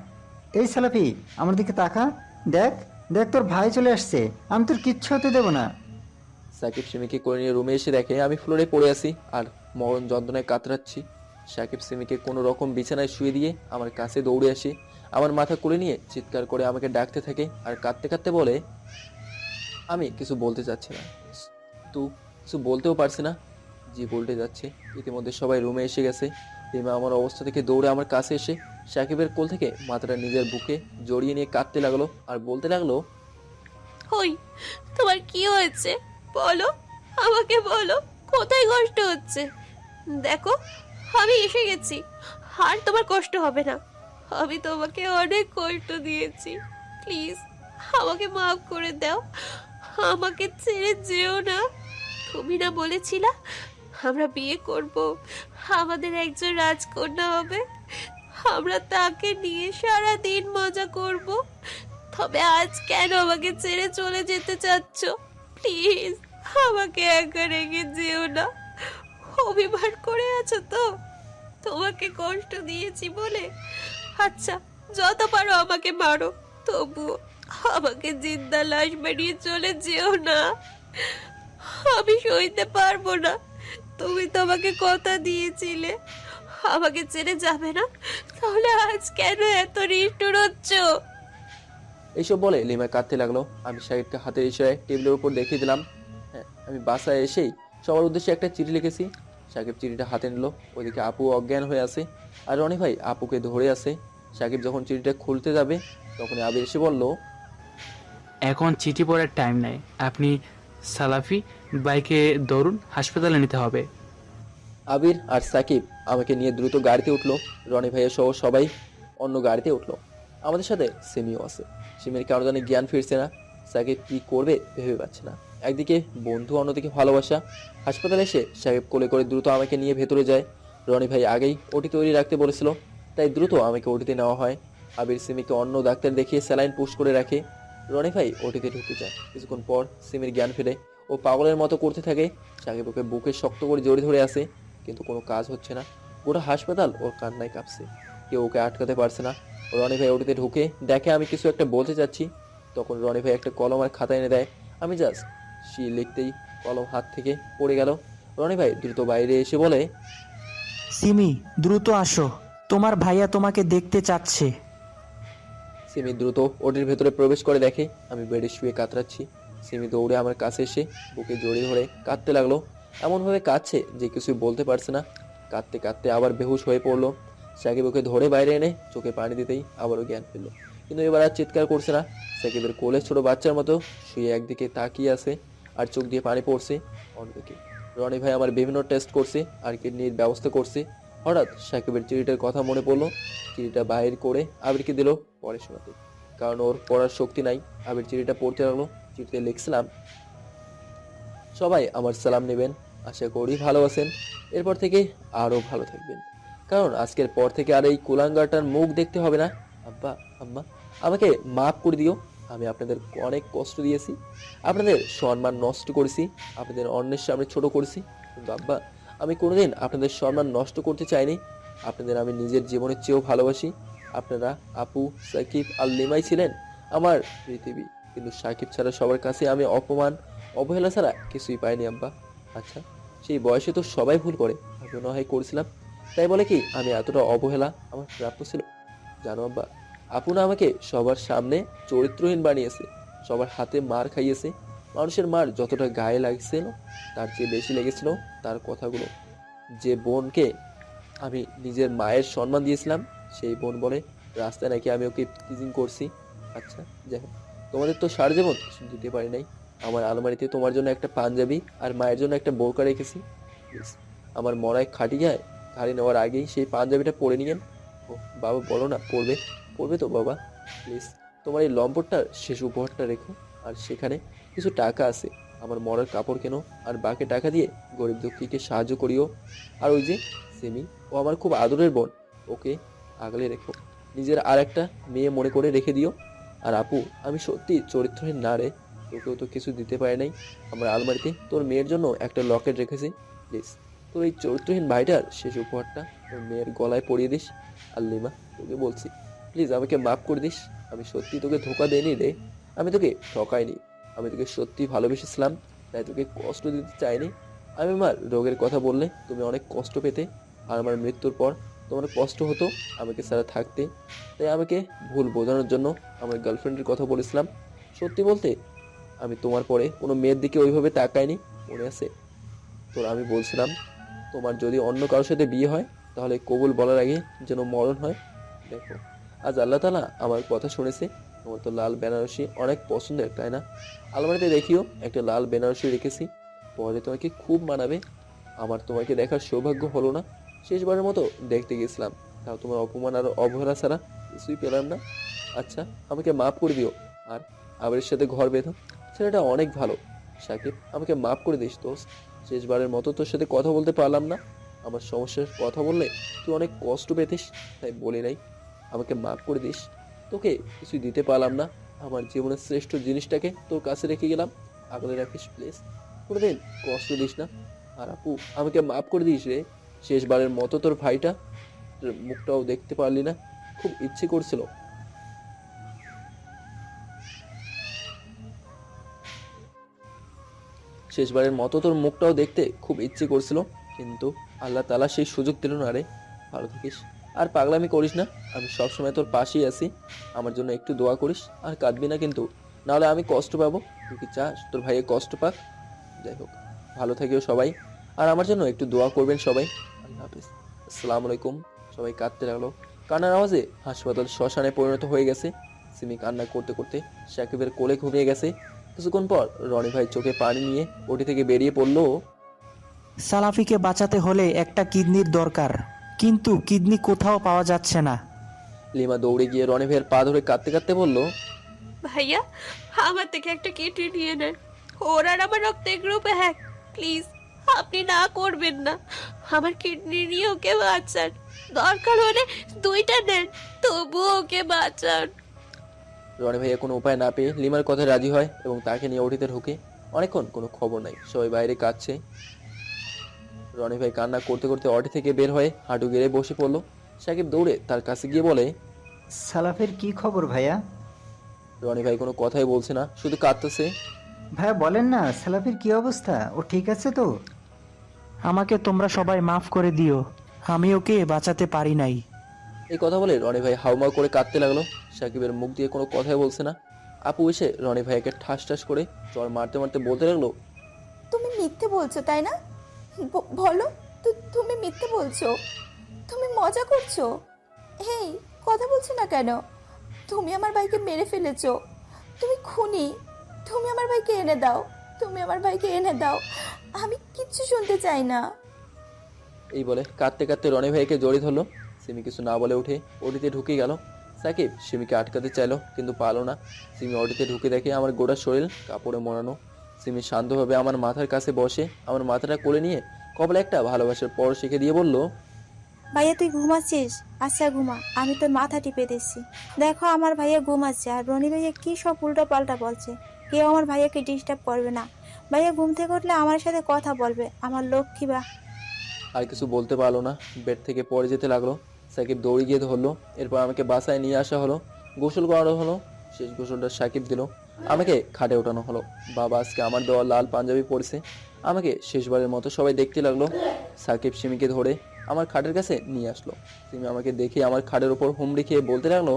এই সালাফি, আমার দিকে তাকা, দেখ দেখ তোর ভাই চলে আসছে, আমি তোর কিচ্ছু হতে দেবো না। সাকিব সিমিকে কোলে নিয়ে রুমে এসে দেখে আমি ফ্লোরে পড়ে আছি আর মরণ যন্ত্রণায় কাতরাচ্ছি। সাকিব সিমিকে কোনো রকম বিছানায় শুয়ে দিয়ে আমার কাছে দৌড়ে আসে, আমার মাথা কোলে নিয়ে চিৎকার করে আমাকে ডাকতে থাকে আর কাঁদতে কাঁদতে বলে, আমি কিছু বলতে চাচ্ছি না, তুই কিছু বলতেও পারছি না, জি বলতে যাচ্ছে। ইতিমধ্যে সবাই রুমে এসে গেছে। রিমা আমার অবস্থা থেকে দৌড়ে আমার কাছে এসে সাকিবের কোল থেকে মাথাটা নিজের বুকে জড়িয়ে নিয়ে কাঁদতে লাগলো আর বলতে লাগলো, হই, তোমার কি হয়েছে বলো, আমাকে বলো, কোথায় কষ্ট হচ্ছে? দেখো, আমি এসে গেছি, আর তোমার কষ্ট হবে না। আমি তোমাকে অনেক কষ্ট দিয়েছি, প্লিজ আমাকে মাফ করে দাও, আমাকে ছেড়ে যেও না। তুমি না বলেছিলা আমরা বিয়ে করব, আমাদের একজন রাজকন্যা হবে, আমরা তাকে নিয়ে সারা দিন মজা করব। তবে আজ কেন আমাকে ছেড়ে চলে যেতে চাচ্ছ? প্লিজ আমাকে একা রেখে যেও না। অভিমান করে আছো তো তোমাকে কষ্ট দিয়েছি বলে? আচ্ছা, যত পারো আমাকে মারো, তবুও আমাকে জিন্দা লাশ বানিয়ে চলে যেও না, আমি সইতে পারবো না। তুমি তো আমাকে কথা দিয়েছিলে আমাকে ছেড়ে যাবে না, তাহলে আজ কেন এত নিষ্ঠুর হচ্ছ? এইসব বলে লিমা কাঁদতে লাগলো। আমি সাকিবকে হাতের ইশারায় টেবিলের উপর দেখিয়ে দিলাম। হ্যাঁ, আমি বাসায় এসেই সবার উদ্দেশ্যে একটা চিঠি লিখেছি। সাকিব চিঠিটা হাতে নিল, ওইদিকে আপু অজ্ঞান হয়ে আছে আর রনি ভাই আপুকে ধরে আছে। সাকিব যখন চিঠিটা খুলতে যাবে তখন আবির এসে বলল, এখন চিঠি পড়ার টাইম নাই, আপনি সালাফি বাইকে দৌড়ুন, হাসপাতালে নিতে হবে। আবির আর সাকিব আমাকে নিয়ে দ্রুত গাড়িতে উঠলো। রনি ভাইয়ের সহ সবাই অন্য গাড়িতে উঠলো। আমাদের সাথে সিমিও আছে। সিমের কারো জানি জ্ঞান ফিরছে না, সাকিব কি করবে ভেবে পাচ্ছে না। একদিকে বন্ধু, অন্যদিকে ভালোবাসা। হাসপাতালে এসে সাকিব কোলে করে দ্রুত আমাকে নিয়ে ভেতরে যায়। রনি ভাই আগেই ওটি তৈরি রাখতে বলেছিল, তাই দ্রুত আমাকে ওটিতে নেওয়া হয়। আবির সিমিকে অন্য ডাক্তার দেখিয়ে স্যালাইন পুশ করে রাখে। রনি ভাই ওটিতে ঢুকতে যায়। কিছুক্ষণ পর সিমির জ্ঞান ফিরে, ও পাগলের মতো করতে থাকে। সাকিব ওকে বুকে শক্ত করে জড়িয়ে ধরে আসে, কিন্তু কোনো কাজ হচ্ছে না। গোটা হাসপাতাল ওর কান্নায় কাঁপছে, কেউ ওকে আটকাতে পারছে না। রনি ভাই ওটিতে ঢুকে দেখে আমি কিছু একটা বলতে চাচ্ছি, তখন রনি ভাই একটা কলম আর খাতা এনে দেয়। আমি জাস্ট লিখতেই কলম হাত থেকে পড়ে গেল। রনি ভাই দ্রুত বাইরে এসে বলে, সিমি দ্রুত আসো, তোমার ভাইয়া তোমাকে দেখতে চাচ্ছে। সিমি দ্রুত ওটির ভেতরে প্রবেশ করে দেখে আমি বেডে শুয়ে কাতরাচ্ছি। সিমি দৌড়ে আমার কাছে এসে বুকে জড়িয়ে ধরে কাঁদতে লাগলো। এমনভাবে কাঁদছে যে কিছুই বলতে পারছে না। কাঁদতে কাঁদতে আবার বেহুশ হয়ে পড়লো। সাকিব ওকে ধরে বাইরে এনে চোখে পানি দিতেই আবারও জ্ঞান ফেললো, কিন্তু এবার আর চিৎকার করছে না। সাকিবের কোলে ছোট বাচ্চার মতো শুয়ে একদিকে তাকিয়ে আছে আর চোখ দিয়ে পানি পড়ছে অন্যদিকে। রনি ভাই আমার বিভিন্ন টেস্ট করছে আর কিডনির ব্যবস্থা করছে। হঠাৎ সাকিবের চিঠিটার কথা মনে পড়লো। চিঠিটা বাইর করে আবিরকে দিল পরে শোনাতে, কারণ ওর পড়ার শক্তি নাই। আবির চিঠিটা পড়তে লাগলো। চিঠিতে লিখছিলাম, সবাই আমার সালাম নেবেন, আশা করি ভালো আছেন, এরপর থেকে আরও ভালো থাকবেন, কারণ আজকের পর থেকে আর এই কুলাঙ্গারটার মুখ দেখতে হবে না। আব্বা, আম্মা, আমাকে মাফ করে দিও। আমি আপনাদের অনেক কষ্ট দিয়েছি, আপনাদের সম্মান নষ্ট করেছি, আপনাদের অন্যের সামনে ছোট করেছি, কিন্তু আব্বা আমি কোনোদিন আপনাদের সম্মান নষ্ট করতে চাইনি। আপনাদের আমি নিজের জীবনের চেয়েও ভালোবাসি। আপনারা আপু, সাকিব আর লিমাই ছিলেন আমার পৃথিবী, কিন্তু সাকিব ছাড়া সবার কাছে আমি অপমান, অবহেলা ছাড়া কিছুই পাইনি আব্বা। আচ্ছা, সেই বয়সে তো সবাই ভুল করে, আমি মনে হয় করেছিলাম, তাই বলে কি আমি এতটা অবহেলা আমার প্রাপ্য ছিল? জানো আব্বা, আপু না আমাকে সবার সামনে চরিত্রহীন বানিয়েছে, সবার হাতে মার খাইয়েছে। মানুষের মার যতটা গায়ে লাগছিল তার চেয়ে বেশি লেগেছিল তার কথাগুলো। যে বোনকে আমি নিজের মায়ের সম্মান দিয়েছিলাম, সেই বোন বলে রাস্তায় নাকি আমি ওকে টিজিং করছি। আচ্ছা যাই হোক, তোমাদের তো সারা জীবন দিতে পারি নাই। আমার আলমারিতে তোমার জন্য একটা পাঞ্জাবি আর মায়ের জন্য একটা বোরকা রেখেছি। প্লিজ আমার মরায় খাটিয়ায় গাড়ি নেওয়ার আগেই সেই পাঞ্জাবিটা পরে নিয়েন। ও বাবা, বলো না পড়বে, পড়বে তো বাবা? প্লিজ তোমার এই লম্পটটার শেষ উপহারটা রেখো, আর সেখানে কিছু টাকা আছে, আমার মরার কাপড় কেনো, আর বাকি টাকা দিয়ে গরিব দুঃখীকে সাহায্য করিও। আর ওই যে সিমি, ও আমার খুব আদরের বোন, ওকে আগলে রেখো। নিজের আর একটা মেয়ে মনে করে রেখে দিও। আর আপু, আমি সত্যি চরিত্রহীন না রে, তোকেও তো কিছু দিতে পারে নাই। আমার আলমারিতে তোর মেয়ের জন্য একটা লকেট রেখেছি, প্লিজ তোর এই চরিত্রহীন ভাইটার শেষ উপহারটা তোর মেয়ের গলায় পরিয়ে দিস। আর লিমা, তোকে বলছি, প্লিজ আমাকে মাফ করে দিস। আমি সত্যি তোকে ধোকা দেইনি রে, আমি তোকে ঠকাইনি। আমি তোকে সত্যি ভালোবেসেছিলাম, তাই তোকে কষ্ট দিতে চাইনি। আমি আমার রোগের কথা বললে তুমি অনেক কষ্ট পেতে, আর আমার মৃত্যুর পর তোমার কষ্ট হতো আমাকে ছাড়া থাকতে, তাই আমাকে ভুল বোঝানোর জন্য আমার গার্লফ্রেন্ডের কথা বলেছিলাম। সত্যি বলতে আমি তোমার পরে কোনো মেয়ের দিকে ওইভাবে তাকাইনি, মনে আছে তোর? আমি বলছিলাম তোমার যদি অন্য কারোর সাথে বিয়ে হয় তাহলে কবুল বলার আগে যেন মরণ হয়। দেখো আজ আল্লাহ তাআলা আমার কথা শুনেছে। তোমার তো লাল বেনারসি অনেক পছন্দের, তাই না? আলমারিতে দেখিও একটা লাল বেনারসি রেখেছি, পরে তোমাকে খুব মানাবে। আমার তোমাকে দেখার সৌভাগ্য হলো না, শেষবারের মতো দেখতে গেছিলাম, তাও তোমার অপমান আর অবহেলা ছাড়া কিছুই পেলাম না। আচ্ছা, আমাকে মাফ করে দিও, আর আবিরের সাথে ঘর বেঁধো। ছেলেটা অনেক ভালো। সাকিব, আমাকে মাফ করে দিস দোস্ত, শেষবারের মতো তোর সাথে কথা বলতে পারলাম না। আমার সমস্যার কথা বললে তুই অনেক কষ্ট পেতিস, তাই বলি নাই। আমাকে মাফ করে দিস, তোকে কিছুই দিতে পারলাম না। আমার জীবনের শ্রেষ্ঠ জিনিসটাকে তোর কাছে রেখে গেলাম, আগলে রাখিস প্লিজ, কোনোদিন কষ্ট দিস না। আর আপু, আমাকে মাফ করে দিস রে, শেষবারের মতো তোর ভাইটা তোর মুখটাও দেখতে পারলি না, খুব ইচ্ছে করছিল। শেষবারের মতো তোর মুখটাও দেখতে খুব ইচ্ছে করছিল, কিন্তু আল্লাহ তাআলা সেই সুযোগ দিল না রে। ভালো থাকিস, আর পাগলামি করিস না, আমি সবসময় তোর পাশেই আছি। আমার জন্য একটু দোয়া করিস, আর কাঁদবি না কিন্তু, নাহলে আমি কষ্ট পাবো। তুই কি চাস তোর ভাইয়ের কষ্ট পাক? যাই হোক, ভালো থাকিও সবাই, আর আমার জন্য একটু দোয়া করবেন সবাই। আল্লাহ হাফিজ। আসসালামু আলাইকুম। সবাই কাঁদতে লাগলো, কান্নার আওয়াজে হাসপাতাল শ্মশানে পরিণত হয়ে গেছে। সিমি কান্না করতে করতে সাকিবের কোলে ঘুমিয়ে গেছে। কিছুক্ষণ পর রনি ভাই চোখে পানি নিয়ে ওটি থেকে বেরিয়ে পড়লো। সালাফিকে বাঁচাতে হলে একটা কিডনির দরকার, কিন্তু কিডনি কোথাও পাওয়া যাচ্ছে না। লিমা দৌড়ে গিয়ে রনি ভাইয়ের পা ধরে কাঁদতে কাঁদতে বলল, ভাইয়া, আমার থেকে একটা কিডনি নিয়ে নেন। ওর আর আমার রক্তের গ্রুপ এক, প্লিজ আপনি না করবেন না। আমার কিডনি নিয়ে ওকে বাঁচান, দরকার হলে দুইটা নেন, তবুও ওকে বাঁচান। রনি ভাইয়া কোনো উপায় না পেয়ে লিমার কথায় রাজি হয় এবং তাকে নিয়ে ওটিতে ঢুকে। অনেকক্ষণ কোনো খবর নাই, সবাই বাইরে কাঁদছে। রনি ভাই কান্না করতে করতে অটি থেকে বের হয়ে হাঁটু গেড়ে বসে পড়লো। সাকিব দৌড়ে তার কাছে গিয়ে বলে, সালাফের কি খবর ভাইয়া? রনি ভাই কোনো কথাই বলছে না, শুধু কাঁদতেছে। ভাইয়া বলেন না, সালাফের কি অবস্থা? ও ঠিক আছে তো? আমাকে তোমরা সবাই মাফ করে দিও, আমি ওকে বাঁচাতে পারি নাই। এই কথা বলে রনি ভাই হাউমাউ করে কাঁদতে লাগলো। সাকিবের মুখ দিয়ে কোনো কথাই বলছে না। আপু এসে রনি ভাইকে ঠাস ঠাস করে চড় মারতে মারতে বলতে লাগলো, তুমি মিথ্যে বলছো তাই না? বলো, তুমি মিথ্যে বলছো? তুমি মজা করছো? এই কথা বলছো না কেন? তুমি আমার ভাইকে মেরে ফেলেছো, তুমি খুনি। তুমি আমার ভাইকে এনে দাও, তুমি আমার ভাইকে এনে দাও, আমি কিচ্ছু শুনতে চাই না। এই বলে কাঁদতে কাঁদতে রনি ভাইকে জড়িয়ে ধরলো। সিমি কিছু না বলে উঠে ওটিতে ঢুকে গেল। সাকিব সিমিকে আটকাতে চাইলো, কিন্তু পারলো না। সিমি ওটিতে ঢুকে দেখে আমার গোটা শরীর কাপড়ে মোড়ানো। সিমি শান্তভাবে আমার মাথার কাছে বসে আমার মাথাটা কোলে নিয়ে কপালে একটা ভালোবাসার পর শিখে দিয়ে বলল, ভাইয়া তুই ঘুমাচ্ছিস? আচ্ছা ঘুমা, আমি তোর মাথা টিপে দিচ্ছি। দেখো আমার ভাইয়া ঘুমাচ্ছে, আর রনি ভাইয়া কি সব উল্টো পাল্টা বলছে। কেউ আমার ভাইয়াকে ডিস্টার্ব করবে না। ভাইয়া ঘুম থেকে উঠলে আমার সাথে কথা বলবে, আমার লক্ষ্মী বা। আর কিছু বলতে পারলো না, বেড থেকে পড়ে যেতে লাগলো। সাকিব দৌড়ে গিয়ে ধরলো, এরপর আমাকে বাসায় নিয়ে আসা হলো, গোসল করানো হলো। শেষ গোসলটা সাকিব দিল, আমাকে খাটে ওঠানো হলো। বাবা আজকে আমার দেওয়া লাল পাঞ্জাবি পরেছে। আমাকে শেষবারের মতো সবাই দেখতে লাগলো। সাকিব সিমিকে ধরে আমার খাটের কাছে নিয়ে আসলো। সিমি আমাকে দেখে আমার খাটের ওপর হুমড়ি খেয়ে বলতে লাগলো,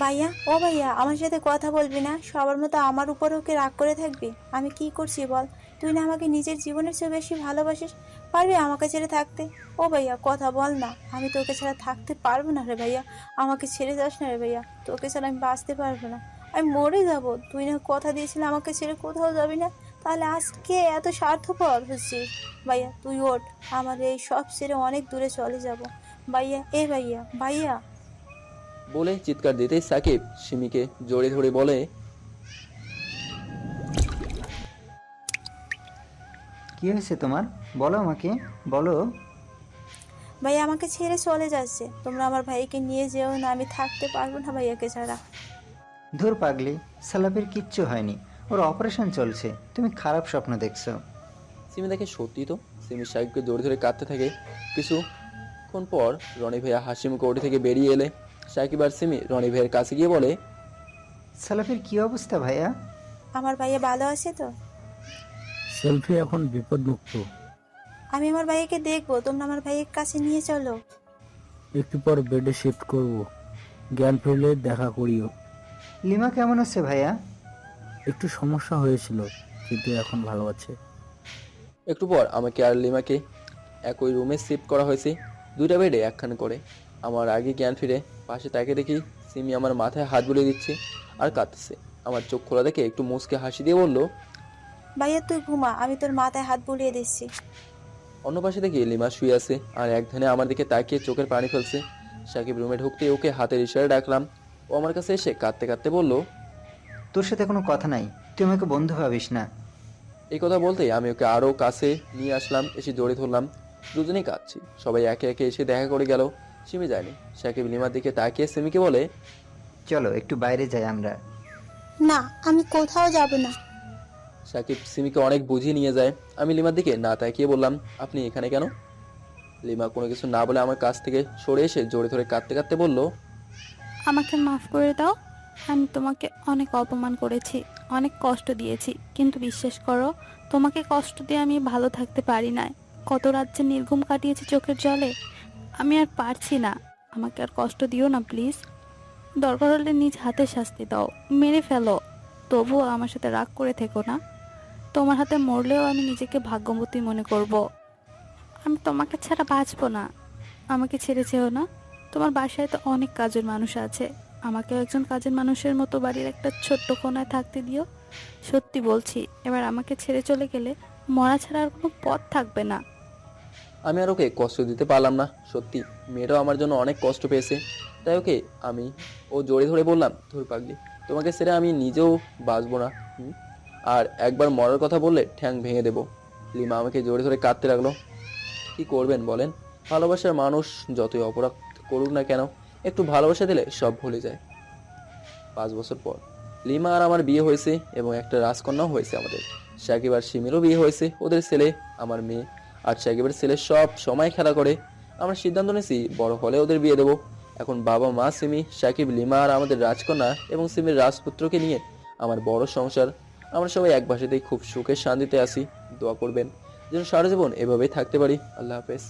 ভাইয়া, ও ভাইয়া, আমার সাথে কথা বলবি না? সবার মতো আমার উপর ওকে রাগ করে থাকবি? আমি কি করছি বল? তুই না আমাকে নিজের জীবনের চেয়ে বেশি ভালোবাসিস, পারবি আমাকে ছেড়ে থাকতে? ও ভাইয়া কথা বল না, আমি তোকে ছাড়া থাকতে পারবো না রে ভাইয়া, আমাকে ছেড়ে যাস না রে ভাইয়া, তোকে ছাড়া আমি বাঁচতে পারবো না, আমি মরে যাব। তুই না কথা দিয়েছিলি আমাকে ছেড়ে কোথাও যাবি না, তাহলে আজকে এত স্বার্থপর হচ্ছিস? ভাইয়া তুই ওঠ, আমার এই সব ছেড়ে অনেক দূরে চলে যাব ভাইয়া। এ ভাইয়া, ভাইয়া বলে চিৎকার দিতেই সাকিব সিমিকে জড়িয়ে ধরে বলে, কি হয়েছে তোমার? বলো আমাকে, বলো। ভাইয়া আমাকে ছেড়ে চলে যাচ্ছে। তোমরা আমার ভাইকে নিয়ে যেও না, আমি থাকতে পারবো না ভাইয়াকে ছাড়া। ধুর পাগলি, সালাফের কিচ্ছু হয়নি, ওর অপারেশন চলছে, তুমি খারাপ স্বপ্ন দেখছো। সিমি দেখে সত্যি তো। সিমি সাকিবকে জোরে ধরে কাঁদতে থাকে। কিছুক্ষণ পর রনি ভাইয়া হাসি মুখে ওটি থেকে বেরিয়ে এলে সাকিব আর সিমি রনি ভাইয়ের কাছে গিয়ে বলে, সালাফের কি অবস্থা ভাইয়া? আমার ভাইয়া ভালো আছে তো? সেলফি এখন বিপদমুক্ত। আমি আমার ভাইয়াকে দেখবো, তোমরা আমার ভাইয়ের কাছে নিয়ে চলো। একটু পর বেডে শিফট করব, জ্ঞান ফিরলে দেখা করিও। লিমা কেমন আছে ভাইয়া? একটু সমস্যা হয়েছিল, কিন্তু এখন ভালো আছে। একটু পর আমাকে আর লিমাকে একই রুমে শিফট করা হয়েছে, দুইটা বেডে একখানে করে। আমার আগে জ্ঞান ফিরে পাশে তাকে দেখি সিমি আমার মাথায় হাত বুলিয়ে দিচ্ছে আর কাঁদতেছে। আমার চোখ খোলা দেখে একটু মুচকে হাসি দিয়ে বলল, ভাইয়া তুই ঘুমা, আমি তোর মাথায় হাত বুলিয়ে দিচ্ছি। অন্য পাশে দেখি লিমা শুয়ে আছে আর এক ধ্যানে আমার দিকে তাকিয়ে চোখের পানি ফেলছে। সাকিব রুমে ঢুকতে ওকে হাতের ইশারায় ডাকলাম। ও আমার কাছে এসে কাঁদতে কাঁদতে বলল, তোর সাথে কোনো কথা নাই, তুই আমাকে বন্ধু ভাবিস না। এই কথা বলতেই আমি ওকে আরও কাছে নিয়ে আসলাম, এসে জড়ে ধরলাম। দুজনেই কাঁদছি। সবাই একে একে এসে দেখা করে গেল। সিমি যায়নি। সাকিব লিমার দিকে তাকিয়ে সিমিকে বলে, চলো একটু বাইরে যাই আমরা। না, আমি কোথাও যাব না। সাকিব সিমিকে অনেক বুঝিয়ে নিয়ে যায়। আমি লিমার দিকে না তাকিয়ে বললাম, আপনি এখানে কেন? লিমা কোনো কিছু না বলে আমার কাছ থেকে সরে এসে জড়ে ধরে কাঁদতে কাঁদতে বলল, আমাকে মাফ করে দাও। আমি তোমাকে অনেক অপমান করেছি, অনেক কষ্ট দিয়েছি, কিন্তু বিশ্বাস করো, তোমাকে কষ্ট দিয়ে আমি ভালো থাকতে পারি না। কত রাত যে নির্ঘুম কাটিয়েছি চোখের জলে। আমি আর পারছি না, আমাকে আর কষ্ট দিও না প্লিজ। দরকার হলে নিজ হাতে শাস্তি দাও, মেরে ফেলো, তবুও আমার সাথে রাগ করে থেকো না। তোমার হাতে মরলেও আমি নিজেকে ভাগ্যবতী মনে করব। আমি তোমাকে ছাড়া বাঁচবো না, আমাকে ছেড়ে যেও না। তোমার বাসায় তো অনেক কাজের মানুষ আছে, আমাকেও একজন কাজের মানুষের মতো বাড়ির একটা ছোট্ট কোণায় থাকতে দিও। সত্যি বলছি, এবার আমাকে ছেড়ে চলে গেলে মরা ছাড়া আর কোনো পথ থাকবে না। আমি আর ওকে কষ্ট দিতে পারলাম না। সত্যি মেয়েটাও আমার জন্য অনেক কষ্ট পেয়েছে। তাই ওকে আমি জড়ে ধরে বললাম, ধুর পাগলি, তোমাকে ছেড়ে আমি নিজেও বাঁচবো না। আর একবার মরার কথা বললে ঠ্যাং ভেঙে দেবো। লিমা আমাকে জড়ে ধরে কাঁদতে লাগলো। কি করবেন বলেন? ভালোবাসার মানুষ যতই অপরাধ করুক না কেন, একটু ভালোবাসা দিলে সব ভুলে যায়। 5 বছর পর লিমা আর আমার বিয়ে হয়েছে এবং একটা রাজকন্যাও হয়েছে আমাদের। সাকিব আর সিমিরও বিয়ে হয়েছে। ওদের ছেলে আমার মেয়ে আর সাকিবের ছেলে সব সময় খেলা করে। আমরা সিদ্ধান্ত নিয়েছি বড় হলে ওদের বিয়ে দেবো। এখন বাবা মা, সিমি, সাকিব, লিমা আর আমাদের রাজকন্যা এবং সিমির রাজপুত্রকে নিয়ে আমার বড় সংসার। আমরা সবাই এক ভাষাতেই খুব সুখে শান্তিতে আছি। দোয়া করবেন যেন সারা জীবন এভাবেই থাকতে পারি। আল্লাহ হাফেজ।